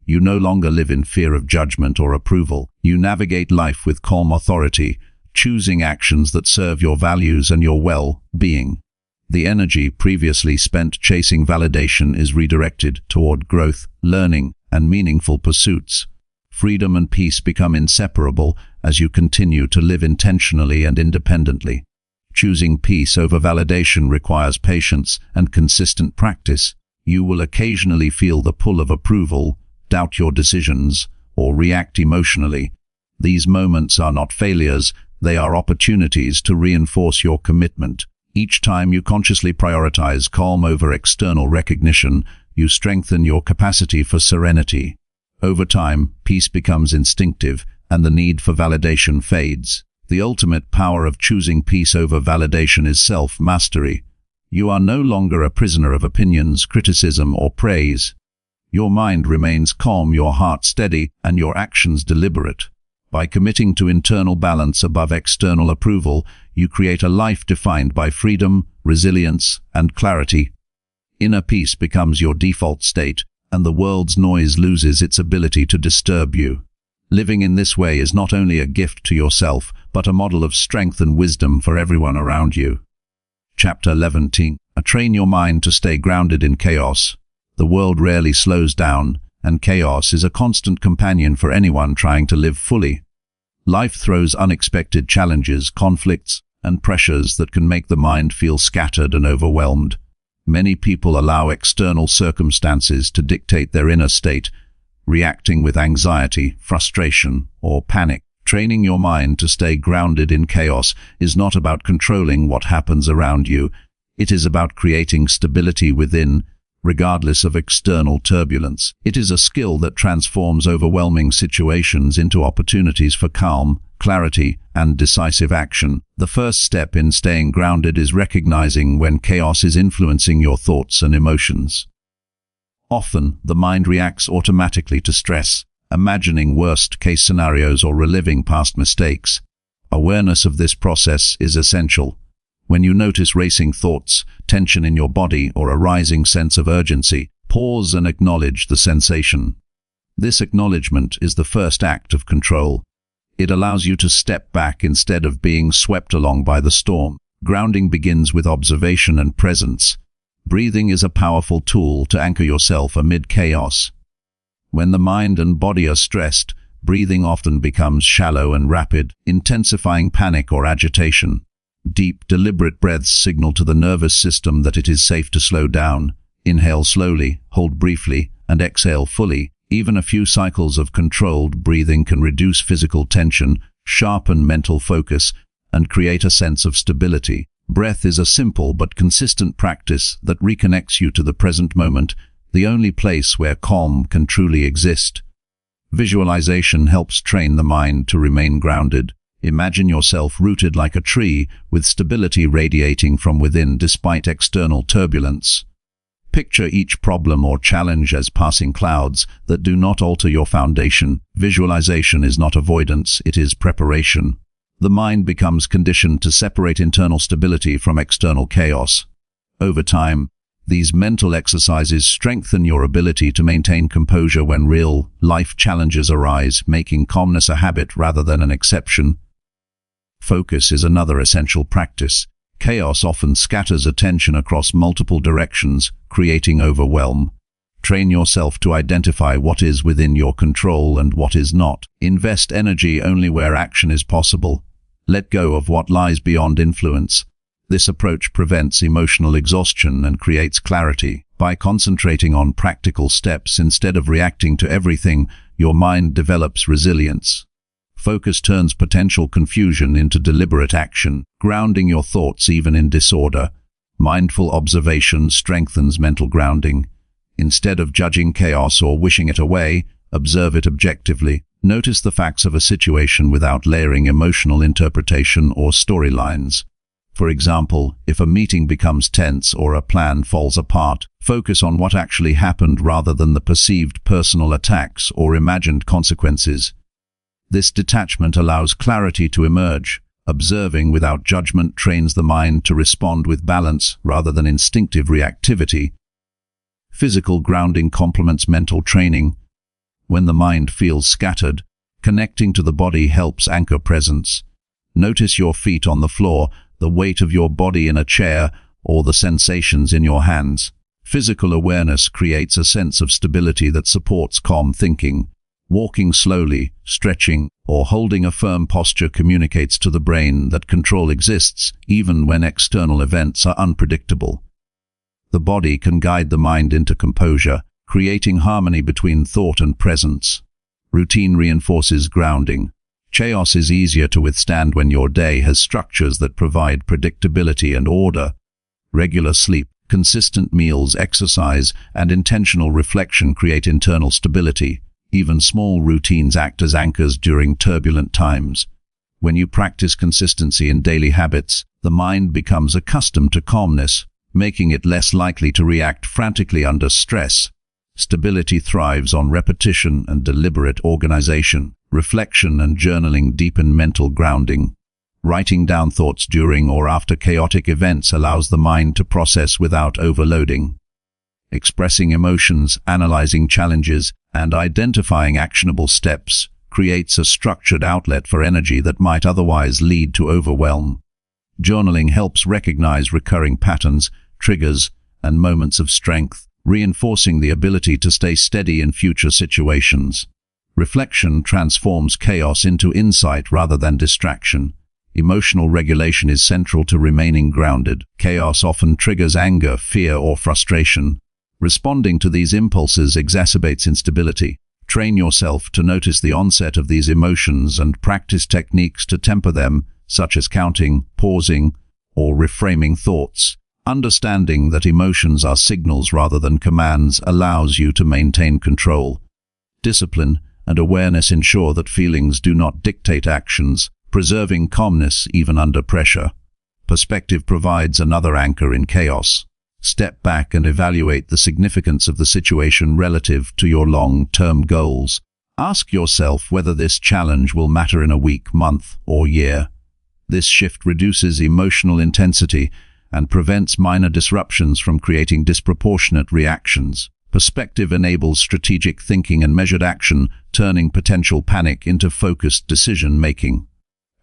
A: You no longer live in fear of judgment or approval. You navigate life with calm authority, choosing actions that serve your values and your well-being. The energy previously spent chasing validation is redirected toward growth, learning, and meaningful pursuits. Freedom and peace become inseparable as you continue to live intentionally and independently. Choosing peace over validation requires patience and consistent practice. You will occasionally feel the pull of approval, doubt your decisions, or react emotionally. These moments are not failures, they are opportunities to reinforce your commitment. Each time you consciously prioritize calm over external recognition, you strengthen your capacity for serenity. Over time, peace becomes instinctive, and the need for validation fades. The ultimate power of choosing peace over validation is self-mastery. You are no longer a prisoner of opinions, criticism, or praise. Your mind remains calm, your heart steady, and your actions deliberate. By committing to internal balance above external approval, you create a life defined by freedom, resilience, and clarity. Inner peace becomes your default state, and the world's noise loses its ability to disturb you. Living in this way is not only a gift to yourself, but a model of strength and wisdom for everyone around you. Chapter 11. Train your mind to stay grounded in chaos. The world rarely slows down, and chaos is a constant companion for anyone trying to live fully. Life throws unexpected challenges, conflicts, and pressures that can make the mind feel scattered and overwhelmed. Many people allow external circumstances to dictate their inner state, reacting with anxiety, frustration, or panic. Training your mind to stay grounded in chaos is not about controlling what happens around you. It is about creating stability within, regardless of external turbulence. It is a skill that transforms overwhelming situations into opportunities for calm, clarity, and decisive action. The first step in staying grounded is recognizing when chaos is influencing your thoughts and emotions. Often, the mind reacts automatically to stress, imagining worst-case scenarios or reliving past mistakes. Awareness of this process is essential. When you notice racing thoughts, tension in your body, or a rising sense of urgency, pause and acknowledge the sensation. This acknowledgement is the first act of control. It allows you to step back instead of being swept along by the storm. Grounding begins with observation and presence. Breathing is a powerful tool to anchor yourself amid chaos. When the mind and body are stressed, breathing often becomes shallow and rapid, intensifying panic or agitation. Deep, deliberate breaths signal to the nervous system that it is safe to slow down. Inhale slowly, hold briefly, and exhale fully. Even a few cycles of controlled breathing can reduce physical tension, sharpen mental focus, and create a sense of stability. Breath is a simple but consistent practice that reconnects you to the present moment, the only place where calm can truly exist. Visualization helps train the mind to remain grounded. Imagine yourself rooted like a tree, with stability radiating from within despite external turbulence. Picture each problem or challenge as passing clouds that do not alter your foundation. Visualization is not avoidance, it is preparation. The mind becomes conditioned to separate internal stability from external chaos. Over time, these mental exercises strengthen your ability to maintain composure when real life challenges arise, making calmness a habit rather than an exception. Focus is another essential practice. Chaos often scatters attention across multiple directions, creating overwhelm. Train yourself to identify what is within your control and what is not. Invest energy only where action is possible. Let go of what lies beyond influence. This approach prevents emotional exhaustion and creates clarity. By concentrating on practical steps instead of reacting to everything, your mind develops resilience. Focus turns potential confusion into deliberate action, grounding your thoughts even in disorder. Mindful observation strengthens mental grounding. Instead of judging chaos or wishing it away, observe it objectively. Notice the facts of a situation without layering emotional interpretation or storylines. For example, if a meeting becomes tense or a plan falls apart, focus on what actually happened rather than the perceived personal attacks or imagined consequences. This detachment allows clarity to emerge. Observing without judgment trains the mind to respond with balance rather than instinctive reactivity. Physical grounding complements mental training. When the mind feels scattered, connecting to the body helps anchor presence. Notice your feet on the floor, the weight of your body in a chair, or the sensations in your hands. Physical awareness creates a sense of stability that supports calm thinking. Walking slowly, stretching, or holding a firm posture communicates to the brain that control exists even when external events are unpredictable. The body can guide the mind into composure, creating harmony between thought and presence. Routine reinforces grounding. Chaos is easier to withstand when your day has structures that provide predictability and order. Regular sleep, consistent meals, exercise, and intentional reflection create internal stability. Even small routines act as anchors during turbulent times. When you practice consistency in daily habits, the mind becomes accustomed to calmness, making it less likely to react frantically under stress. Stability thrives on repetition and deliberate organization. Reflection and journaling deepen mental grounding. Writing down thoughts during or after chaotic events allows the mind to process without overloading. Expressing emotions, analyzing challenges, and identifying actionable steps creates a structured outlet for energy that might otherwise lead to overwhelm. Journaling helps recognize recurring patterns, triggers, and moments of strength, reinforcing the ability to stay steady in future situations. Reflection transforms chaos into insight rather than distraction. Emotional regulation is central to remaining grounded. Chaos often triggers anger, fear, or frustration. Responding to these impulses exacerbates instability. Train yourself to notice the onset of these emotions and practice techniques to temper them, such as counting, pausing, or reframing thoughts. Understanding that emotions are signals rather than commands allows you to maintain control. Discipline and awareness ensure that feelings do not dictate actions, preserving calmness even under pressure. Perspective provides another anchor in chaos. Step back and evaluate the significance of the situation relative to your long-term goals. Ask yourself whether this challenge will matter in a week, month, or year. This shift reduces emotional intensity and prevents minor disruptions from creating disproportionate reactions. Perspective enables strategic thinking and measured action, turning potential panic into focused decision-making.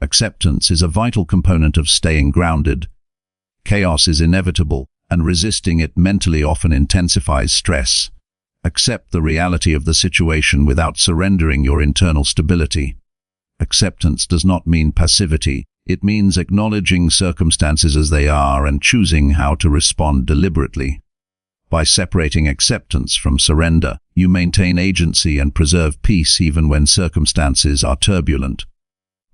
A: Acceptance is a vital component of staying grounded. Chaos is inevitable, and resisting it mentally often intensifies stress. Accept the reality of the situation without surrendering your internal stability. Acceptance does not mean passivity. It means acknowledging circumstances as they are and choosing how to respond deliberately. By separating acceptance from surrender, you maintain agency and preserve peace even when circumstances are turbulent.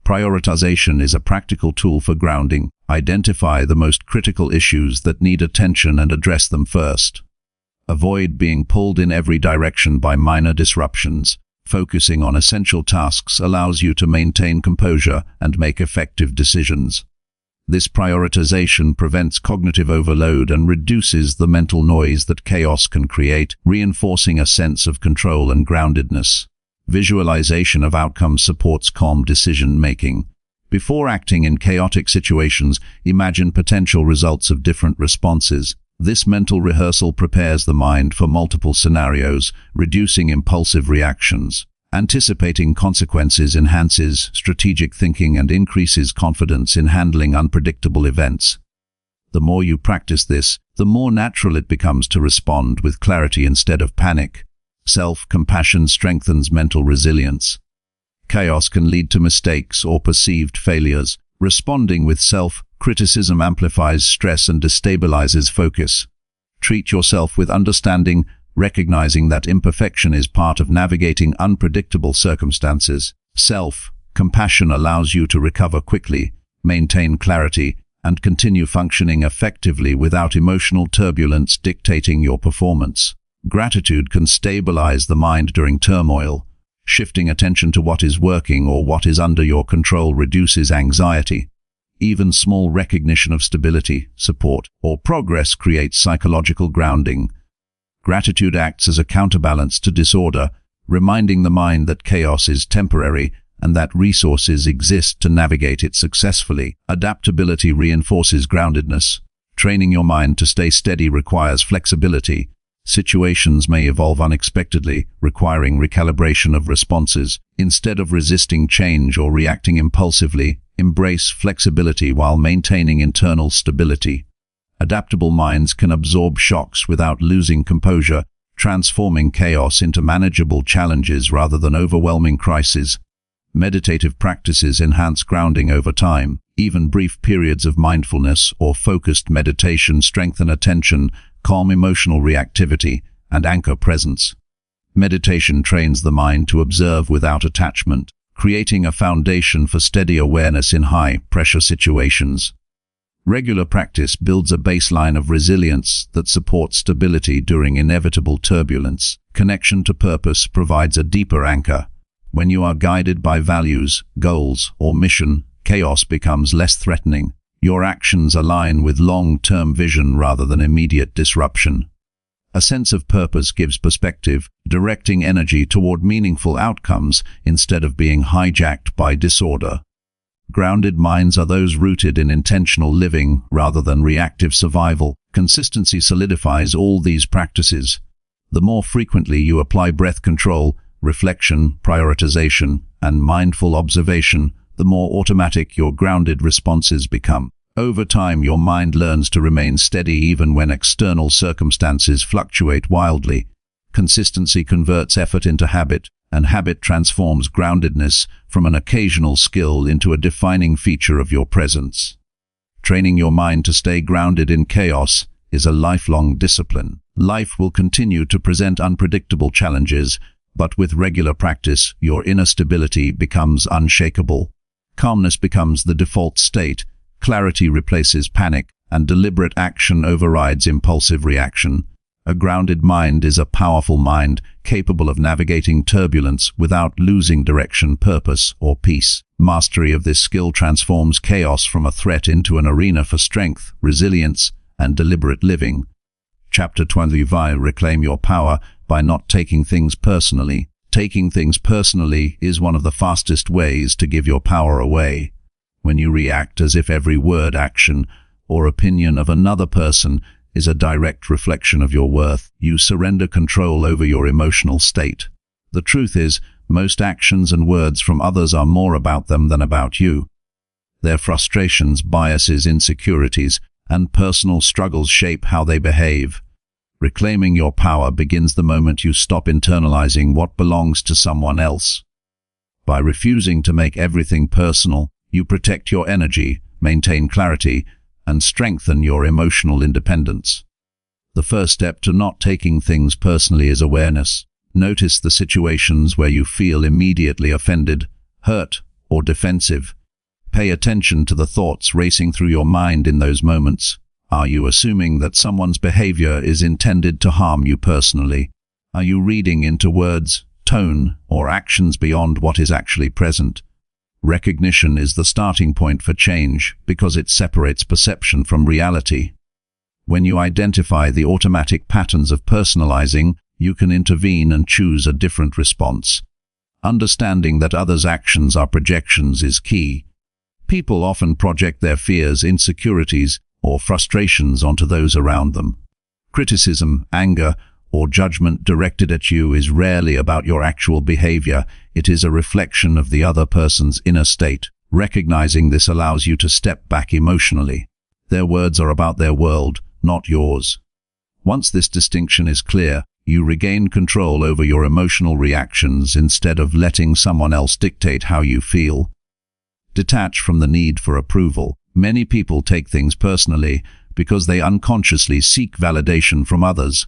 A: Prioritization is a practical tool for grounding. Identify the most critical issues that need attention and address them first. Avoid being pulled in every direction by minor disruptions. Focusing on essential tasks allows you to maintain composure and make effective decisions. This prioritization prevents cognitive overload and reduces the mental noise that chaos can create, reinforcing a sense of control and groundedness. Visualization of outcomes supports calm decision-making. Before acting in chaotic situations, imagine potential results of different responses. This mental rehearsal prepares the mind for multiple scenarios, reducing impulsive reactions. Anticipating consequences enhances strategic thinking and increases confidence in handling unpredictable events. The more you practice this, the more natural it becomes to respond with clarity instead of panic. Self-compassion strengthens mental resilience. Chaos can lead to mistakes or perceived failures. Responding with self-criticism amplifies stress and destabilizes focus. Treat yourself with understanding, recognizing that imperfection is part of navigating unpredictable circumstances. Self-compassion allows you to recover quickly, maintain clarity, and continue functioning effectively without emotional turbulence dictating your performance. Gratitude can stabilize the mind during turmoil. Shifting attention to what is working or what is under your control reduces anxiety. Even small recognition of stability, support, or progress creates psychological grounding. Gratitude acts as a counterbalance to disorder, reminding the mind that chaos is temporary and that resources exist to navigate it successfully. Adaptability reinforces groundedness. Training your mind to stay steady requires flexibility. Situations may evolve unexpectedly, requiring recalibration of responses. Instead of resisting change or reacting impulsively, embrace flexibility while maintaining internal stability. Adaptable minds can absorb shocks without losing composure, transforming chaos into manageable challenges rather than overwhelming crises. Meditative practices enhance grounding over time. Even brief periods of mindfulness or focused meditation strengthen attention, calm emotional reactivity, and anchor presence. Meditation trains the mind to observe without attachment, creating a foundation for steady awareness in high-pressure situations. Regular practice builds a baseline of resilience that supports stability during inevitable turbulence. Connection to purpose provides a deeper anchor. When you are guided by values, goals, or mission, chaos becomes less threatening. Your actions align with long-term vision rather than immediate disruption. A sense of purpose gives perspective, directing energy toward meaningful outcomes instead of being hijacked by disorder. Grounded minds are those rooted in intentional living rather than reactive survival. Consistency solidifies all these practices. The more frequently you apply breath control, reflection, prioritization, and mindful observation, the more automatic your grounded responses become. Over time, your mind learns to remain steady even when external circumstances fluctuate wildly. Consistency converts effort into habit, and habit transforms groundedness from an occasional skill into a defining feature of your presence. Training your mind to stay grounded in chaos is a lifelong discipline. Life will continue to present unpredictable challenges, but with regular practice, your inner stability becomes unshakable. Calmness becomes the default state. Clarity replaces panic, and deliberate action overrides impulsive reaction. A grounded mind is a powerful mind, capable of navigating turbulence without losing direction, purpose, or peace. Mastery of this skill transforms chaos from a threat into an arena for strength, resilience, and deliberate living. Chapter 25. Reclaim your power by not taking things personally. Taking things personally is one of the fastest ways to give your power away. When you react as if every word, action, or opinion of another person is a direct reflection of your worth, you surrender control over your emotional state. The truth is, most actions and words from others are more about them than about you. Their frustrations, biases, insecurities, and personal struggles shape how they behave. Reclaiming your power begins the moment you stop internalizing what belongs to someone else. By refusing to make everything personal, you protect your energy, maintain clarity, and strengthen your emotional independence. The first step to not taking things personally is awareness. Notice the situations where you feel immediately offended, hurt, or defensive. Pay attention to the thoughts racing through your mind in those moments. Are you assuming that someone's behavior is intended to harm you personally? Are you reading into words, tone, or actions beyond what is actually present? Recognition is the starting point for change because it separates perception from reality. When you identify the automatic patterns of personalizing, you can intervene and choose a different response. Understanding that others' actions are projections is key. People often project their fears, insecurities, or frustrations onto those around them. Criticism, anger, or judgment directed at you is rarely about your actual behavior. It is a reflection of the other person's inner state. Recognizing this allows you to step back emotionally. Their words are about their world, not yours. Once this distinction is clear, you regain control over your emotional reactions instead of letting someone else dictate how you feel. Detach from the need for approval. Many people take things personally because they unconsciously seek validation from others.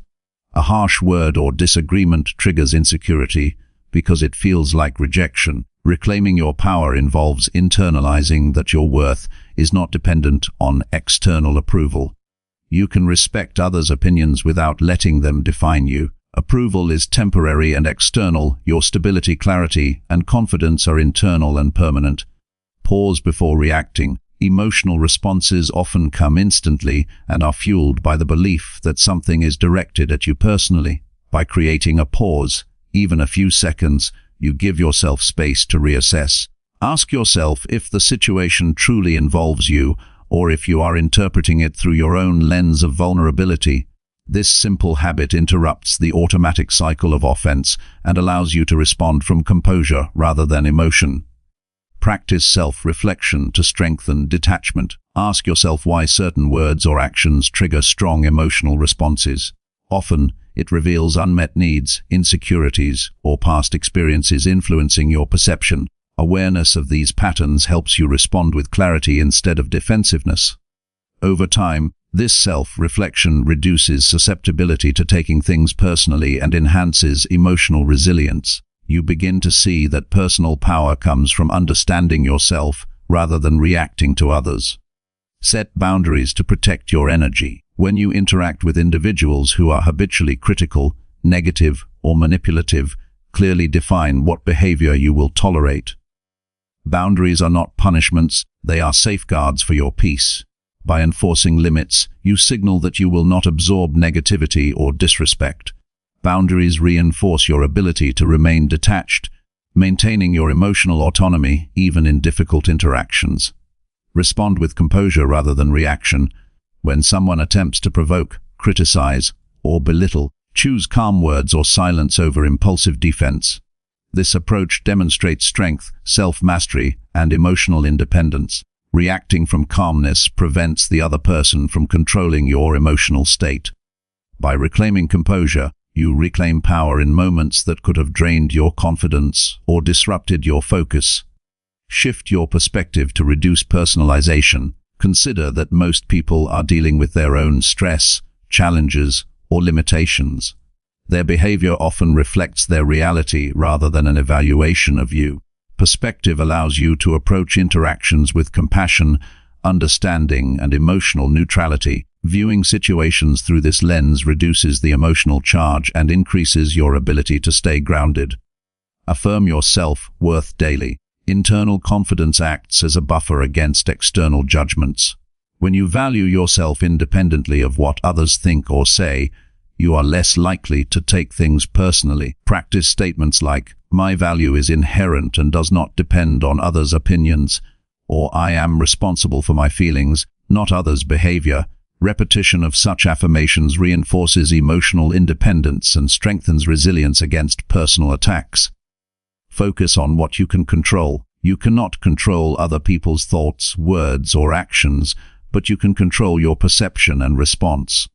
A: A harsh word or disagreement triggers insecurity because it feels like rejection. Reclaiming your power involves internalizing that your worth is not dependent on external approval. You can respect others' opinions without letting them define you. Approval is temporary and external. Your stability, clarity, and confidence are internal and permanent. Pause before reacting. Emotional responses often come instantly and are fueled by the belief that something is directed at you personally. By creating a pause, even a few seconds, you give yourself space to reassess. Ask yourself if the situation truly involves you or if you are interpreting it through your own lens of vulnerability. This simple habit interrupts the automatic cycle of offense and allows you to respond from composure rather than emotion. Practice self-reflection to strengthen detachment. Ask yourself why certain words or actions trigger strong emotional responses. Often, it reveals unmet needs, insecurities, or past experiences influencing your perception. Awareness of these patterns helps you respond with clarity instead of defensiveness. Over time, this self-reflection reduces susceptibility to taking things personally and enhances emotional resilience. You begin to see that personal power comes from understanding yourself rather than reacting to others. Set boundaries to protect your energy. When you interact with individuals who are habitually critical, negative, or manipulative, clearly define what behavior you will tolerate. Boundaries are not punishments, they are safeguards for your peace. By enforcing limits, you signal that you will not absorb negativity or disrespect. Boundaries reinforce your ability to remain detached, maintaining your emotional autonomy even in difficult interactions. Respond with composure rather than reaction. When someone attempts to provoke, criticize, or belittle, choose calm words or silence over impulsive defense. This approach demonstrates strength, self-mastery, and emotional independence. Reacting from calmness prevents the other person from controlling your emotional state. By reclaiming composure, you reclaim power in moments that could have drained your confidence or disrupted your focus. Shift your perspective to reduce personalization. Consider that most people are dealing with their own stress, challenges, or limitations. Their behavior often reflects their reality rather than an evaluation of you. Perspective allows you to approach interactions with compassion, understanding, and emotional neutrality. Viewing situations through this lens reduces the emotional charge and increases your ability to stay grounded. Affirm your self-worth daily. Internal confidence acts as a buffer against external judgments. When you value yourself independently of what others think or say, you are less likely to take things personally. Practice statements like, "My value is inherent and does not depend on others' opinions," or "I am responsible for my feelings, not others' behavior." Repetition of such affirmations reinforces emotional independence and strengthens resilience against personal attacks. Focus on what you can control. You cannot control other people's thoughts, words, or actions, but you can control your perception and response.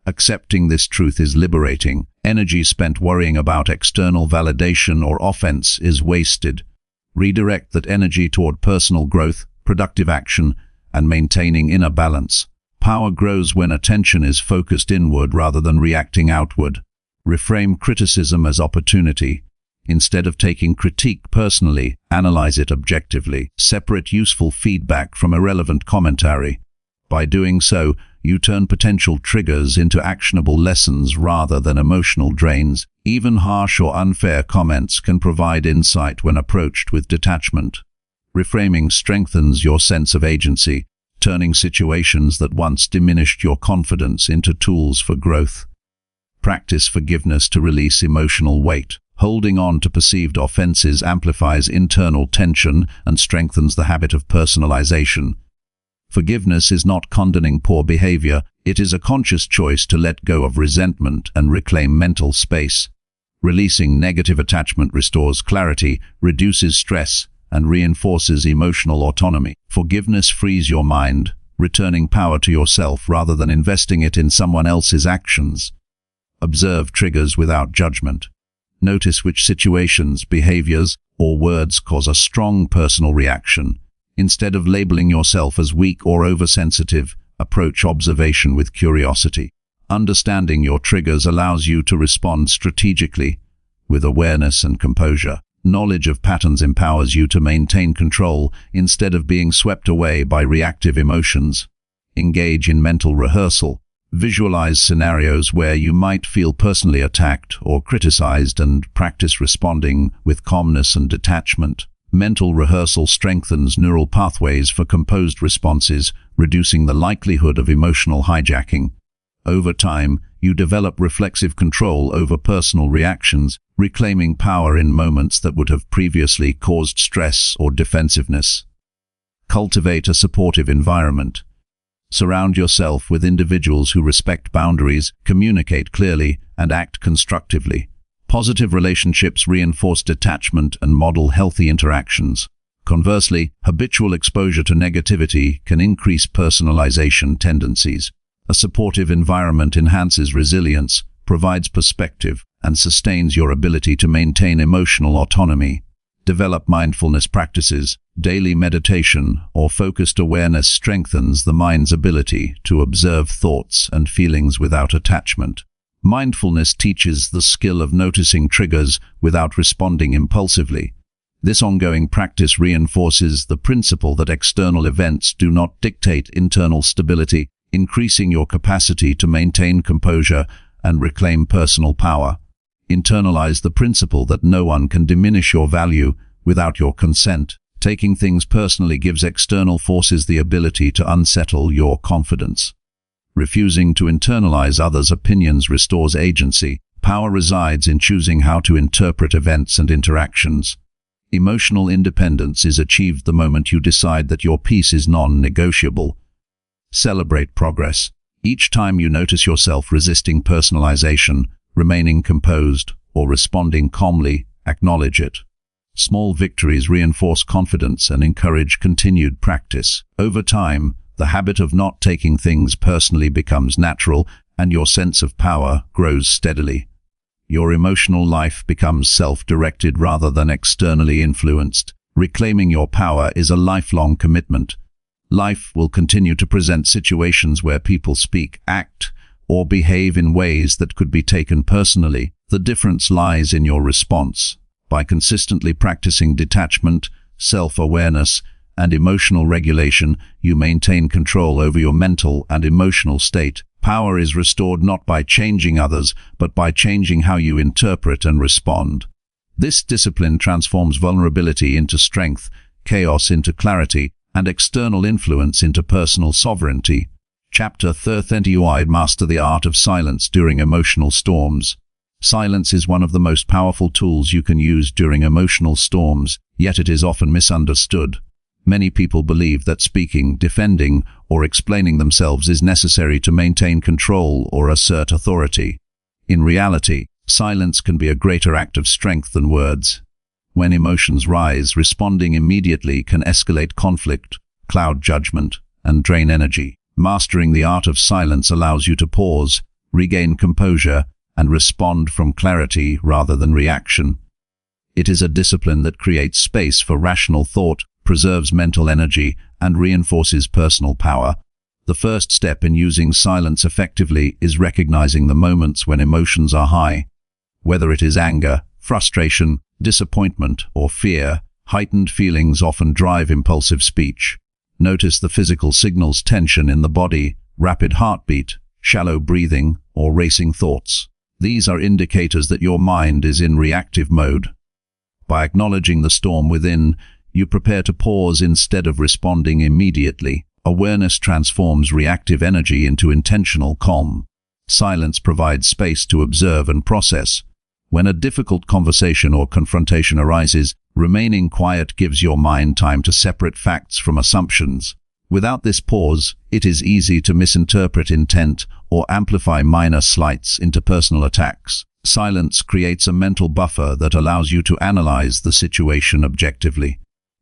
A: Accepting this truth is liberating. Energy spent worrying about external validation or offense is wasted. Redirect that energy toward personal growth, productive action, and maintaining inner balance. Power grows when attention is focused inward rather than reacting outward. Reframe criticism as opportunity. Instead of taking critique personally, analyze it objectively. Separate useful feedback from irrelevant commentary. By doing so, you turn potential triggers into actionable lessons rather than emotional drains. Even harsh or unfair comments can provide insight when approached with detachment. Reframing strengthens your sense of agency, turning situations that once diminished your confidence into tools for growth. Practice forgiveness to release emotional weight. Holding on to perceived offenses amplifies internal tension and strengthens the habit of personalization. Forgiveness is not condoning poor behavior, it is a conscious choice to let go of resentment and reclaim mental space. Releasing negative attachment restores clarity, reduces stress, and reinforces emotional autonomy. Forgiveness frees your mind, returning power to yourself rather than investing it in someone else's actions. Observe triggers without judgment. Notice which situations, behaviors, or words cause a strong personal reaction. Instead of labeling yourself as weak or oversensitive, approach observation with curiosity. Understanding your triggers allows you to respond strategically, with awareness and composure. Knowledge of patterns empowers you to maintain control instead of being swept away by reactive emotions. Engage in mental rehearsal. Visualize scenarios where you might feel personally attacked or criticized and practice responding with calmness and detachment. Mental rehearsal strengthens neural pathways for composed responses, reducing the likelihood of emotional hijacking. Over time, you develop reflexive control over personal reactions, reclaiming power in moments that would have previously caused stress or defensiveness. Cultivate a supportive environment. Surround yourself with individuals who respect boundaries, communicate clearly, and act constructively. Positive relationships reinforce detachment and model healthy interactions. Conversely, habitual exposure to negativity can increase personalization tendencies. A supportive environment enhances resilience, provides perspective, and sustains your ability to maintain emotional autonomy. Develop mindfulness practices. Daily meditation or focused awareness strengthens the mind's ability to observe thoughts and feelings without attachment. Mindfulness teaches the skill of noticing triggers without responding impulsively. This ongoing practice reinforces the principle that external events do not dictate internal stability, increasing your capacity to maintain composure and reclaim personal power. Internalize the principle that no one can diminish your value without your consent. Taking things personally gives external forces the ability to unsettle your confidence. Refusing to internalize others' opinions restores agency. Power resides in choosing how to interpret events and interactions. Emotional independence is achieved the moment you decide that your peace is non-negotiable. Celebrate progress. Each time you notice yourself resisting personalization, remaining composed, or responding calmly, acknowledge it. Small victories reinforce confidence and encourage continued practice. Over time, the habit of not taking things personally becomes natural, and your sense of power grows steadily. Your emotional life becomes self-directed rather than externally influenced. Reclaiming your power is a lifelong commitment. Life will continue to present situations where people speak, act, or behave in ways that could be taken personally. The difference lies in your response. By consistently practicing detachment, self-awareness, and emotional regulation, you maintain control over your mental and emotional state. Power is restored not by changing others, but by changing how you interpret and respond. This discipline transforms vulnerability into strength, chaos into clarity, and external influence into personal sovereignty. Chapter 30: Master the art of silence during emotional storms. Silence is one of the most powerful tools you can use during emotional storms, yet it is often misunderstood. Many people believe that speaking, defending, or explaining themselves is necessary to maintain control or assert authority. In reality, silence can be a greater act of strength than words. When emotions rise, responding immediately can escalate conflict, cloud judgment, and drain energy. Mastering the art of silence allows you to pause, regain composure, and respond from clarity rather than reaction. It is a discipline that creates space for rational thought, preserves mental energy, and reinforces personal power. The first step in using silence effectively is recognizing the moments when emotions are high. Whether it is anger, frustration, disappointment, or fear, heightened feelings often drive impulsive speech. Notice the physical signals: tension in the body, rapid heartbeat, shallow breathing, or racing thoughts. These are indicators that your mind is in reactive mode. By acknowledging the storm within, you prepare to pause instead of responding immediately. Awareness transforms reactive energy into intentional calm. Silence provides space to observe and process. When a difficult conversation or confrontation arises, remaining quiet gives your mind time to separate facts from assumptions. Without this pause, it is easy to misinterpret intent or amplify minor slights into personal attacks. Silence creates a mental buffer that allows you to analyze the situation objectively.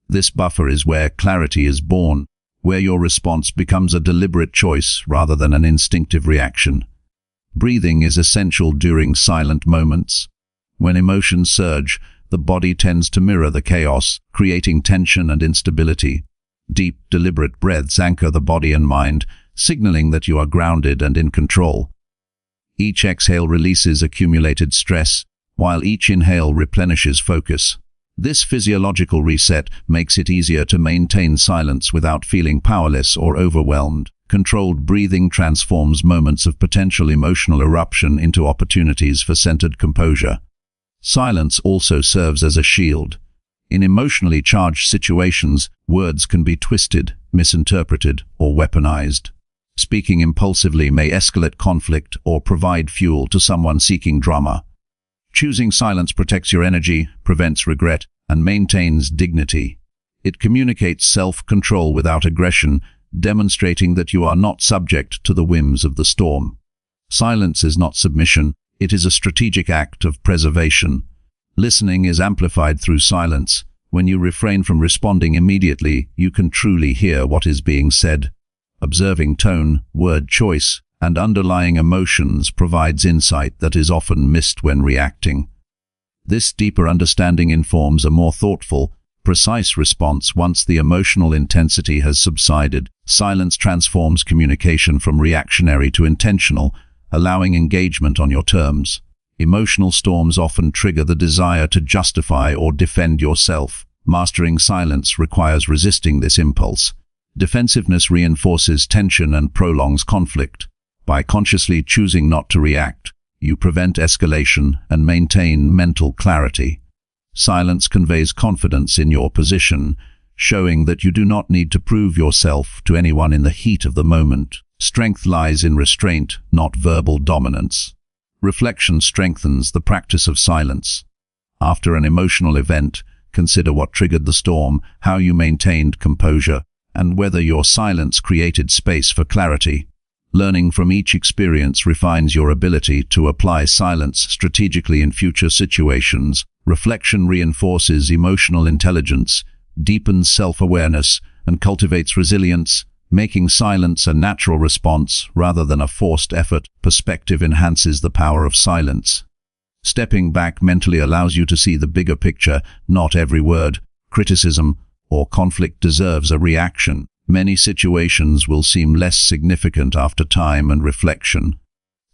A: This buffer is where clarity is born, where your response becomes a deliberate choice rather than an instinctive reaction. Breathing is essential during silent moments. When emotions surge, the body tends to mirror the chaos, creating tension and instability. Deep, deliberate breaths anchor the body and mind, signaling that you are grounded and in control. Each exhale releases accumulated stress, while each inhale replenishes focus. This physiological reset makes it easier to maintain silence without feeling powerless or overwhelmed. Controlled breathing transforms moments of potential emotional eruption into opportunities for centered composure. Silence also serves as a shield. In emotionally charged situations, words can be twisted, misinterpreted, or weaponized. Speaking impulsively may escalate conflict or provide fuel to someone seeking drama. Choosing silence protects your energy, prevents regret, and maintains dignity. It communicates self-control without aggression, demonstrating that you are not subject to the whims of the storm. Silence is not submission, it is a strategic act of preservation. Listening is amplified through silence. When you refrain from responding immediately, you can truly hear what is being said. Observing tone, word choice, and underlying emotions provides insight that is often missed when reacting. This deeper understanding informs a more thoughtful, precise response once the emotional intensity has subsided. Silence transforms communication from reactionary to intentional, allowing engagement on your terms. Emotional storms often trigger the desire to justify or defend yourself. Mastering silence requires resisting this impulse. Defensiveness reinforces tension and prolongs conflict. By consciously choosing not to react, you prevent escalation and maintain mental clarity. Silence conveys confidence in your position, showing that you do not need to prove yourself to anyone in the heat of the moment. Strength lies in restraint, not verbal dominance. Reflection strengthens the practice of silence. After an emotional event, consider what triggered the storm, how you maintained composure, and whether your silence created space for clarity. Learning from each experience refines your ability to apply silence strategically in future situations. Reflection reinforces emotional intelligence, deepens self-awareness, and cultivates resilience, making silence a natural response rather than a forced effort. Perspective enhances the power of silence. Stepping back mentally allows you to see the bigger picture. Not every word, criticism, or conflict deserves a reaction. Many situations will seem less significant after time and reflection.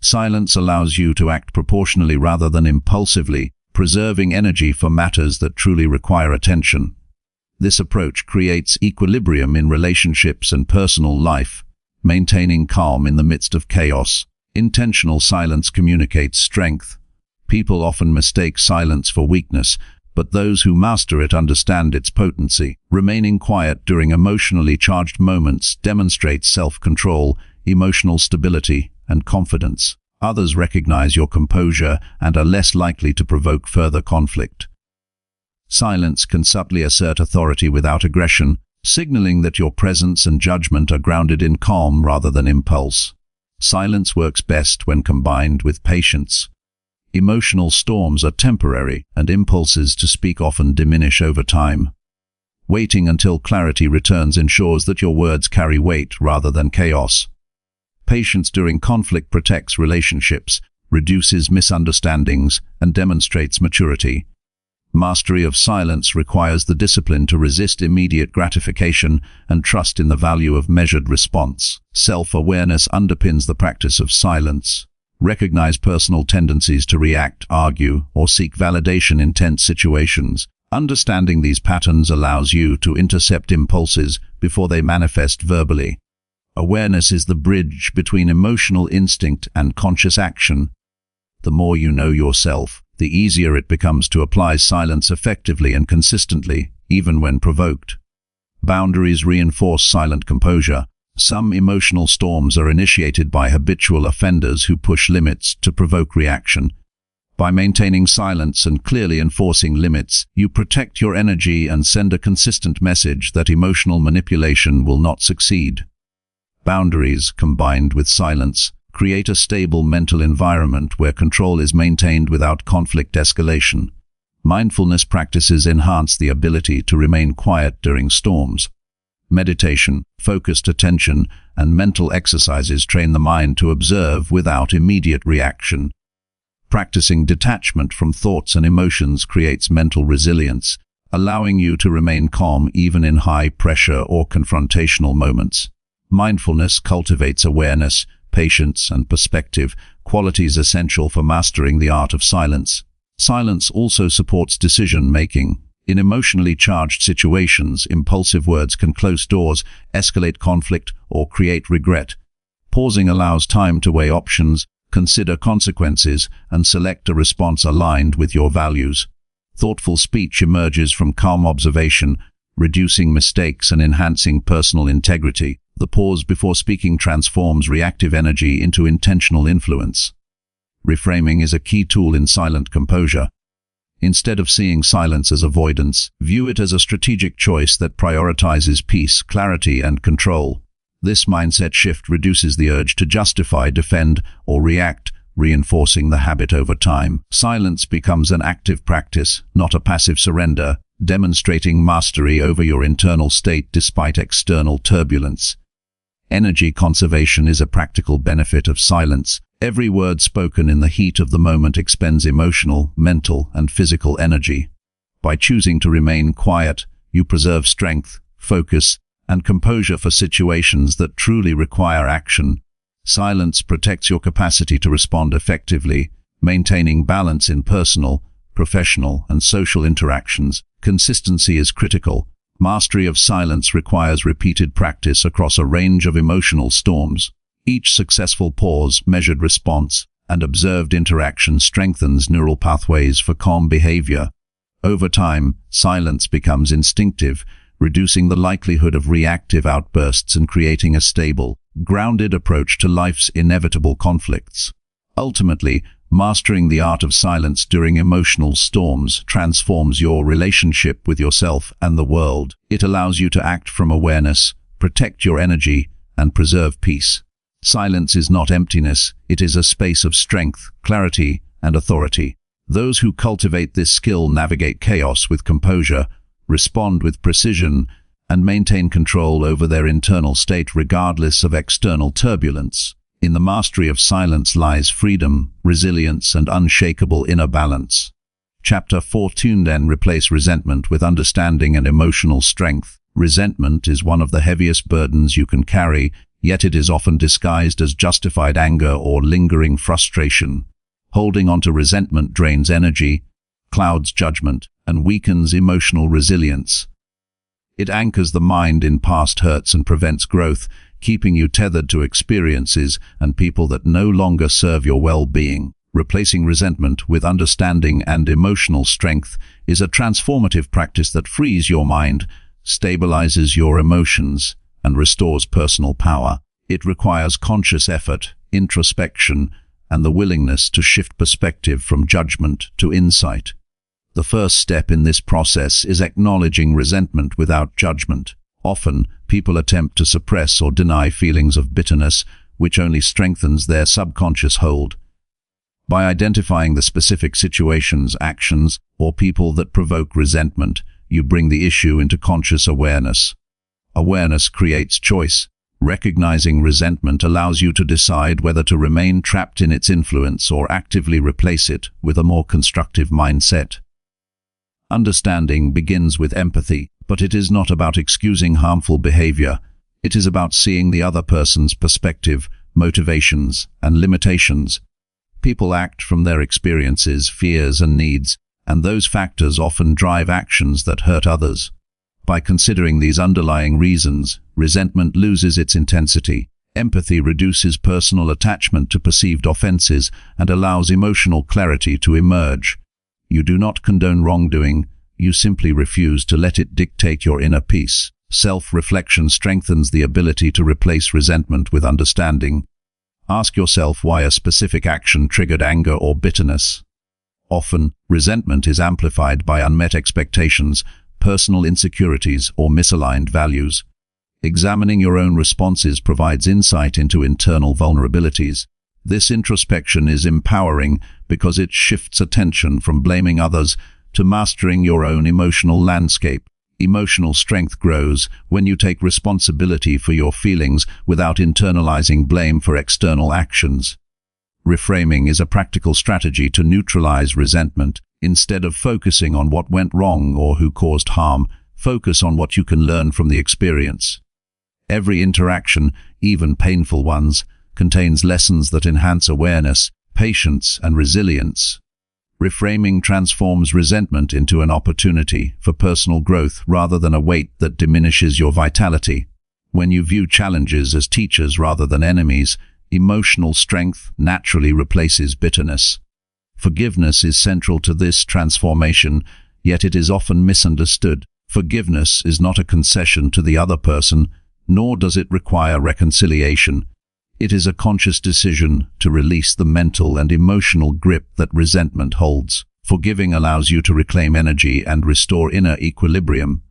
A: Silence allows you to act proportionally rather than impulsively, preserving energy for matters that truly require attention. This approach creates equilibrium in relationships and personal life, maintaining calm in the midst of chaos. Intentional silence communicates strength. People often mistake silence for weakness, but those who master it understand its potency. Remaining quiet during emotionally charged moments demonstrates self-control, emotional stability, and confidence. Others recognize your composure and are less likely to provoke further conflict. Silence can subtly assert authority without aggression, signaling that your presence and judgment are grounded in calm rather than impulse. Silence works best when combined with patience. Emotional storms are temporary, and impulses to speak often diminish over time. Waiting until clarity returns ensures that your words carry weight rather than chaos. Patience during conflict protects relationships, reduces misunderstandings, and demonstrates maturity. Mastery of silence requires the discipline to resist immediate gratification and trust in the value of measured response. Self-awareness underpins the practice of silence. Recognize personal tendencies to react, argue, or seek validation in tense situations. Understanding these patterns allows you to intercept impulses before they manifest verbally. Awareness is the bridge between emotional instinct and conscious action. The more you know yourself, the easier it becomes to apply silence effectively and consistently, even when provoked. Boundaries reinforce silent composure. Some emotional storms are initiated by habitual offenders who push limits to provoke reaction. By maintaining silence and clearly enforcing limits, you protect your energy and send a consistent message that emotional manipulation will not succeed. Boundaries, combined with silence, create a stable mental environment where control is maintained without conflict escalation. Mindfulness practices enhance the ability to remain quiet during storms. Meditation, focused attention, and mental exercises train the mind to observe without immediate reaction. Practicing detachment from thoughts and emotions creates mental resilience, allowing you to remain calm even in high-pressure or confrontational moments. Mindfulness cultivates awareness, patience, and perspective, qualities essential for mastering the art of silence. Silence also supports decision-making. In emotionally charged situations, impulsive words can close doors, escalate conflict, or create regret. Pausing allows time to weigh options, consider consequences, and select a response aligned with your values. Thoughtful speech emerges from calm observation, reducing mistakes and enhancing personal integrity. The pause before speaking transforms reactive energy into intentional influence. Reframing is a key tool in silent composure. Instead of seeing silence as avoidance, view it as a strategic choice that prioritizes peace, clarity, and control. This mindset shift reduces the urge to justify, defend, or react, reinforcing the habit over time. Silence becomes an active practice, not a passive surrender, demonstrating mastery over your internal state despite external turbulence. Energy conservation is a practical benefit of silence. Every word spoken in the heat of the moment expends emotional, mental, and physical energy. By choosing to remain quiet, you preserve strength, focus, and composure for situations that truly require action. Silence protects your capacity to respond effectively, maintaining balance in personal, professional, and social interactions. Consistency is critical. Mastery of silence requires repeated practice across a range of emotional storms. Each successful pause, measured response, and observed interaction strengthens neural pathways for calm behavior. Over time, silence becomes instinctive, reducing the likelihood of reactive outbursts and creating a stable, grounded approach to life's inevitable conflicts. Ultimately, mastering the art of silence during emotional storms transforms your relationship with yourself and the world. It allows you to act from awareness, protect your energy, and preserve peace. Silence is not emptiness, it is a space of strength, clarity, and authority. Those who cultivate this skill navigate chaos with composure, respond with precision, and maintain control over their internal state regardless of external turbulence. In the mastery of silence lies freedom, resilience, and unshakable inner balance. Chapter 14 then replace resentment with understanding and emotional strength. Resentment is one of the heaviest burdens you can carry, yet it is often disguised as justified anger or lingering frustration. Holding on to resentment drains energy, clouds judgment, and weakens emotional resilience. It anchors the mind in past hurts and prevents growth, keeping you tethered to experiences and people that no longer serve your well-being. Replacing resentment with understanding and emotional strength is a transformative practice that frees your mind, stabilizes your emotions, and restores personal power. It requires conscious effort, introspection, and the willingness to shift perspective from judgment to insight. The first step in this process is acknowledging resentment without judgment. Often, people attempt to suppress or deny feelings of bitterness, which only strengthens their subconscious hold. By identifying the specific situations, actions, or people that provoke resentment, you bring the issue into conscious awareness. Awareness creates choice. Recognizing resentment allows you to decide whether to remain trapped in its influence or actively replace it with a more constructive mindset. Understanding begins with empathy, but it is not about excusing harmful behavior. It is about seeing the other person's perspective, motivations, and limitations. People act from their experiences, fears, and needs, and those factors often drive actions that hurt others. By considering these underlying reasons, resentment loses its intensity. Empathy reduces personal attachment to perceived offenses and allows emotional clarity to emerge. You do not condone wrongdoing, you simply refuse to let it dictate your inner peace. Self-reflection strengthens the ability to replace resentment with understanding. Ask yourself why a specific action triggered anger or bitterness. Often, resentment is amplified by unmet expectations, personal insecurities, or misaligned values. Examining your own responses provides insight into internal vulnerabilities. This introspection is empowering because it shifts attention from blaming others to mastering your own emotional landscape. Emotional strength grows when you take responsibility for your feelings without internalizing blame for external actions. Reframing is a practical strategy to neutralize resentment. Instead of focusing on what went wrong or who caused harm, focus on what you can learn from the experience. Every interaction, even painful ones, contains lessons that enhance awareness, patience, and resilience. Reframing transforms resentment into an opportunity for personal growth rather than a weight that diminishes your vitality. When you view challenges as teachers rather than enemies, emotional strength naturally replaces bitterness. Forgiveness is central to this transformation, yet it is often misunderstood. Forgiveness is not a concession to the other person, nor does it require reconciliation. It is a conscious decision to release the mental and emotional grip that resentment holds. Forgiving allows you to reclaim energy and restore inner equilibrium.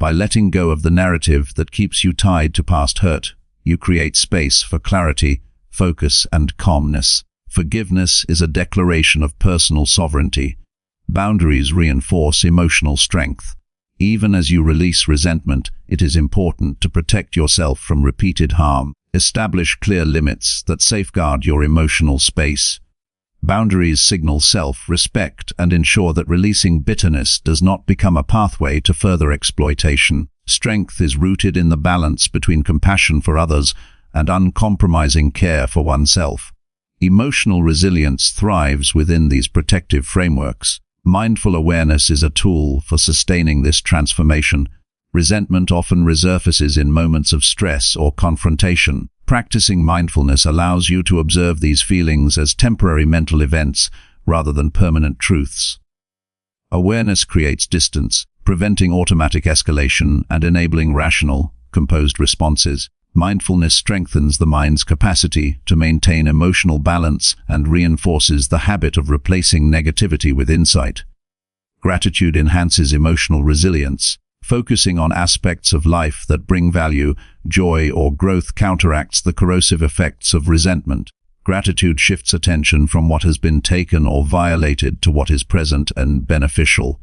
A: By letting go of the narrative that keeps you tied to past hurt, you create space for clarity, focus, and calmness. Forgiveness is a declaration of personal sovereignty. Boundaries reinforce emotional strength. Even as you release resentment, it is important to protect yourself from repeated harm. Establish clear limits that safeguard your emotional space. Boundaries signal self-respect and ensure that releasing bitterness does not become a pathway to further exploitation. Strength is rooted in the balance between compassion for others and uncompromising care for oneself. Emotional resilience thrives within these protective frameworks. Mindful awareness is a tool for sustaining this transformation. Resentment often resurfaces in moments of stress or confrontation. Practicing mindfulness allows you to observe these feelings as temporary mental events rather than permanent truths. Awareness creates distance, preventing automatic escalation and enabling rational, composed responses. Mindfulness strengthens the mind's capacity to maintain emotional balance and reinforces the habit of replacing negativity with insight. Gratitude enhances emotional resilience. Focusing on aspects of life that bring value, joy, or growth counteracts the corrosive effects of resentment. Gratitude shifts attention from what has been taken or violated to what is present and beneficial.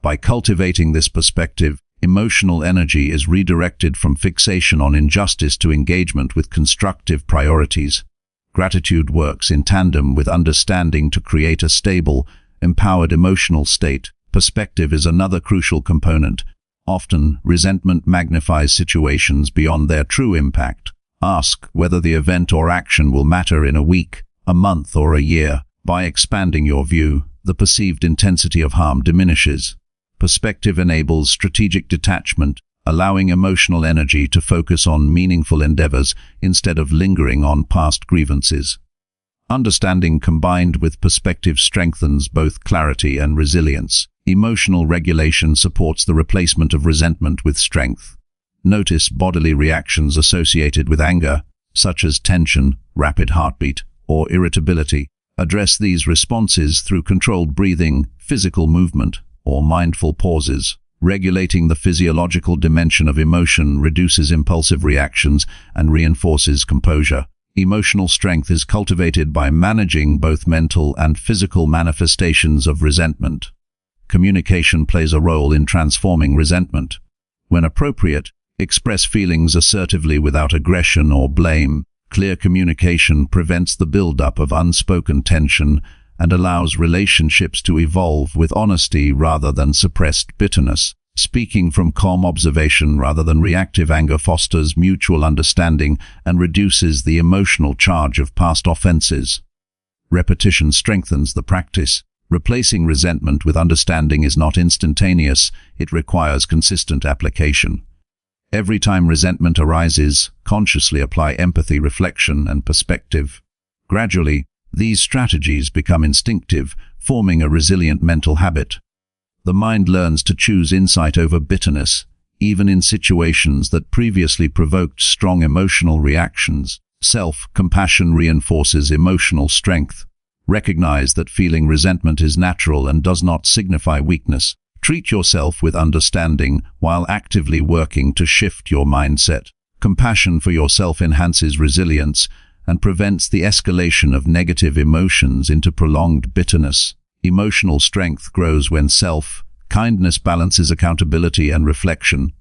A: By cultivating this perspective, emotional energy is redirected from fixation on injustice to engagement with constructive priorities. Gratitude works in tandem with understanding to create a stable, empowered emotional state. Perspective is another crucial component. Often, resentment magnifies situations beyond their true impact. Ask whether the event or action will matter in a week, a month, or a year. By expanding your view, the perceived intensity of harm diminishes. Perspective enables strategic detachment, allowing emotional energy to focus on meaningful endeavors instead of lingering on past grievances. Understanding combined with perspective strengthens both clarity and resilience. Emotional regulation supports the replacement of resentment with strength. Notice bodily reactions associated with anger, such as tension, rapid heartbeat, or irritability. Address these responses through controlled breathing, physical movement, or mindful pauses. Regulating the physiological dimension of emotion reduces impulsive reactions and reinforces composure. Emotional strength is cultivated by managing both mental and physical manifestations of resentment. Communication plays a role in transforming resentment. When appropriate, express feelings assertively without aggression or blame. Clear communication prevents the buildup of unspoken tension and allows relationships to evolve with honesty rather than suppressed bitterness. Speaking from calm observation rather than reactive anger fosters mutual understanding and reduces the emotional charge of past offenses. Repetition strengthens the practice. Replacing resentment with understanding is not instantaneous, it requires consistent application. Every time resentment arises, consciously apply empathy, reflection, and perspective. Gradually, these strategies become instinctive, forming a resilient mental habit. The mind learns to choose insight over bitterness, even in situations that previously provoked strong emotional reactions. Self-compassion reinforces emotional strength. Recognize that feeling resentment is natural and does not signify weakness. Treat yourself with understanding while actively working to shift your mindset. Compassion for yourself enhances resilience and prevents the escalation of negative emotions into prolonged bitterness. Emotional strength grows when self-kindness balances accountability and reflection.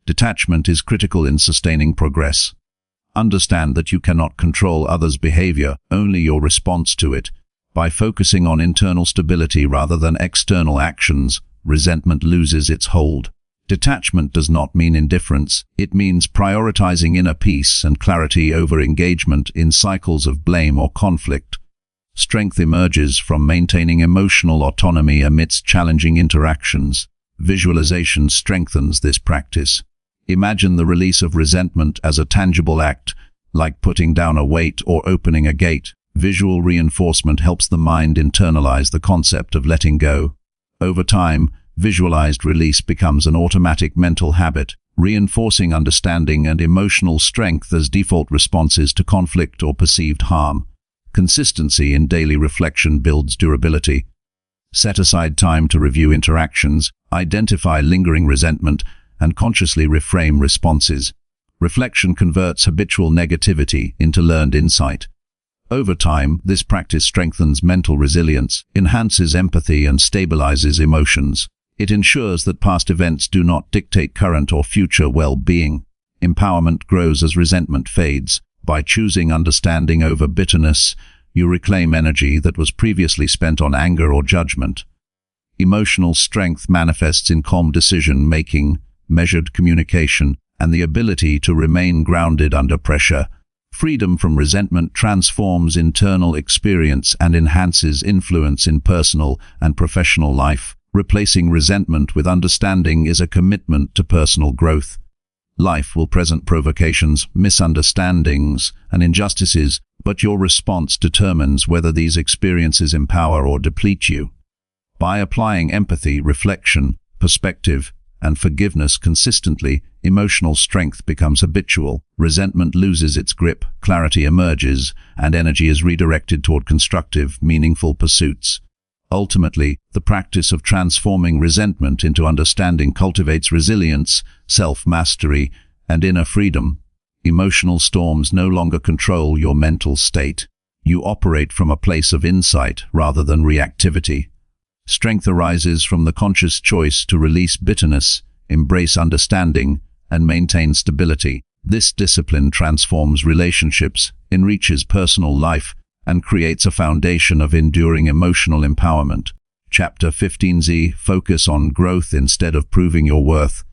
A: Detachment is critical in sustaining progress. Understand that you cannot control others' behavior, only your response to it. By focusing on internal stability rather than external actions, resentment loses its hold. Detachment does not mean indifference. It means prioritizing inner peace and clarity over engagement in cycles of blame or conflict. Strength emerges from maintaining emotional autonomy amidst challenging interactions. Visualization strengthens this practice. Imagine the release of resentment as a tangible act, like putting down a weight or opening a gate. Visual reinforcement helps the mind internalize the concept of letting go. Over time, visualized release becomes an automatic mental habit, reinforcing understanding and emotional strength as default responses to conflict or perceived harm. Consistency in daily reflection builds durability. Set aside time to review interactions, identify lingering resentment, and consciously reframe responses. Reflection converts habitual negativity into learned insight. Over time, this practice strengthens mental resilience, enhances empathy, and stabilizes emotions. It ensures that past events do not dictate current or future well-being. Empowerment grows as resentment fades. By choosing understanding over bitterness, you reclaim energy that was previously spent on anger or judgment. Emotional strength manifests in calm decision-making, measured communication, and the ability to remain grounded under pressure. Freedom from resentment transforms internal experience and enhances influence in personal and professional life. Replacing resentment with understanding is a commitment to personal growth. Life will present provocations, misunderstandings, and injustices, but your response determines whether these experiences empower or deplete you. By applying empathy, reflection, perspective, and forgiveness consistently, emotional strength becomes habitual. Resentment loses its grip, clarity emerges, and energy is redirected toward constructive, meaningful pursuits. Ultimately, the practice of transforming resentment into understanding cultivates resilience, self-mastery, and inner freedom. Emotional storms no longer control your mental state. You operate from a place of insight rather than reactivity. Strength arises from the conscious choice to release bitterness, embrace understanding, and maintain stability. This discipline transforms relationships, enriches personal life, and creates a foundation of enduring emotional empowerment. Chapter 15Z. Focus on growth instead of proving your worth.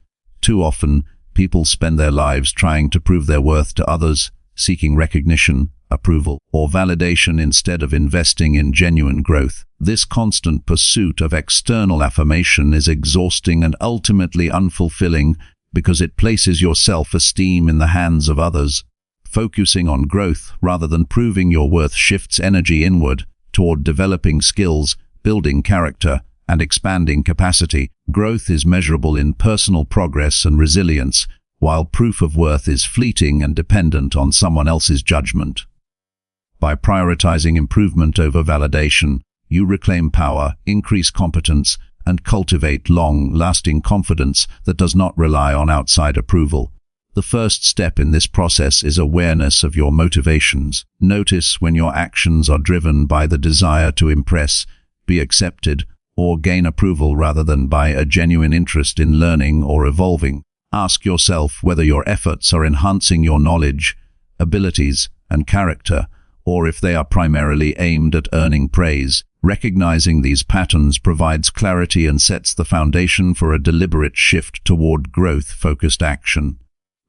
A: Too often, people spend their lives trying to prove their worth to others, seeking recognition, approval, or validation instead of investing in genuine growth. This constant pursuit of external affirmation is exhausting and ultimately unfulfilling because it places your self-esteem in the hands of others. Focusing on growth rather than proving your worth shifts energy inward toward developing skills, building character, and expanding capacity. Growth is measurable in personal progress and resilience, while proof of worth is fleeting and dependent on someone else's judgment. By prioritizing improvement over validation, you reclaim power, increase competence, and cultivate long-lasting confidence that does not rely on outside approval. The first step in this process is awareness of your motivations. Notice when your actions are driven by the desire to impress, be accepted, or gain approval rather than by a genuine interest in learning or evolving. Ask yourself whether your efforts are enhancing your knowledge, abilities, and character, or if they are primarily aimed at earning praise. Recognizing these patterns provides clarity and sets the foundation for a deliberate shift toward growth-focused action.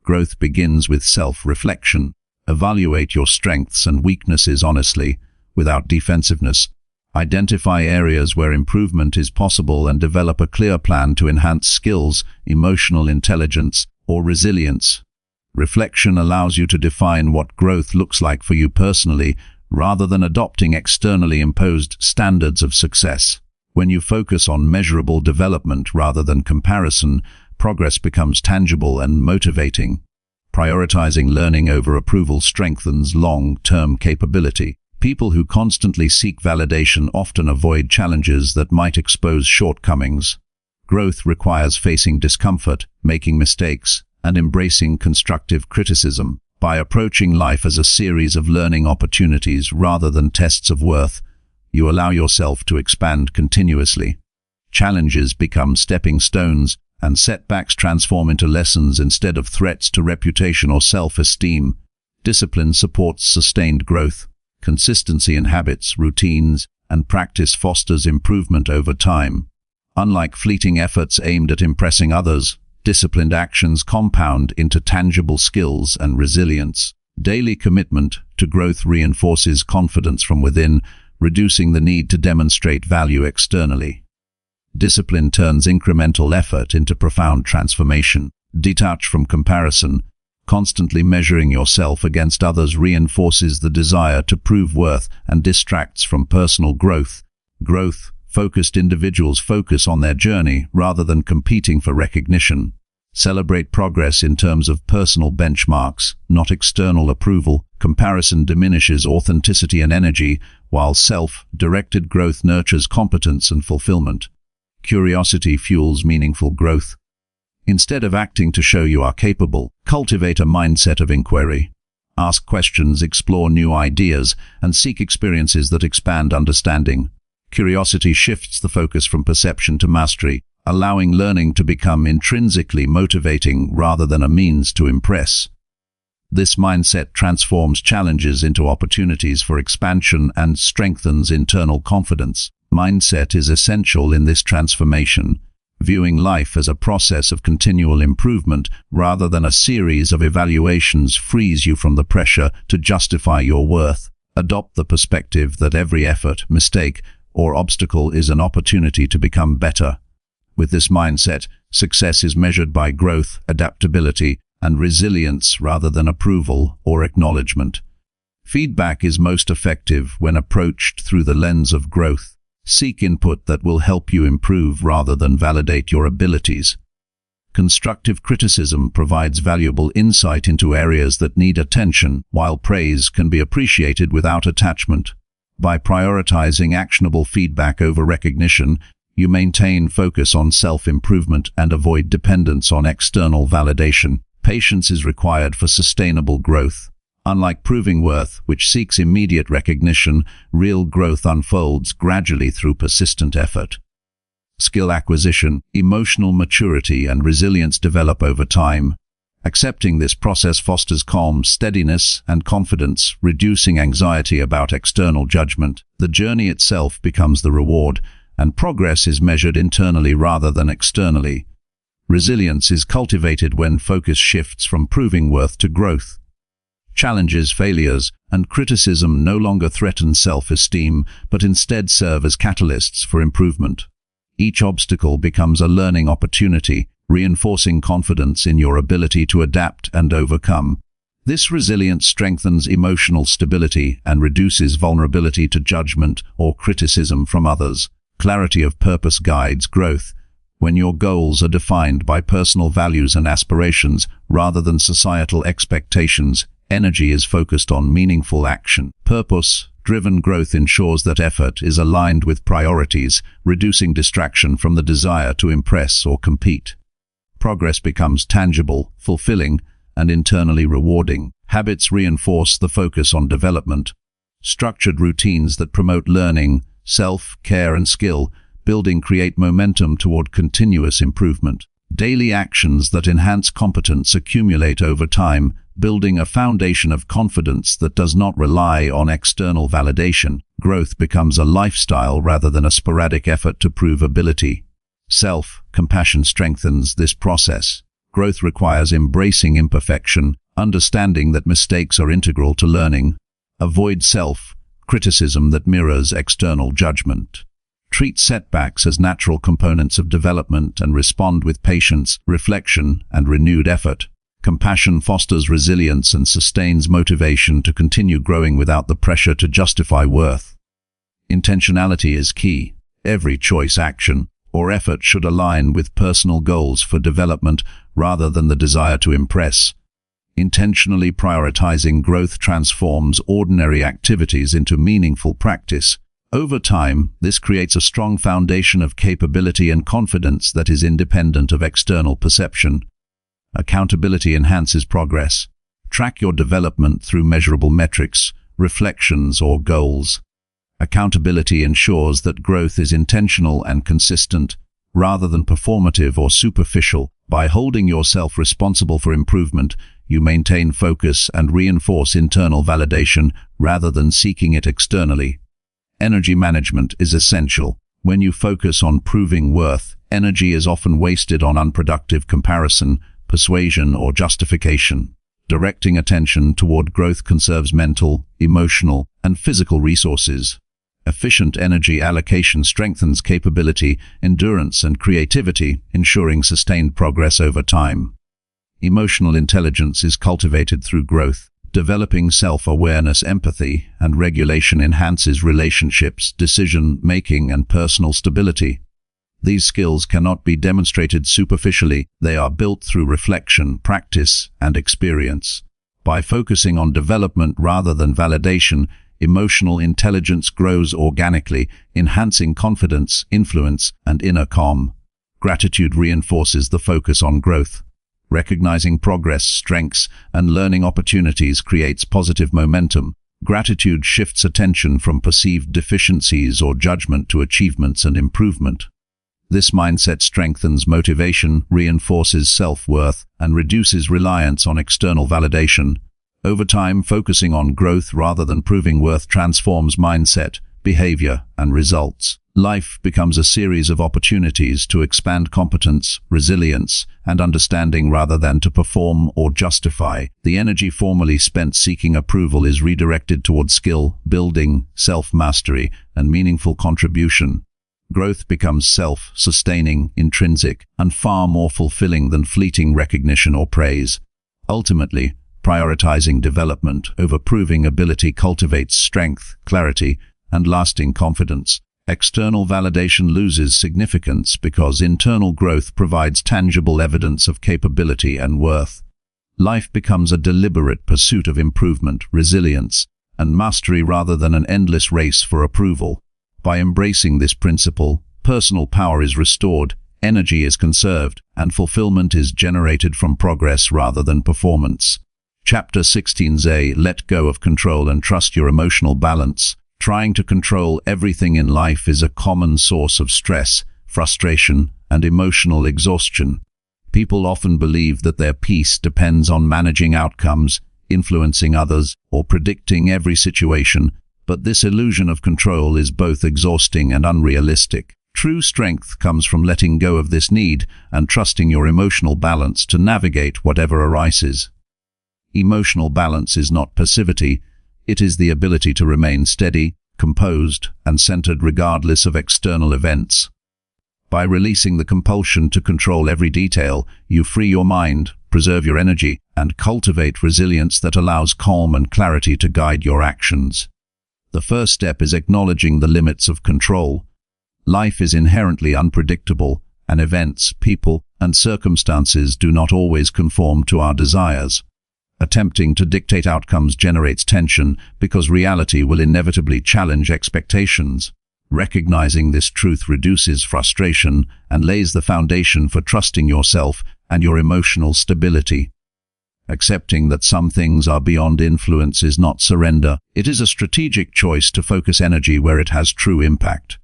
A: Growth begins with self-reflection. Evaluate your strengths and weaknesses honestly, without defensiveness. Identify areas where improvement is possible and develop a clear plan to enhance skills, emotional intelligence, or resilience. Reflection allows you to define what growth looks like for you personally, rather than adopting externally imposed standards of success. When you focus on measurable development rather than comparison, progress becomes tangible and motivating. Prioritizing learning over approval strengthens long-term capability. People who constantly seek validation often avoid challenges that might expose shortcomings. Growth requires facing discomfort, making mistakes, and embracing constructive criticism. By approaching life as a series of learning opportunities rather than tests of worth, you allow yourself to expand continuously. Challenges become stepping stones, and setbacks transform into lessons instead of threats to reputation or self-esteem. Discipline supports sustained growth. Consistency in habits, routines, and practice fosters improvement over time. Unlike fleeting efforts aimed at impressing others, disciplined actions compound into tangible skills and resilience. Daily commitment to growth reinforces confidence from within, reducing the need to demonstrate value externally. Discipline turns incremental effort into profound transformation. Detach from comparison. Constantly measuring yourself against others reinforces the desire to prove worth and distracts from personal growth. Growth-focused individuals focus on their journey rather than competing for recognition. Celebrate progress in terms of personal benchmarks, not external approval. Comparison diminishes authenticity and energy, while self-directed growth nurtures competence and fulfillment. Curiosity fuels meaningful growth. Instead of acting to show you are capable, cultivate a mindset of inquiry. Ask questions, explore new ideas, and seek experiences that expand understanding. Curiosity shifts the focus from perception to mastery, allowing learning to become intrinsically motivating rather than a means to impress. This mindset transforms challenges into opportunities for expansion and strengthens internal confidence. Mindset is essential in this transformation. Viewing life as a process of continual improvement rather than a series of evaluations frees you from the pressure to justify your worth. Adopt the perspective that every effort, mistake, or obstacle is an opportunity to become better. With this mindset, success is measured by growth, adaptability, and resilience rather than approval or acknowledgement. Feedback is most effective when approached through the lens of growth. Seek input that will help you improve rather than validate your abilities. Constructive criticism provides valuable insight into areas that need attention, while praise can be appreciated without attachment. By prioritizing actionable feedback over recognition, you maintain focus on self-improvement and avoid dependence on external validation. Patience is required for sustainable growth. Unlike proving worth, which seeks immediate recognition, real growth unfolds gradually through persistent effort. Skill acquisition, emotional maturity, and resilience develop over time. Accepting this process fosters calm, steadiness, and confidence, reducing anxiety about external judgment. The journey itself becomes the reward, and progress is measured internally rather than externally. Resilience is cultivated when focus shifts from proving worth to growth. Challenges, failures, and criticism no longer threaten self-esteem, but instead serve as catalysts for improvement. Each obstacle becomes a learning opportunity, reinforcing confidence in your ability to adapt and overcome. This resilience strengthens emotional stability and reduces vulnerability to judgment or criticism from others. Clarity of purpose guides growth. When your goals are defined by personal values and aspirations rather than societal expectations, energy is focused on meaningful action. Purpose-driven growth ensures that effort is aligned with priorities, reducing distraction from the desire to impress or compete. Progress becomes tangible, fulfilling, and internally rewarding. Habits reinforce the focus on development. Structured routines that promote learning, self-care, and skill building create momentum toward continuous improvement. Daily actions that enhance competence accumulate over time, building a foundation of confidence that does not rely on external validation. Growth becomes a lifestyle rather than a sporadic effort to prove ability. Self-compassion strengthens this process. Growth requires embracing imperfection, understanding that mistakes are integral to learning. Avoid self-criticism that mirrors external judgment. Treat setbacks as natural components of development and respond with patience, reflection, and renewed effort. Compassion fosters resilience and sustains motivation to continue growing without the pressure to justify worth. Intentionality is key. Every choice, action, or effort should align with personal goals for development rather than the desire to impress. Intentionally prioritizing growth transforms ordinary activities into meaningful practice. Over time, this creates a strong foundation of capability and confidence that is independent of external perception. Accountability enhances progress. Track your development through measurable metrics, reflections, or goals. Accountability ensures that growth is intentional and consistent, rather than performative or superficial. By holding yourself responsible for improvement, you maintain focus and reinforce internal validation rather than seeking it externally. Energy management is essential. When you focus on proving worth, energy is often wasted on unproductive comparison, persuasion, or justification. Directing attention toward growth conserves mental, emotional, and physical resources. Efficient energy allocation strengthens capability, endurance, and creativity, ensuring sustained progress over time. Emotional intelligence is cultivated through growth. Developing self-awareness, empathy, and regulation enhances relationships, decision-making, and personal stability. These skills cannot be demonstrated superficially. They are built through reflection, practice, and experience. By focusing on development rather than validation, emotional intelligence grows organically, enhancing confidence, influence, and inner calm. Gratitude reinforces the focus on growth. Recognizing progress, strengths, and learning opportunities creates positive momentum. Gratitude shifts attention from perceived deficiencies or judgment to achievements and improvement. This mindset strengthens motivation, reinforces self-worth, and reduces reliance on external validation. Over time, focusing on growth rather than proving worth transforms mindset, behavior, and results. Life becomes a series of opportunities to expand competence, resilience, and understanding rather than to perform or justify. The energy formerly spent seeking approval is redirected toward skill, building, self-mastery, and meaningful contribution. Growth becomes self-sustaining, intrinsic, and far more fulfilling than fleeting recognition or praise. Ultimately, prioritizing development over proving ability cultivates strength, clarity, and lasting confidence. External validation loses significance because internal growth provides tangible evidence of capability and worth. Life becomes a deliberate pursuit of improvement, resilience, and mastery rather than an endless race for approval. By embracing this principle, personal power is restored, energy is conserved, and fulfillment is generated from progress rather than performance. Chapter 16a, Let go of control and trust your emotional balance. Trying to control everything in life is a common source of stress, frustration, and emotional exhaustion. People often believe that their peace depends on managing outcomes, influencing others, or predicting every situation, but this illusion of control is both exhausting and unrealistic. True strength comes from letting go of this need and trusting your emotional balance to navigate whatever arises. Emotional balance is not passivity. It is the ability to remain steady, composed, and centered regardless of external events. By releasing the compulsion to control every detail, you free your mind, preserve your energy, and cultivate resilience that allows calm and clarity to guide your actions. The first step is acknowledging the limits of control. Life is inherently unpredictable, and events, people, and circumstances do not always conform to our desires. Attempting to dictate outcomes generates tension because reality will inevitably challenge expectations. Recognizing this truth reduces frustration and lays the foundation for trusting yourself and your emotional stability. Accepting that some things are beyond influence is not surrender. It is a strategic choice to focus energy where it has true impact.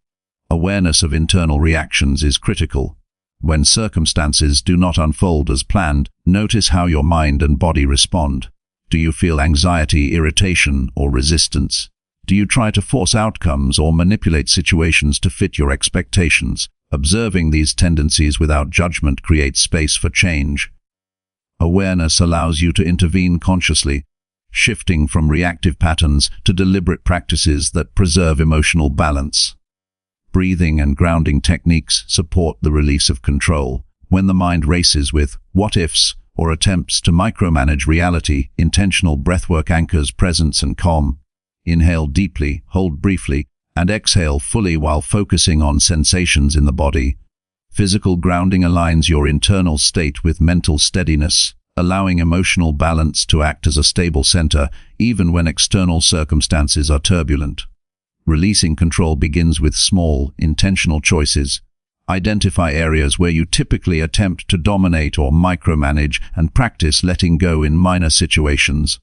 A: Awareness of internal reactions is critical. When circumstances do not unfold as planned, notice how your mind and body respond. Do you feel anxiety, irritation, or resistance? Do you try to force outcomes or manipulate situations to fit your expectations? Observing these tendencies without judgment creates space for change. Awareness allows you to intervene consciously, shifting from reactive patterns to deliberate practices that preserve emotional balance. Breathing and grounding techniques support the release of control. When the mind races with what-ifs or attempts to micromanage reality, intentional breathwork anchors presence and calm. Inhale deeply, hold briefly, and exhale fully while focusing on sensations in the body. Physical grounding aligns your internal state with mental steadiness, allowing emotional balance to act as a stable center even when external circumstances are turbulent. Releasing control begins with small, intentional choices. Identify areas where you typically attempt to dominate or micromanage and practice letting go in minor situations.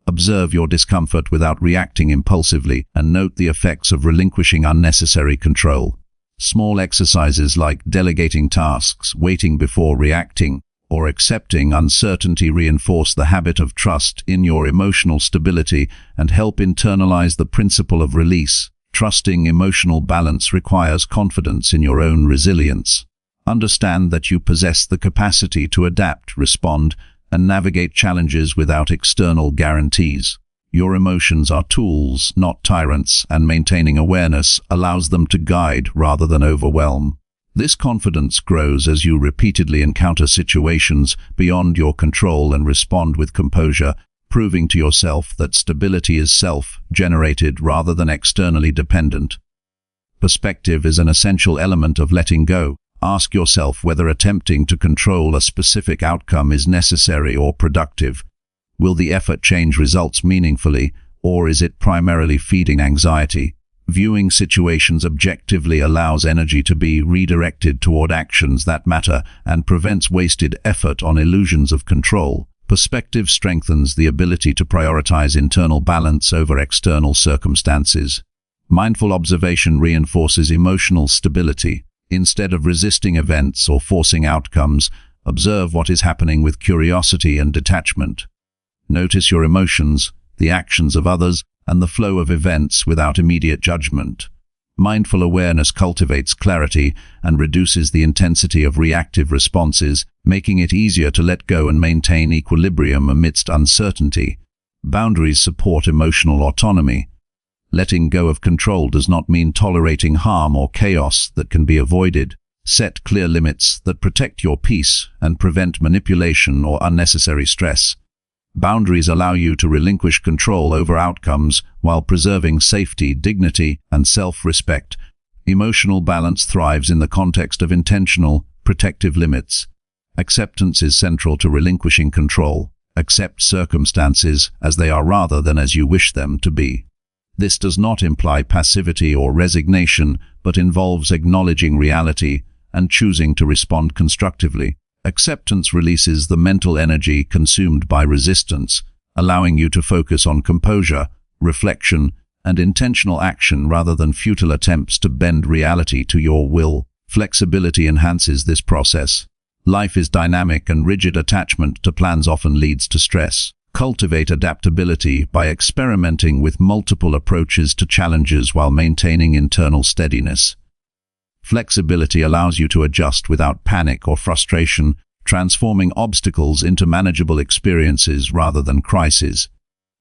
A: Observe your discomfort without reacting impulsively and note the effects of relinquishing unnecessary control. Small exercises like delegating tasks, waiting before reacting, or accepting uncertainty reinforce the habit of trust in your emotional stability and help internalize the principle of release. Trusting emotional balance requires confidence in your own resilience. Understand that you possess the capacity to adapt, respond, and navigate challenges without external guarantees. Your emotions are tools, not tyrants, and maintaining awareness allows them to guide rather than overwhelm. This confidence grows as you repeatedly encounter situations beyond your control and respond with composure, proving to yourself that stability is self-generated rather than externally dependent. Perspective is an essential element of letting go. Ask yourself whether attempting to control a specific outcome is necessary or productive. Will the effort change results meaningfully, or is it primarily feeding anxiety? Viewing situations objectively allows energy to be redirected toward actions that matter and prevents wasted effort on illusions of control. Perspective strengthens the ability to prioritize internal balance over external circumstances. Mindful observation reinforces emotional stability. Instead of resisting events or forcing outcomes, observe what is happening with curiosity and detachment. Notice your emotions, the actions of others, and the flow of events without immediate judgment. Mindful awareness cultivates clarity and reduces the intensity of reactive responses, making it easier to let go and maintain equilibrium amidst uncertainty. Boundaries support emotional autonomy. Letting go of control does not mean tolerating harm or chaos that can be avoided. Set clear limits that protect your peace and prevent manipulation or unnecessary stress. Boundaries allow you to relinquish control over outcomes while preserving safety, dignity, and self-respect. Emotional balance thrives in the context of intentional, protective limits. Acceptance is central to relinquishing control. Accept circumstances as they are rather than as you wish them to be. This does not imply passivity or resignation, but involves acknowledging reality and choosing to respond constructively. Acceptance releases the mental energy consumed by resistance, allowing you to focus on composure, reflection, and intentional action rather than futile attempts to bend reality to your will. Flexibility enhances this process. Life is dynamic and rigid attachment to plans often leads to stress. Cultivate adaptability by experimenting with multiple approaches to challenges while maintaining internal steadiness. Flexibility allows you to adjust without panic or frustration, transforming obstacles into manageable experiences rather than crises.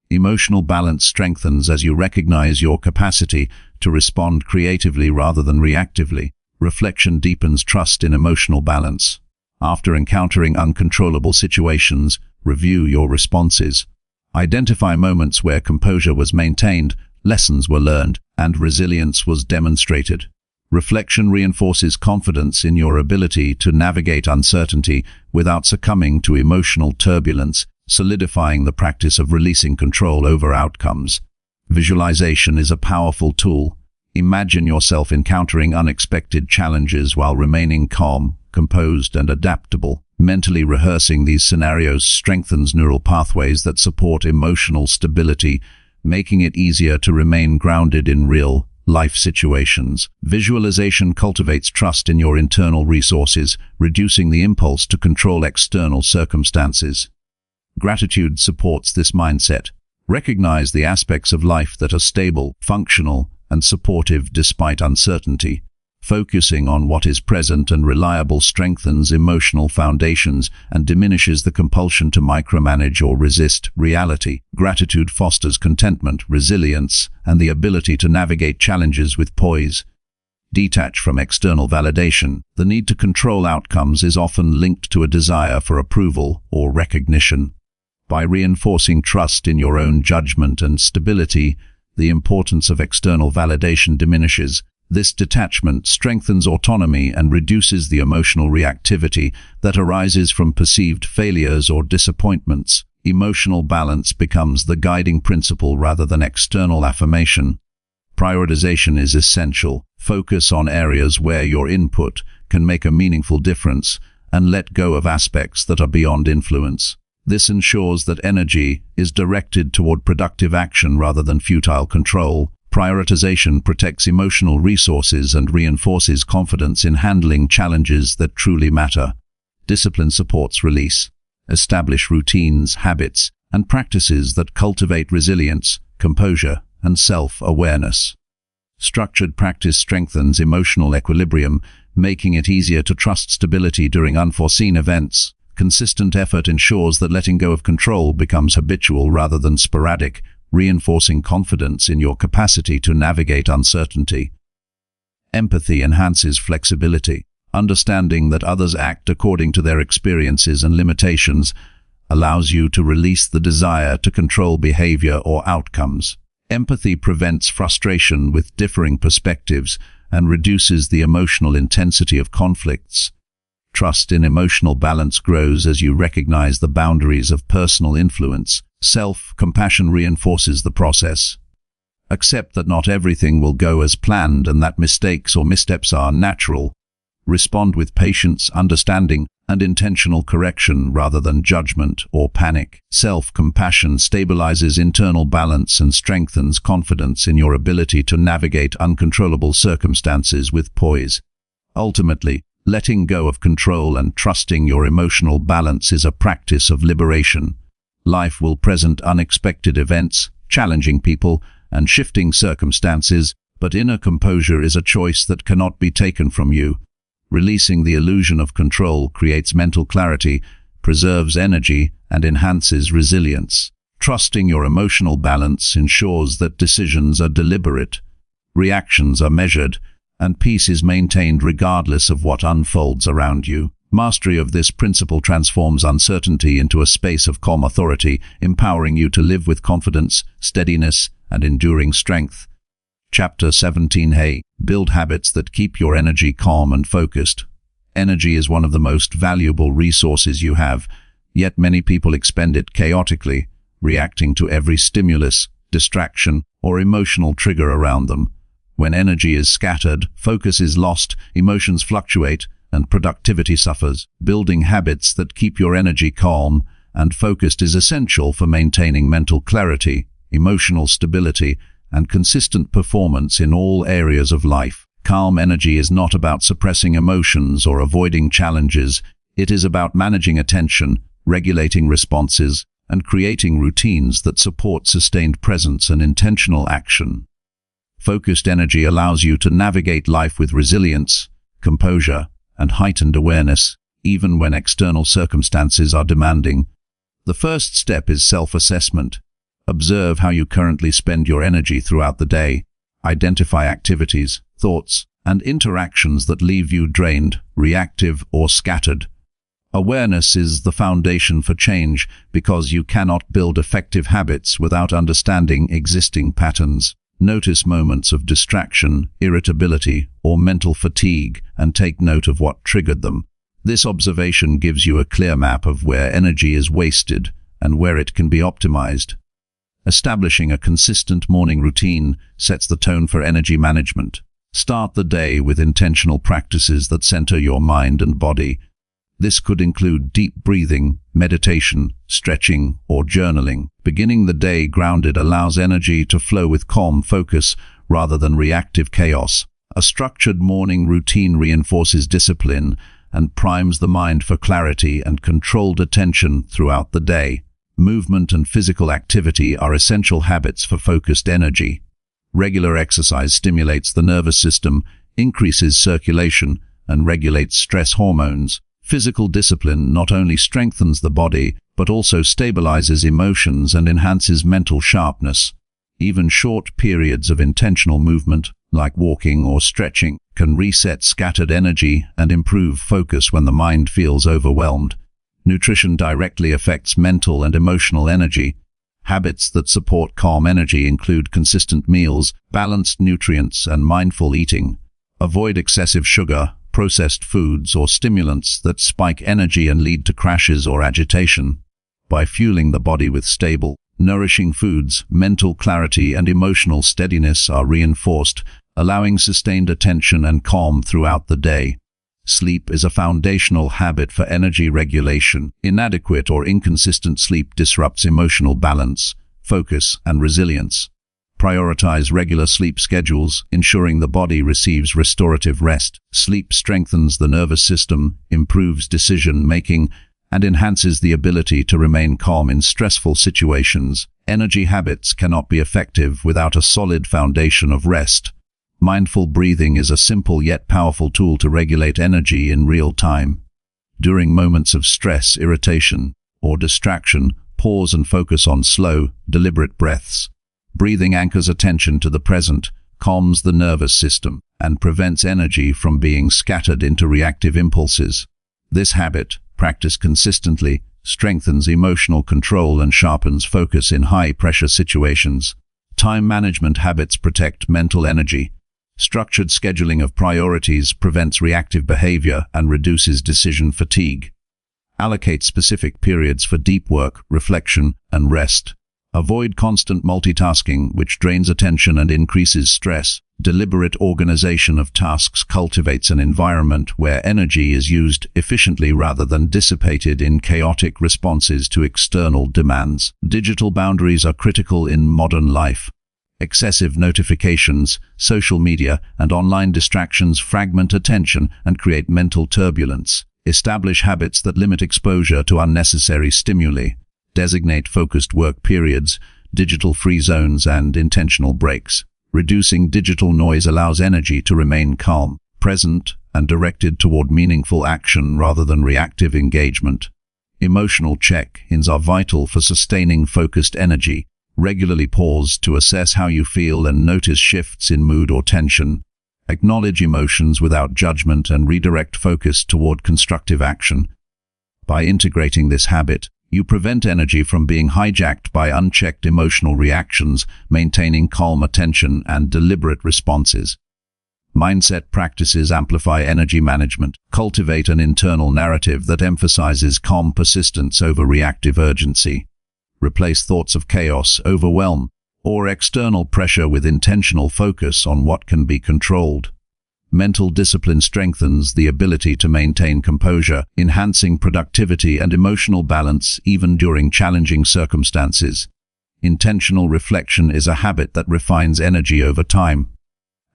A: Emotional balance strengthens as you recognize your capacity to respond creatively rather than reactively. Reflection deepens trust in emotional balance. After encountering uncontrollable situations, review your responses. Identify moments where composure was maintained, lessons were learned, and resilience was demonstrated. Reflection reinforces confidence in your ability to navigate uncertainty without succumbing to emotional turbulence, solidifying the practice of releasing control over outcomes. Visualization is a powerful tool. Imagine yourself encountering unexpected challenges while remaining calm, composed, and adaptable. Mentally rehearsing these scenarios strengthens neural pathways that support emotional stability, making it easier to remain grounded in real life situations. Visualization cultivates trust in your internal resources, reducing the impulse to control external circumstances. Gratitude supports this mindset. Recognize the aspects of life that are stable, functional, and supportive despite uncertainty. Focusing on what is present and reliable strengthens emotional foundations and diminishes the compulsion to micromanage or resist reality. Gratitude fosters contentment, resilience, and the ability to navigate challenges with poise. Detach from external validation. The need to control outcomes is often linked to a desire for approval or recognition. By reinforcing trust in your own judgment and stability, the importance of external validation diminishes. This detachment strengthens autonomy and reduces the emotional reactivity that arises from perceived failures or disappointments. Emotional balance becomes the guiding principle rather than external affirmation. Prioritization is essential. Focus on areas where your input can make a meaningful difference and let go of aspects that are beyond influence. This ensures that energy is directed toward productive action rather than futile control. Prioritization protects emotional resources and reinforces confidence in handling challenges that truly matter. Discipline supports release. Establish routines, habits, and practices that cultivate resilience, composure, and self-awareness. Structured practice strengthens emotional equilibrium, making it easier to trust stability during unforeseen events. Consistent effort ensures that letting go of control becomes habitual rather than sporadic, reinforcing confidence in your capacity to navigate uncertainty. Empathy enhances flexibility. Understanding that others act according to their experiences and limitations allows you to release the desire to control behavior or outcomes. Empathy prevents frustration with differing perspectives and reduces the emotional intensity of conflicts. Trust in emotional balance grows as you recognize the boundaries of personal influence. Self-compassion reinforces the process. Accept that not everything will go as planned and that mistakes or missteps are natural. Respond with patience, understanding, and intentional correction rather than judgment or panic. Self-compassion stabilizes internal balance and strengthens confidence in your ability to navigate uncontrollable circumstances with poise. Ultimately, letting go of control and trusting your emotional balance is a practice of liberation. Life will present unexpected events, challenging people, and shifting circumstances, but inner composure is a choice that cannot be taken from you. Releasing the illusion of control creates mental clarity, preserves energy, and enhances resilience. Trusting your emotional balance ensures that decisions are deliberate, reactions are measured, and peace is maintained regardless of what unfolds around you. Mastery of this principle transforms uncertainty into a space of calm authority, empowering you to live with confidence, steadiness, and enduring strength. Chapter 17. Hey, build habits that keep your energy calm and focused. Energy is one of the most valuable resources you have, yet many people expend it chaotically, reacting to every stimulus, distraction, or emotional trigger around them. When energy is scattered, focus is lost, emotions fluctuate, and productivity suffers. Building habits that keep your energy calm and focused is essential for maintaining mental clarity, emotional stability, and consistent performance in all areas of life. Calm energy is not about suppressing emotions or avoiding challenges. It is about managing attention, regulating responses, and creating routines that support sustained presence and intentional action. Focused energy allows you to navigate life with resilience, composure, and heightened awareness, even when external circumstances are demanding. The first step is self-assessment. Observe how you currently spend your energy throughout the day. Identify activities, thoughts, and interactions that leave you drained, reactive, or scattered. Awareness is the foundation for change because you cannot build effective habits without understanding existing patterns. Notice moments of distraction, irritability, or mental fatigue and take note of what triggered them. This observation gives you a clear map of where energy is wasted and where it can be optimized. Establishing a consistent morning routine sets the tone for energy management. Start the day with intentional practices that center your mind and body. This could include deep breathing, meditation, stretching, or journaling. Beginning the day grounded allows energy to flow with calm focus rather than reactive chaos. A structured morning routine reinforces discipline and primes the mind for clarity and controlled attention throughout the day. Movement and physical activity are essential habits for focused energy. Regular exercise stimulates the nervous system, increases circulation, and regulates stress hormones. Physical discipline not only strengthens the body, but also stabilizes emotions and enhances mental sharpness. Even short periods of intentional movement, like walking or stretching, can reset scattered energy and improve focus when the mind feels overwhelmed. Nutrition directly affects mental and emotional energy. Habits that support calm energy include consistent meals, balanced nutrients, and mindful eating. Avoid excessive sugar, processed foods, or stimulants that spike energy and lead to crashes or agitation. By fueling the body with stable, nourishing foods, mental clarity and emotional steadiness are reinforced, allowing sustained attention and calm throughout the day. Sleep is a foundational habit for energy regulation. Inadequate or inconsistent sleep disrupts emotional balance, focus, and resilience. Prioritize regular sleep schedules, ensuring the body receives restorative rest. Sleep strengthens the nervous system, improves decision-making, and enhances the ability to remain calm in stressful situations. Energy habits cannot be effective without a solid foundation of rest. Mindful breathing is a simple yet powerful tool to regulate energy in real time. During moments of stress, irritation, or distraction, pause and focus on slow, deliberate breaths. Breathing anchors attention to the present, calms the nervous system, and prevents energy from being scattered into reactive impulses. This habit, practiced consistently, strengthens emotional control and sharpens focus in high-pressure situations. Time management habits protect mental energy. Structured scheduling of priorities prevents reactive behavior and reduces decision fatigue. Allocate specific periods for deep work, reflection, and rest. Avoid constant multitasking, which drains attention and increases stress. Deliberate organization of tasks cultivates an environment where energy is used efficiently rather than dissipated in chaotic responses to external demands. Digital boundaries are critical in modern life. Excessive notifications, social media, and online distractions fragment attention and create mental turbulence. Establish habits that limit exposure to unnecessary stimuli. Designate focused work periods, digital-free zones, and intentional breaks. Reducing digital noise allows energy to remain calm, present, and directed toward meaningful action rather than reactive engagement. Emotional check-ins are vital for sustaining focused energy. Regularly pause to assess how you feel and notice shifts in mood or tension. Acknowledge emotions without judgment and redirect focus toward constructive action. By integrating this habit, you prevent energy from being hijacked by unchecked emotional reactions, maintaining calm attention and deliberate responses. Mindset practices amplify energy management. Cultivate an internal narrative that emphasizes calm persistence over reactive urgency. Replace thoughts of chaos, overwhelm, or external pressure with intentional focus on what can be controlled. Mental discipline strengthens the ability to maintain composure, enhancing productivity and emotional balance even during challenging circumstances. Intentional reflection is a habit that refines energy over time.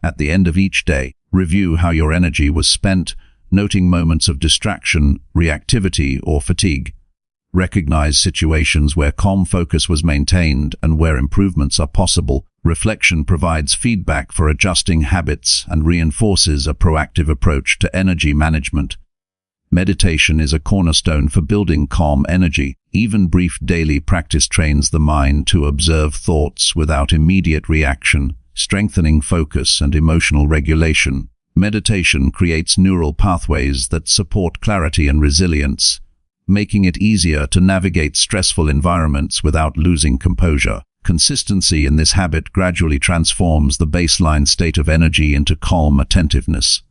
A: At the end of each day, review how your energy was spent, noting moments of distraction, reactivity, or fatigue. Recognize situations where calm focus was maintained and where improvements are possible. Reflection provides feedback for adjusting habits and reinforces a proactive approach to energy management. Meditation is a cornerstone for building calm energy. Even brief daily practice trains the mind to observe thoughts without immediate reaction, strengthening focus and emotional regulation. Meditation creates neural pathways that support clarity and resilience, making it easier to navigate stressful environments without losing composure. Consistency in this habit gradually transforms the baseline state of energy into calm attentiveness.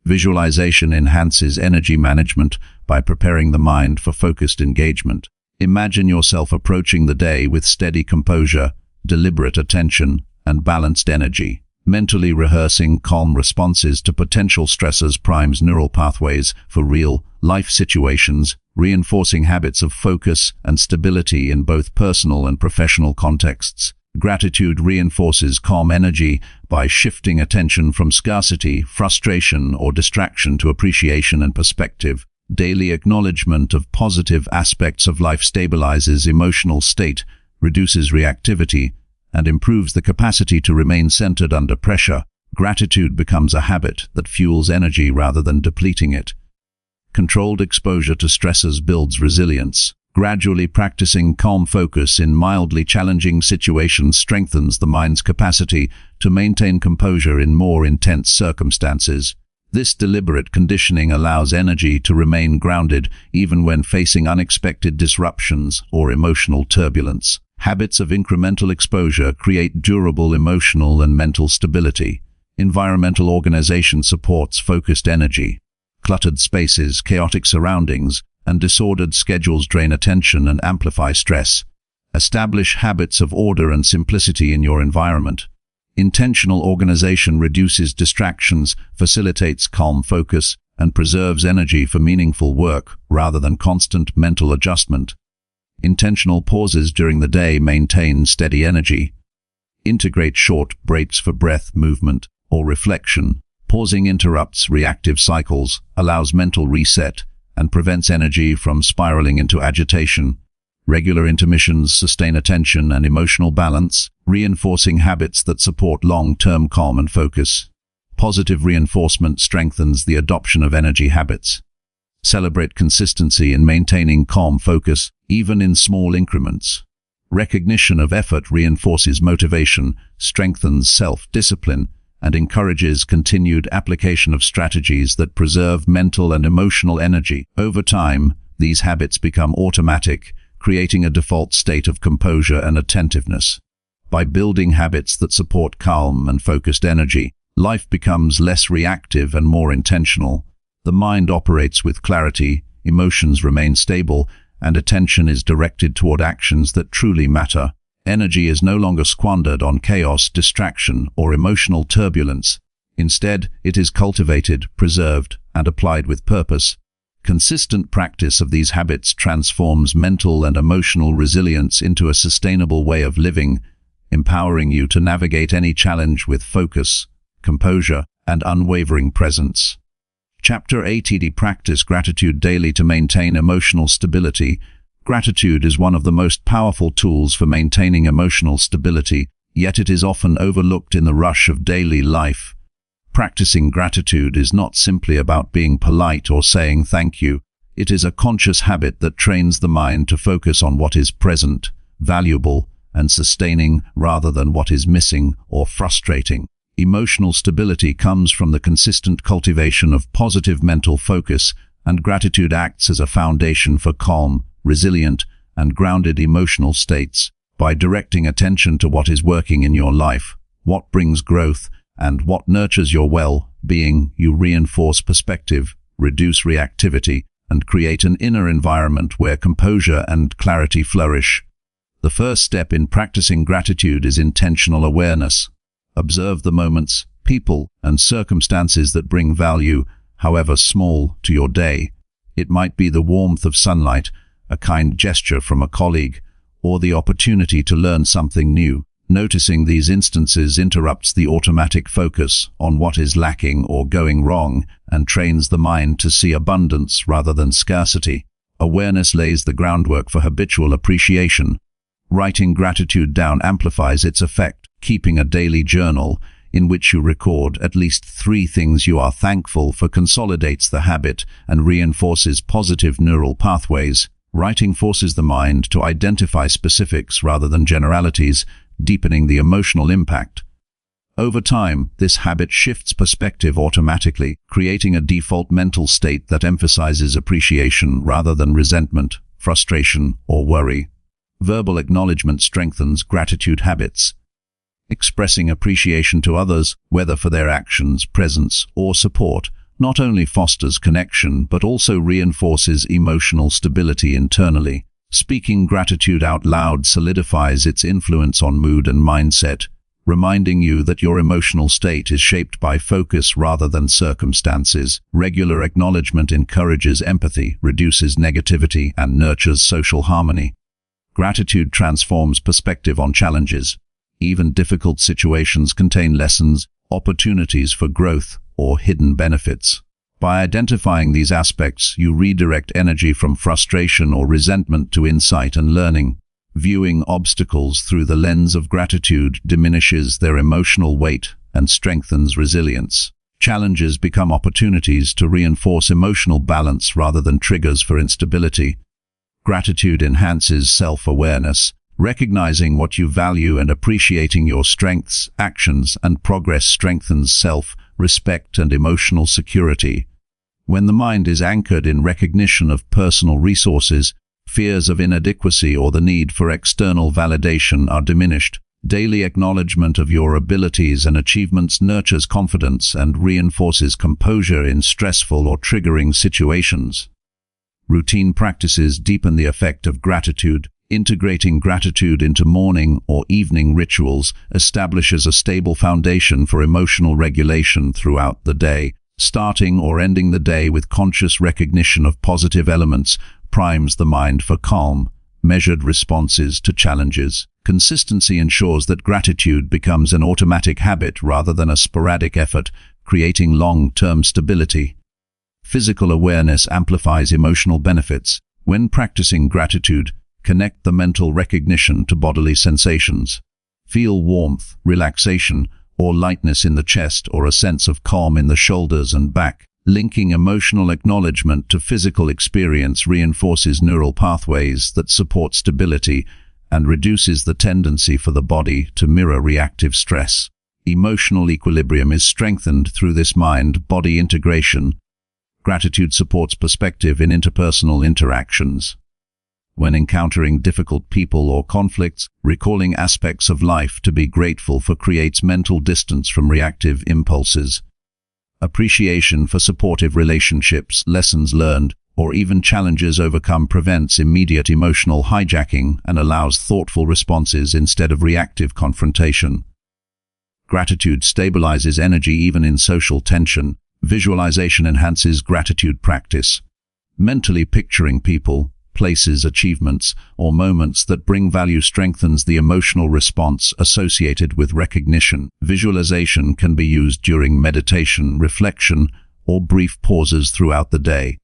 A: Visualization enhances energy management by preparing the mind for focused engagement. Imagine yourself approaching the day with steady composure, deliberate attention, and balanced energy. Mentally rehearsing calm responses to potential stressors primes neural pathways for real-life situations, reinforcing habits of focus and stability in both personal and professional contexts. Gratitude reinforces calm energy by shifting attention from scarcity, frustration, or distraction to appreciation and perspective. Daily acknowledgement of positive aspects of life stabilizes emotional state, reduces reactivity, and improves the capacity to remain centered under pressure. Gratitude becomes a habit that fuels energy rather than depleting it. Controlled exposure to stressors builds resilience. Gradually practicing calm focus in mildly challenging situations strengthens the mind's capacity to maintain composure in more intense circumstances. This deliberate conditioning allows energy to remain grounded even when facing unexpected disruptions or emotional turbulence. Habits of incremental exposure create durable emotional and mental stability. Environmental organization supports focused energy. Cluttered spaces, chaotic surroundings, and disordered schedules drain attention and amplify stress. Establish habits of order and simplicity in your environment. Intentional organization reduces distractions, facilitates calm focus, and preserves energy for meaningful work rather than constant mental adjustment. Intentional pauses during the day maintain steady energy. Integrate short breaks for breath, movement, or reflection. Pausing interrupts reactive cycles, allows mental reset, and prevents energy from spiraling into agitation. Regular intermissions sustain attention and emotional balance, reinforcing habits that support long-term calm and focus. Positive reinforcement strengthens the adoption of energy habits. Celebrate consistency in maintaining calm focus, even in small increments. Recognition of effort reinforces motivation, strengthens self-discipline, and encourages continued application of strategies that preserve mental and emotional energy. Over time, these habits become automatic, creating a default state of composure and attentiveness. By building habits that support calm and focused energy, life becomes less reactive and more intentional. The mind operates with clarity, emotions remain stable, and attention is directed toward actions that truly matter. Energy is no longer squandered on chaos, distraction, or emotional turbulence. Instead, it is cultivated, preserved, and applied with purpose. Consistent practice of these habits transforms mental and emotional resilience into a sustainable way of living, empowering you to navigate any challenge with focus, composure, and unwavering presence. Chapter 8: Practice gratitude daily to maintain emotional stability. Gratitude is one of the most powerful tools for maintaining emotional stability, yet it is often overlooked in the rush of daily life. Practicing gratitude is not simply about being polite or saying thank you. It is a conscious habit that trains the mind to focus on what is present, valuable, and sustaining rather than what is missing or frustrating. Emotional stability comes from the consistent cultivation of positive mental focus, and gratitude acts as a foundation for calm, resilient, and grounded emotional states. By directing attention to what is working in your life, what brings growth, and what nurtures your well-being, you reinforce perspective, reduce reactivity, and create an inner environment where composure and clarity flourish. The first step in practicing gratitude is intentional awareness. Observe the moments, people, and circumstances that bring value, however small, to your day. It might be the warmth of sunlight, a kind gesture from a colleague, or the opportunity to learn something new. Noticing these instances interrupts the automatic focus on what is lacking or going wrong and trains the mind to see abundance rather than scarcity. Awareness lays the groundwork for habitual appreciation. Writing gratitude down amplifies its effect. Keeping a daily journal in which you record at least 3 things you are thankful for consolidates the habit and reinforces positive neural pathways. Writing forces the mind to identify specifics rather than generalities, deepening the emotional impact. Over time, this habit shifts perspective automatically, creating a default mental state that emphasizes appreciation rather than resentment, frustration, or worry. Verbal acknowledgement strengthens gratitude habits. Expressing appreciation to others, whether for their actions, presence, or support, not only fosters connection but also reinforces emotional stability internally. Speaking gratitude out loud solidifies its influence on mood and mindset, reminding you that your emotional state is shaped by focus rather than circumstances. Regular acknowledgement encourages empathy, reduces negativity, and nurtures social harmony. Gratitude transforms perspective on challenges. Even difficult situations contain lessons, opportunities for growth, or hidden benefits. By identifying these aspects, you redirect energy from frustration or resentment to insight and learning. Viewing obstacles through the lens of gratitude diminishes their emotional weight and strengthens resilience. Challenges become opportunities to reinforce emotional balance rather than triggers for instability. Gratitude enhances self-awareness. Recognizing what you value and appreciating your strengths, actions, and progress strengthens self-respect and emotional security. When the mind is anchored in recognition of personal resources, Fears of inadequacy or the need for external validation are diminished. Daily acknowledgement of your abilities and achievements nurtures confidence and reinforces composure in stressful or triggering situations. Routine practices deepen the effect of gratitude. Integrating gratitude into morning or evening rituals establishes a stable foundation for emotional regulation throughout the day. Starting or ending the day with conscious recognition of positive elements primes the mind for calm, measured responses to challenges. Consistency ensures that gratitude becomes an automatic habit rather than a sporadic effort, creating long-term stability. Physical awareness amplifies emotional benefits. When practicing gratitude, connect the mental recognition to bodily sensations. Feel warmth, relaxation, or lightness in the chest or a sense of calm in the shoulders and back. Linking emotional acknowledgement to physical experience reinforces neural pathways that support stability and reduces the tendency for the body to mirror reactive stress. Emotional equilibrium is strengthened through this mind-body integration. Gratitude supports perspective in interpersonal interactions. When encountering difficult people or conflicts, recalling aspects of life to be grateful for creates mental distance from reactive impulses. Appreciation for supportive relationships, lessons learned, or even challenges overcome prevents immediate emotional hijacking and allows thoughtful responses instead of reactive confrontation. Gratitude stabilizes energy even in social tension. Visualization enhances gratitude practice. Mentally picturing people, places, achievements, or moments that bring value strengthens the emotional response associated with recognition. Visualization can be used during meditation, reflection, or brief pauses throughout the day.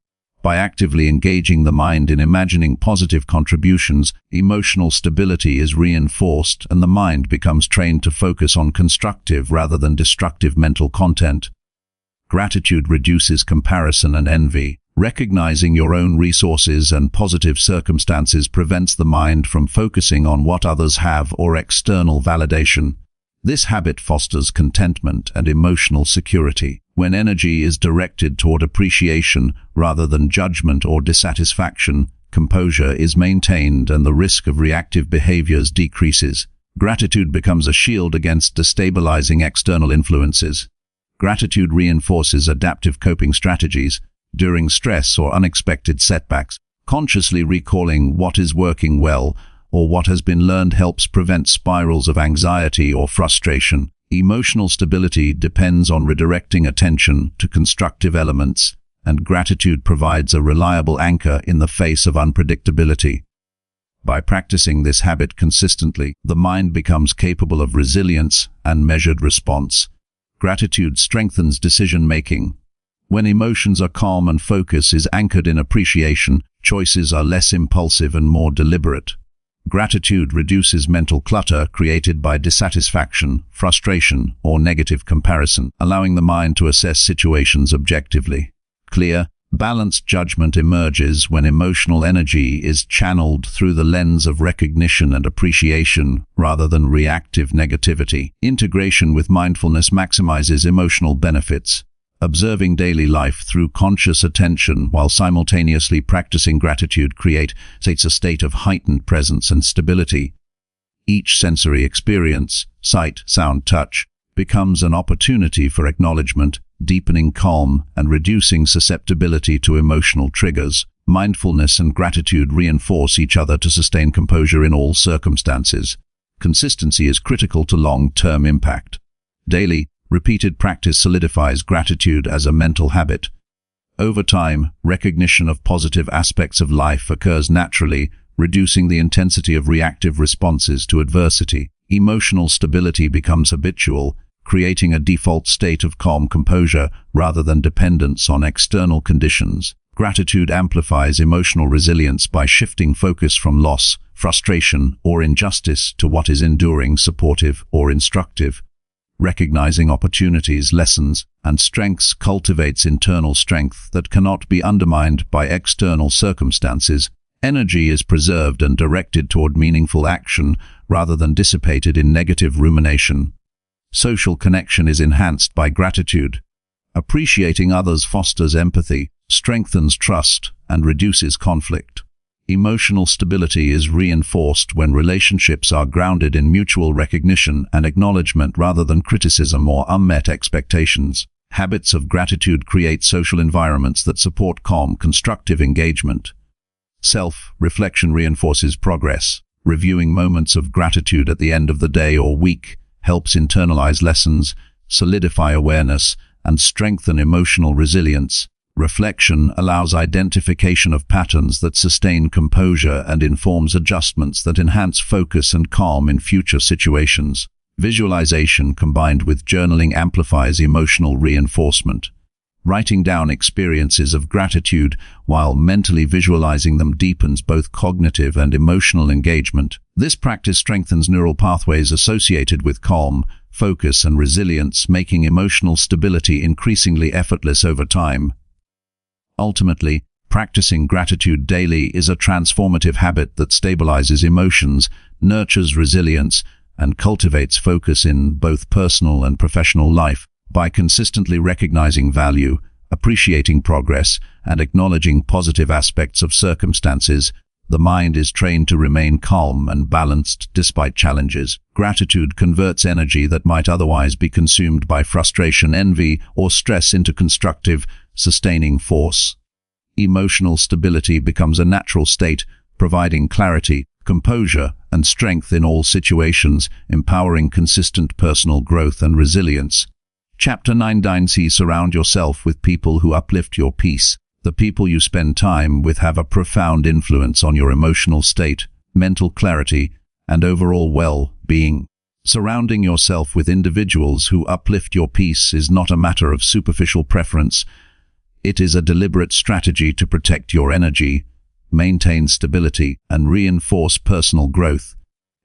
A: By actively engaging the mind in imagining positive contributions, emotional stability is reinforced and the mind becomes trained to focus on constructive rather than destructive mental content. Gratitude reduces comparison and envy. Recognizing your own resources and positive circumstances prevents the mind from focusing on what others have or external validation. This habit fosters contentment and emotional security. When energy is directed toward appreciation rather than judgment or dissatisfaction, composure is maintained and the risk of reactive behaviors decreases. Gratitude becomes a shield against destabilizing external influences. Gratitude reinforces adaptive coping strategies. During stress or unexpected setbacks, consciously recalling what is working well or what has been learned helps prevent spirals of anxiety or frustration. Emotional stability depends on redirecting attention to constructive elements, and gratitude provides a reliable anchor in the face of unpredictability. By practicing this habit consistently, the mind becomes capable of resilience and measured response. Gratitude strengthens decision-making. When emotions are calm and focus is anchored in appreciation, choices are less impulsive and more deliberate. Gratitude reduces mental clutter created by dissatisfaction, frustration, or negative comparison, allowing the mind to assess situations objectively. Clear, balanced judgment emerges when emotional energy is channeled through the lens of recognition and appreciation rather than reactive negativity. Integration with mindfulness maximizes emotional benefits. Observing daily life through conscious attention while simultaneously practicing gratitude creates a state of heightened presence and stability. Each sensory experience, sight, sound, touch, becomes an opportunity for acknowledgement, deepening calm and reducing susceptibility to emotional triggers. Mindfulness and gratitude reinforce each other to sustain composure in all circumstances. Consistency is critical to long-term impact. Daily, repeated practice solidifies gratitude as a mental habit. Over time, recognition of positive aspects of life occurs naturally, reducing the intensity of reactive responses to adversity. Emotional stability becomes habitual, creating a default state of calm composure rather than dependence on external conditions. Gratitude amplifies emotional resilience by shifting focus from loss, frustration, or injustice to what is enduring, supportive, or instructive. Recognizing opportunities, lessons, and strengths cultivates internal strength that cannot be undermined by external circumstances. Energy is preserved and directed toward meaningful action rather than dissipated in negative rumination. Social connection is enhanced by gratitude. Appreciating others fosters empathy, strengthens trust, and reduces conflict. Emotional stability is reinforced when relationships are grounded in mutual recognition and acknowledgement rather than criticism or unmet expectations. Habits of gratitude create social environments that support calm, constructive engagement. Self-reflection reinforces progress. Reviewing moments of gratitude at the end of the day or week helps internalize lessons, solidify awareness, and strengthen emotional resilience. Reflection allows identification of patterns that sustain composure and informs adjustments that enhance focus and calm in future situations. Visualization combined with journaling amplifies emotional reinforcement. Writing down experiences of gratitude while mentally visualizing them deepens both cognitive and emotional engagement. This practice strengthens neural pathways associated with calm, focus, and resilience, making emotional stability increasingly effortless over time. Ultimately, practicing gratitude daily is a transformative habit that stabilizes emotions, nurtures resilience, and cultivates focus in both personal and professional life. By consistently recognizing value, appreciating progress, and acknowledging positive aspects of circumstances, the mind is trained to remain calm and balanced despite challenges. Gratitude converts energy that might otherwise be consumed by frustration, envy, or stress into constructive, sustaining force. Emotional stability becomes a natural state, providing clarity, composure, and strength in all situations, empowering consistent personal growth and resilience. Chapter 9. Surround yourself with people who uplift your peace. The people you spend time with have a profound influence on your emotional state, mental clarity, and overall well-being. Surrounding yourself with individuals who uplift your peace is not a matter of superficial preference. It is a deliberate strategy to protect your energy, maintain stability, and reinforce personal growth.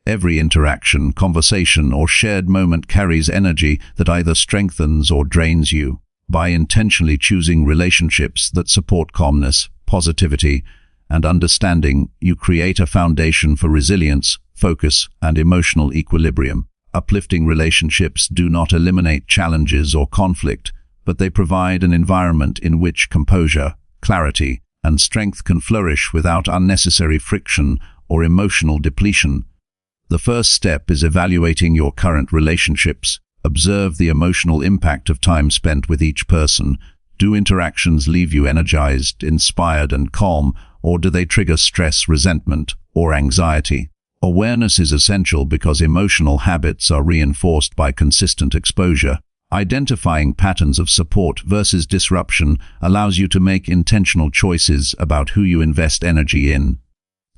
A: Every interaction, conversation, or shared moment carries energy that either strengthens or drains you. By intentionally choosing relationships that support calmness, positivity, and understanding, you create a foundation for resilience, focus, and emotional equilibrium. Uplifting relationships do not eliminate challenges or conflict, but they provide an environment in which composure, clarity, and strength can flourish without unnecessary friction or emotional depletion. The first step is evaluating your current relationships. Observe the emotional impact of time spent with each person. Do interactions leave you energized, inspired, and calm, or do they trigger stress, resentment, or anxiety? Awareness is essential because emotional habits are reinforced by consistent exposure. Identifying patterns of support versus disruption allows you to make intentional choices about who you invest energy in.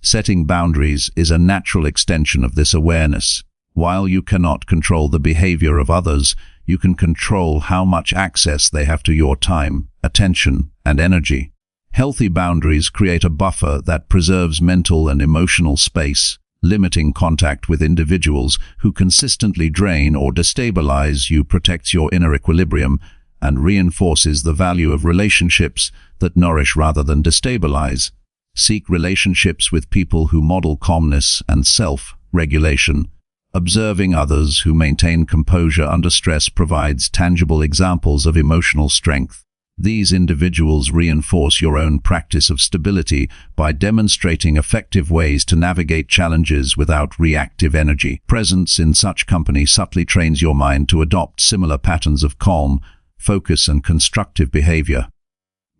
A: Setting boundaries is a natural extension of this awareness. While you cannot control the behavior of others, you can control how much access they have to your time, attention, and energy. Healthy boundaries create a buffer that preserves mental and emotional space. Limiting contact with individuals who consistently drain or destabilize you protects your inner equilibrium and reinforces the value of relationships that nourish rather than destabilize. Seek relationships with people who model calmness and self-regulation. Observing others who maintain composure under stress provides tangible examples of emotional strength. These individuals reinforce your own practice of stability by demonstrating effective ways to navigate challenges without reactive energy. Presence in such company subtly trains your mind to adopt similar patterns of calm, focus, and constructive behavior.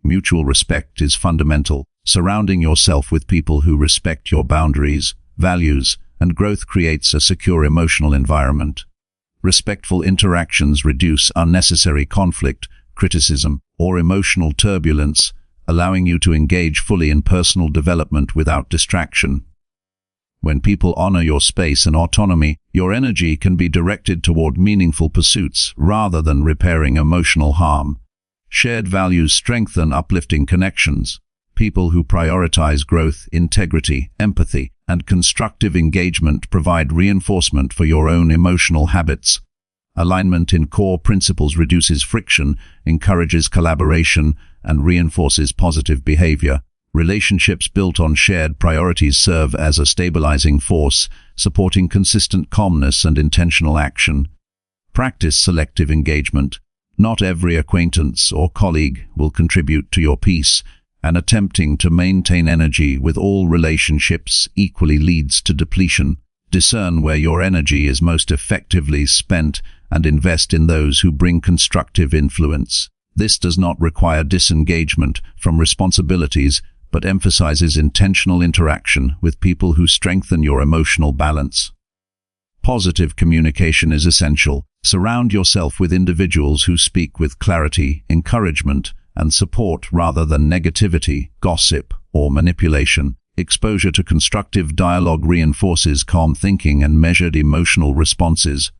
A: Mutual respect is fundamental. Surrounding yourself with people who respect your boundaries, values, and growth creates a secure emotional environment. Respectful interactions reduce unnecessary conflict, criticism, or emotional turbulence, allowing you to engage fully in personal development without distraction. When people honor your space and autonomy, your energy can be directed toward meaningful pursuits rather than repairing emotional harm. Shared values strengthen uplifting connections. People who prioritize growth, integrity, empathy, and constructive engagement provide reinforcement for your own emotional habits. Alignment in core principles reduces friction, encourages collaboration, and reinforces positive behavior. Relationships built on shared priorities serve as a stabilizing force, supporting consistent calmness and intentional action. Practice selective engagement. Not every acquaintance or colleague will contribute to your peace, and attempting to maintain energy with all relationships equally leads to depletion. Discern where your energy is most effectively spent and invest in those who bring constructive influence. This does not require disengagement from responsibilities, but emphasizes intentional interaction with people who strengthen your emotional balance. Positive communication is essential. Surround yourself with individuals who speak with clarity, encouragement, and support rather than negativity, gossip, or manipulation. Exposure to constructive dialogue reinforces calm thinking and measured emotional responses.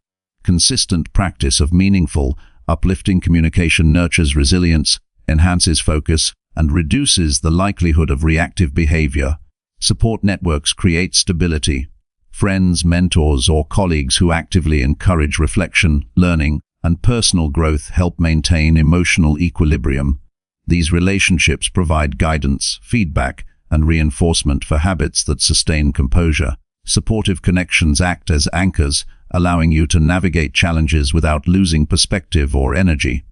A: Consistent practice of meaningful, uplifting communication nurtures resilience, enhances focus, and reduces the likelihood of reactive behavior. Support networks create stability. Friends, mentors, or colleagues who actively encourage reflection, learning, and personal growth help maintain emotional equilibrium. These relationships provide guidance, feedback, and reinforcement for habits that sustain composure. Supportive connections act as anchors, allowing you to navigate challenges without losing perspective or energy.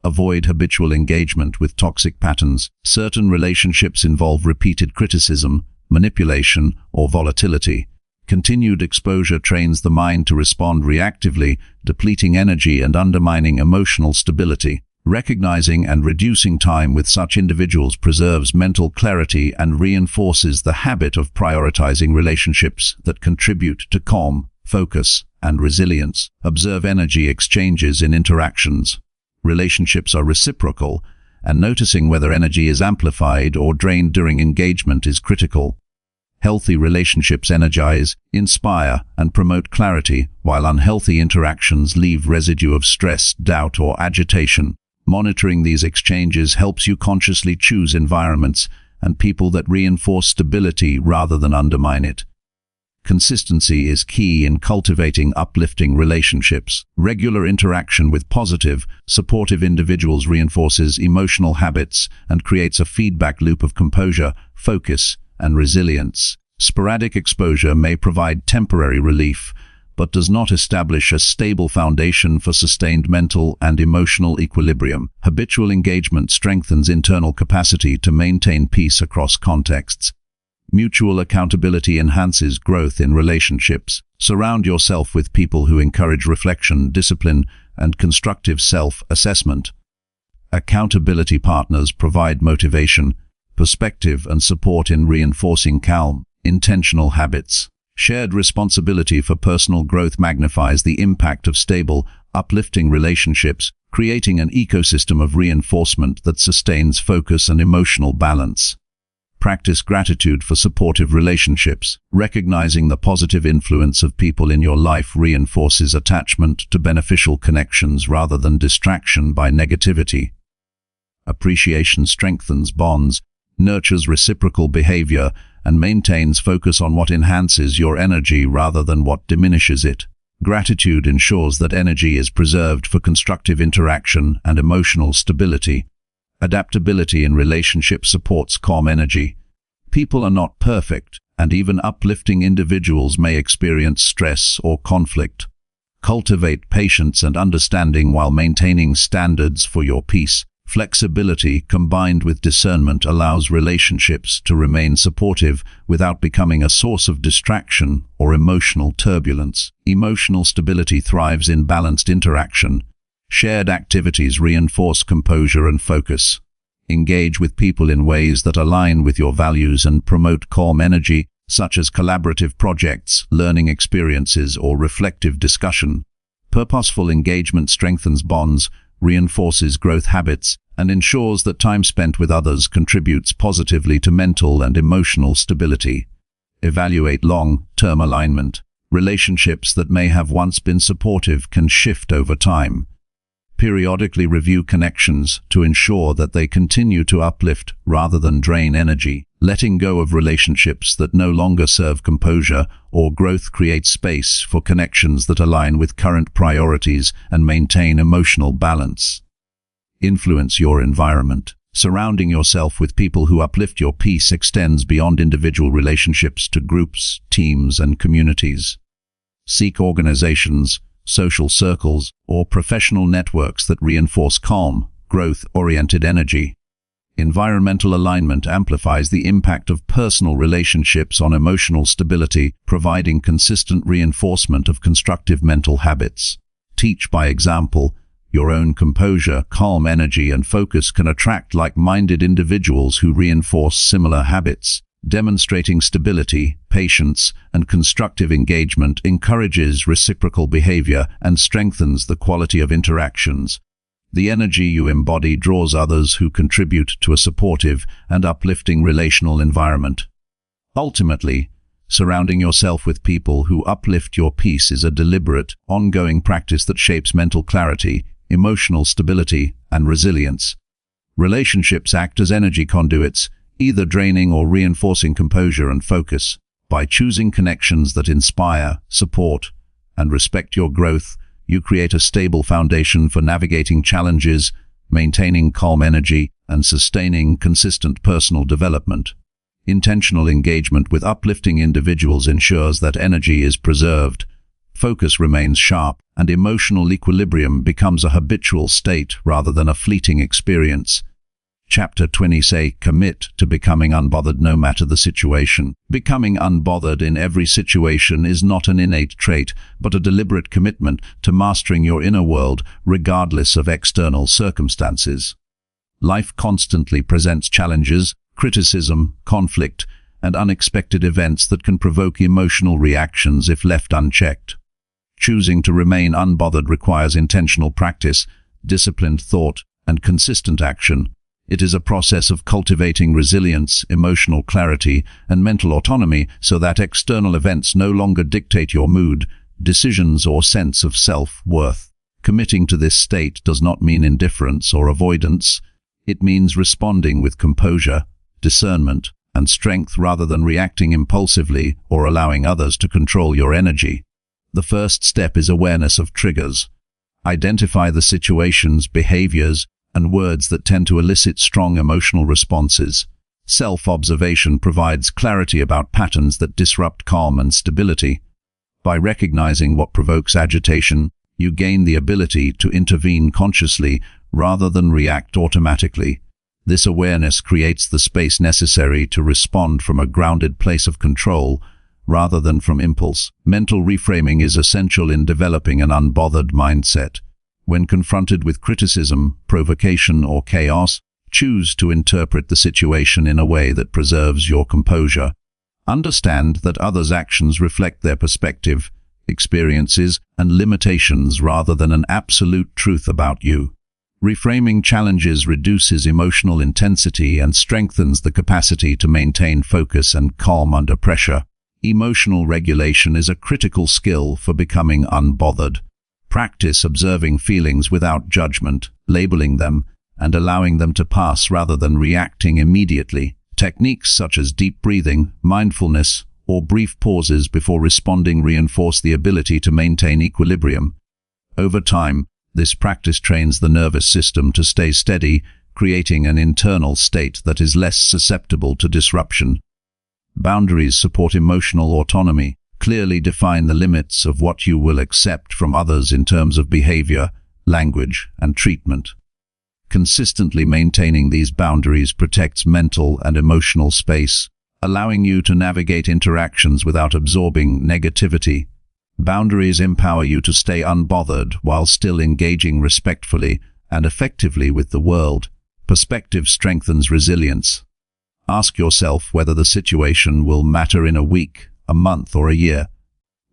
A: Avoid habitual engagement with toxic patterns. Certain relationships involve repeated criticism, manipulation, or volatility. Continued exposure trains the mind to respond reactively, depleting energy and undermining emotional stability. Recognizing and reducing time with such individuals preserves mental clarity and reinforces the habit of prioritizing relationships that contribute to calm, focus, and resilience. Observe energy exchanges in interactions. Relationships are reciprocal, and noticing whether energy is amplified or drained during engagement is critical. Healthy relationships energize, inspire, and promote clarity, while unhealthy interactions leave residue of stress, doubt, or agitation. Monitoring these exchanges helps you consciously choose environments and people that reinforce stability rather than undermine it. Consistency is key in cultivating uplifting relationships. Regular interaction with positive, supportive individuals reinforces emotional habits and creates a feedback loop of composure, focus, and resilience. Sporadic exposure may provide temporary relief, but does not establish a stable foundation for sustained mental and emotional equilibrium. Habitual engagement strengthens internal capacity to maintain peace across contexts. Mutual accountability enhances growth in relationships. Surround yourself with people who encourage reflection, discipline, and constructive self-assessment. Accountability partners provide motivation, perspective, and support in reinforcing calm, intentional habits. Shared responsibility for personal growth magnifies the impact of stable, uplifting relationships, creating an ecosystem of reinforcement that sustains focus and emotional balance. Practice gratitude for supportive relationships. Recognizing the positive influence of people in your life reinforces attachment to beneficial connections rather than distraction by negativity. Appreciation strengthens bonds, nurtures reciprocal behavior, and maintains focus on what enhances your energy rather than what diminishes it. Gratitude ensures that energy is preserved for constructive interaction and emotional stability. Adaptability in relationships supports calm energy. People are not perfect, and even uplifting individuals may experience stress or conflict. Cultivate patience and understanding while maintaining standards for your peace. Flexibility combined with discernment allows relationships to remain supportive without becoming a source of distraction or emotional turbulence. Emotional stability thrives in balanced interaction. Shared activities reinforce composure and focus. Engage with people in ways that align with your values and promote calm energy, such as collaborative projects, learning experiences, or reflective discussion. Purposeful engagement strengthens bonds, reinforces growth habits, and ensures that time spent with others contributes positively to mental and emotional stability. Evaluate long-term alignment. Relationships that may have once been supportive can shift over time. Periodically review connections to ensure that they continue to uplift rather than drain energy. Letting go of relationships that no longer serve composure or growth creates space for connections that align with current priorities and maintain emotional balance. Influence your environment. Surrounding yourself with people who uplift your peace extends beyond individual relationships to groups, teams, and communities. Seek organizations, social circles, or professional networks that reinforce calm, growth-oriented energy. Environmental alignment amplifies the impact of personal relationships on emotional stability, providing consistent reinforcement of constructive mental habits. Teach by example. Your own composure, calm energy, and focus can attract like-minded individuals who reinforce similar habits. Demonstrating stability, patience, and constructive engagement encourages reciprocal behavior and strengthens the quality of interactions. The energy you embody draws others who contribute to a supportive and uplifting relational environment. Ultimately, surrounding yourself with people who uplift your peace is a deliberate, ongoing practice that shapes mental clarity, emotional stability, and resilience. Relationships act as energy conduits, either draining or reinforcing composure and focus. By choosing connections that inspire, support, and respect your growth, you create a stable foundation for navigating challenges, maintaining calm energy, and sustaining consistent personal development. Intentional engagement with uplifting individuals ensures that energy is preserved, focus remains sharp, and emotional equilibrium becomes a habitual state rather than a fleeting experience. Chapter 20 say, commit to becoming unbothered no matter the situation. Becoming unbothered in every situation is not an innate trait, but a deliberate commitment to mastering your inner world regardless of external circumstances. Life constantly presents challenges, criticism, conflict, and unexpected events that can provoke emotional reactions if left unchecked. Choosing to remain unbothered requires intentional practice, disciplined thought, and consistent action. It is a process of cultivating resilience, emotional clarity, and mental autonomy so that external events no longer dictate your mood, decisions, or sense of self-worth. Committing to this state does not mean indifference or avoidance. It means responding with composure, discernment, and strength rather than reacting impulsively or allowing others to control your energy. The first step is awareness of triggers. Identify the situations, behaviors, and words that tend to elicit strong emotional responses. Self-observation provides clarity about patterns that disrupt calm and stability. By recognizing what provokes agitation, you gain the ability to intervene consciously rather than react automatically. This awareness creates the space necessary to respond from a grounded place of control rather than from impulse. Mental reframing is essential in developing an unbothered mindset. When confronted with criticism, provocation, or chaos, choose to interpret the situation in a way that preserves your composure. Understand that others' actions reflect their perspective, experiences, and limitations rather than an absolute truth about you. Reframing challenges reduces emotional intensity and strengthens the capacity to maintain focus and calm under pressure. Emotional regulation is a critical skill for becoming unbothered. Practice observing feelings without judgment, labeling them, and allowing them to pass rather than reacting immediately. Techniques such as deep breathing, mindfulness, or brief pauses before responding reinforce the ability to maintain equilibrium. Over time, this practice trains the nervous system to stay steady, creating an internal state that is less susceptible to disruption. Boundaries support emotional autonomy. Clearly define the limits of what you will accept from others in terms of behavior, language, and treatment. Consistently maintaining these boundaries protects mental and emotional space, allowing you to navigate interactions without absorbing negativity. Boundaries empower you to stay unbothered while still engaging respectfully and effectively with the world. Perspective strengthens resilience. Ask yourself whether the situation will matter in a week, a month, or a year.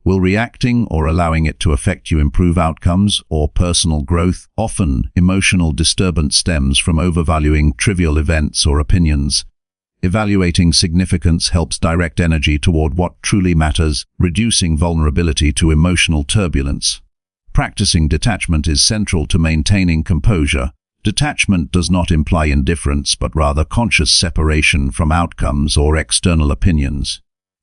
A: Will reacting or allowing it to affect you improve outcomes or personal growth? Often, emotional disturbance stems from overvaluing trivial events or opinions. Evaluating significance helps direct energy toward what truly matters, reducing vulnerability to emotional turbulence. Practicing detachment is central to maintaining composure. Detachment does not imply indifference, but rather conscious separation from outcomes or external opinions.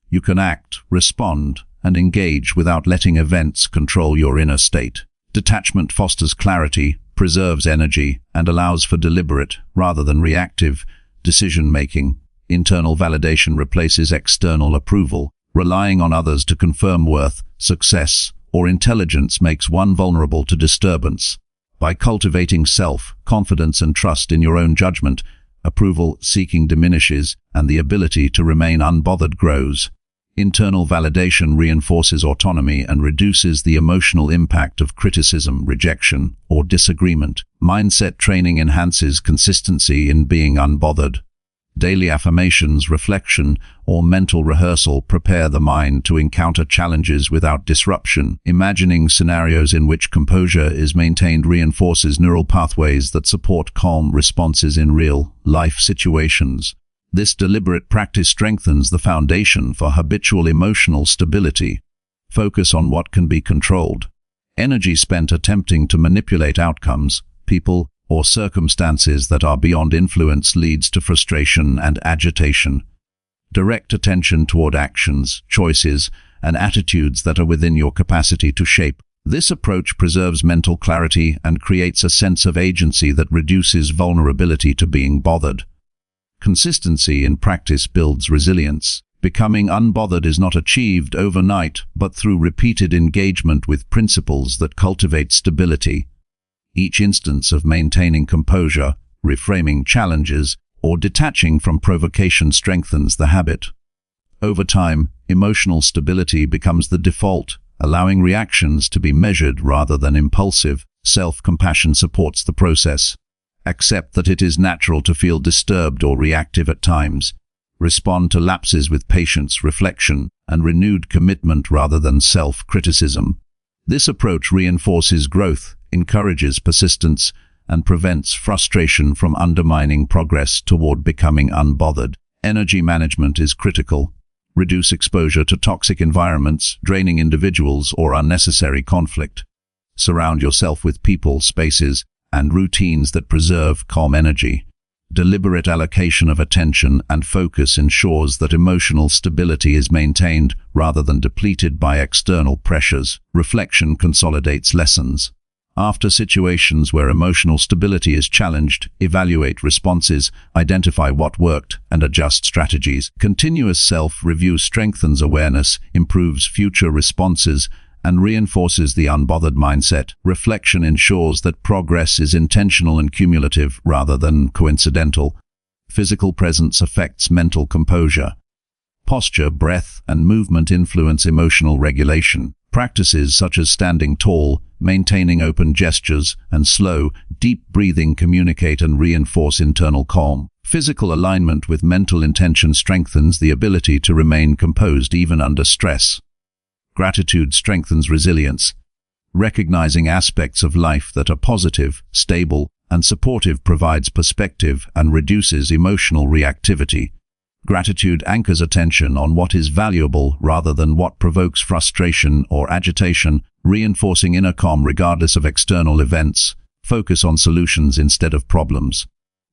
A: You can act, respond, and engage without letting events control your inner state. Detachment fosters clarity, preserves energy, and allows for deliberate, rather than reactive, decision-making. Internal validation replaces external approval. Relying on others to confirm worth, success, or intelligence makes one vulnerable to disturbance. By cultivating self-confidence and trust in your own judgment, approval seeking diminishes, and the ability to remain unbothered grows. Internal validation reinforces autonomy and reduces the emotional impact of criticism, rejection, or disagreement. Mindset training enhances consistency in being unbothered. Daily affirmations, reflection, or mental rehearsal prepare the mind to encounter challenges without disruption. Imagining scenarios in which composure is maintained reinforces neural pathways that support calm responses in real-life situations. This deliberate practice strengthens the foundation for habitual emotional stability. Focus on what can be controlled. Energy spent attempting to manipulate outcomes, people, or circumstances that are beyond influence leads to frustration and agitation. Direct attention toward actions, choices, and attitudes that are within your capacity to shape. This approach preserves mental clarity and creates a sense of agency that reduces vulnerability to being bothered. Consistency in practice builds resilience. Becoming unbothered is not achieved overnight, but through repeated engagement with principles that cultivate stability. Each instance of maintaining composure, reframing challenges, or detaching from provocation strengthens the habit. Over time, emotional stability becomes the default, allowing reactions to be measured rather than impulsive. Self-compassion supports the process. Accept that it is natural to feel disturbed or reactive at times. Respond to lapses with patience, reflection, and renewed commitment rather than self-criticism. This approach reinforces growth, encourages persistence, and prevents frustration from undermining progress toward becoming unbothered. Energy management is critical. Reduce exposure to toxic environments, draining individuals, or unnecessary conflict. Surround yourself with people, spaces, and routines that preserve calm energy. Deliberate allocation of attention and focus ensures that emotional stability is maintained rather than depleted by external pressures. Reflection consolidates lessons. After situations where emotional stability is challenged, evaluate responses, identify what worked, and adjust strategies. Continuous self-review strengthens awareness, improves future responses, and reinforces the unbothered mindset. Reflection ensures that progress is intentional and cumulative rather than coincidental. Physical presence affects mental composure. Posture, breath, and movement influence emotional regulation. Practices such as standing tall, maintaining open gestures, and slow, deep breathing communicate and reinforce internal calm. Physical alignment with mental intention strengthens the ability to remain composed even under stress. Gratitude strengthens resilience. Recognizing aspects of life that are positive, stable, and supportive provides perspective and reduces emotional reactivity. Gratitude anchors attention on what is valuable rather than what provokes frustration or agitation, reinforcing inner calm regardless of external events. Focus on solutions instead of problems.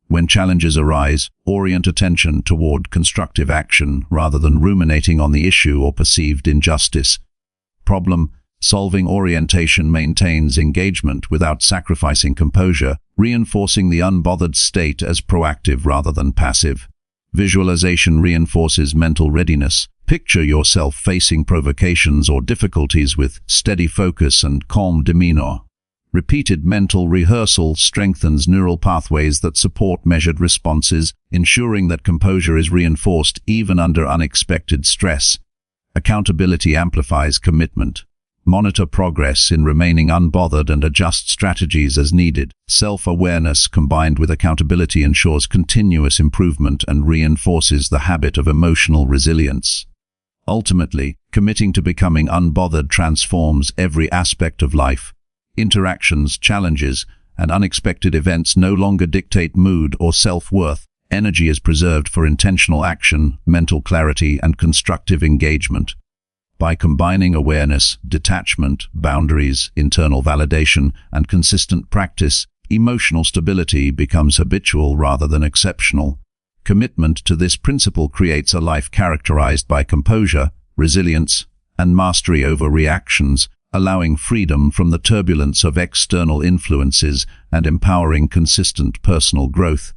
A: When challenges arise, orient attention toward constructive action rather than ruminating on the issue or perceived injustice. Problem-solving orientation maintains engagement without sacrificing composure, reinforcing the unbothered state as proactive rather than passive. Visualization reinforces mental readiness. Picture yourself facing provocations or difficulties with steady focus and calm demeanor. Repeated mental rehearsal strengthens neural pathways that support measured responses, ensuring that composure is reinforced even under unexpected stress. Accountability amplifies commitment. Monitor progress in remaining unbothered and adjust strategies as needed. Self-awareness combined with accountability ensures continuous improvement and reinforces the habit of emotional resilience. Ultimately, committing to becoming unbothered transforms every aspect of life. Interactions, challenges, and unexpected events no longer dictate mood or self-worth. Energy is preserved for intentional action, mental clarity, and constructive engagement. By combining awareness, detachment, boundaries, internal validation, and consistent practice, emotional stability becomes habitual rather than exceptional. Commitment to this principle creates a life characterized by composure, resilience, and mastery over reactions, allowing freedom from the turbulence of external influences and empowering consistent personal growth.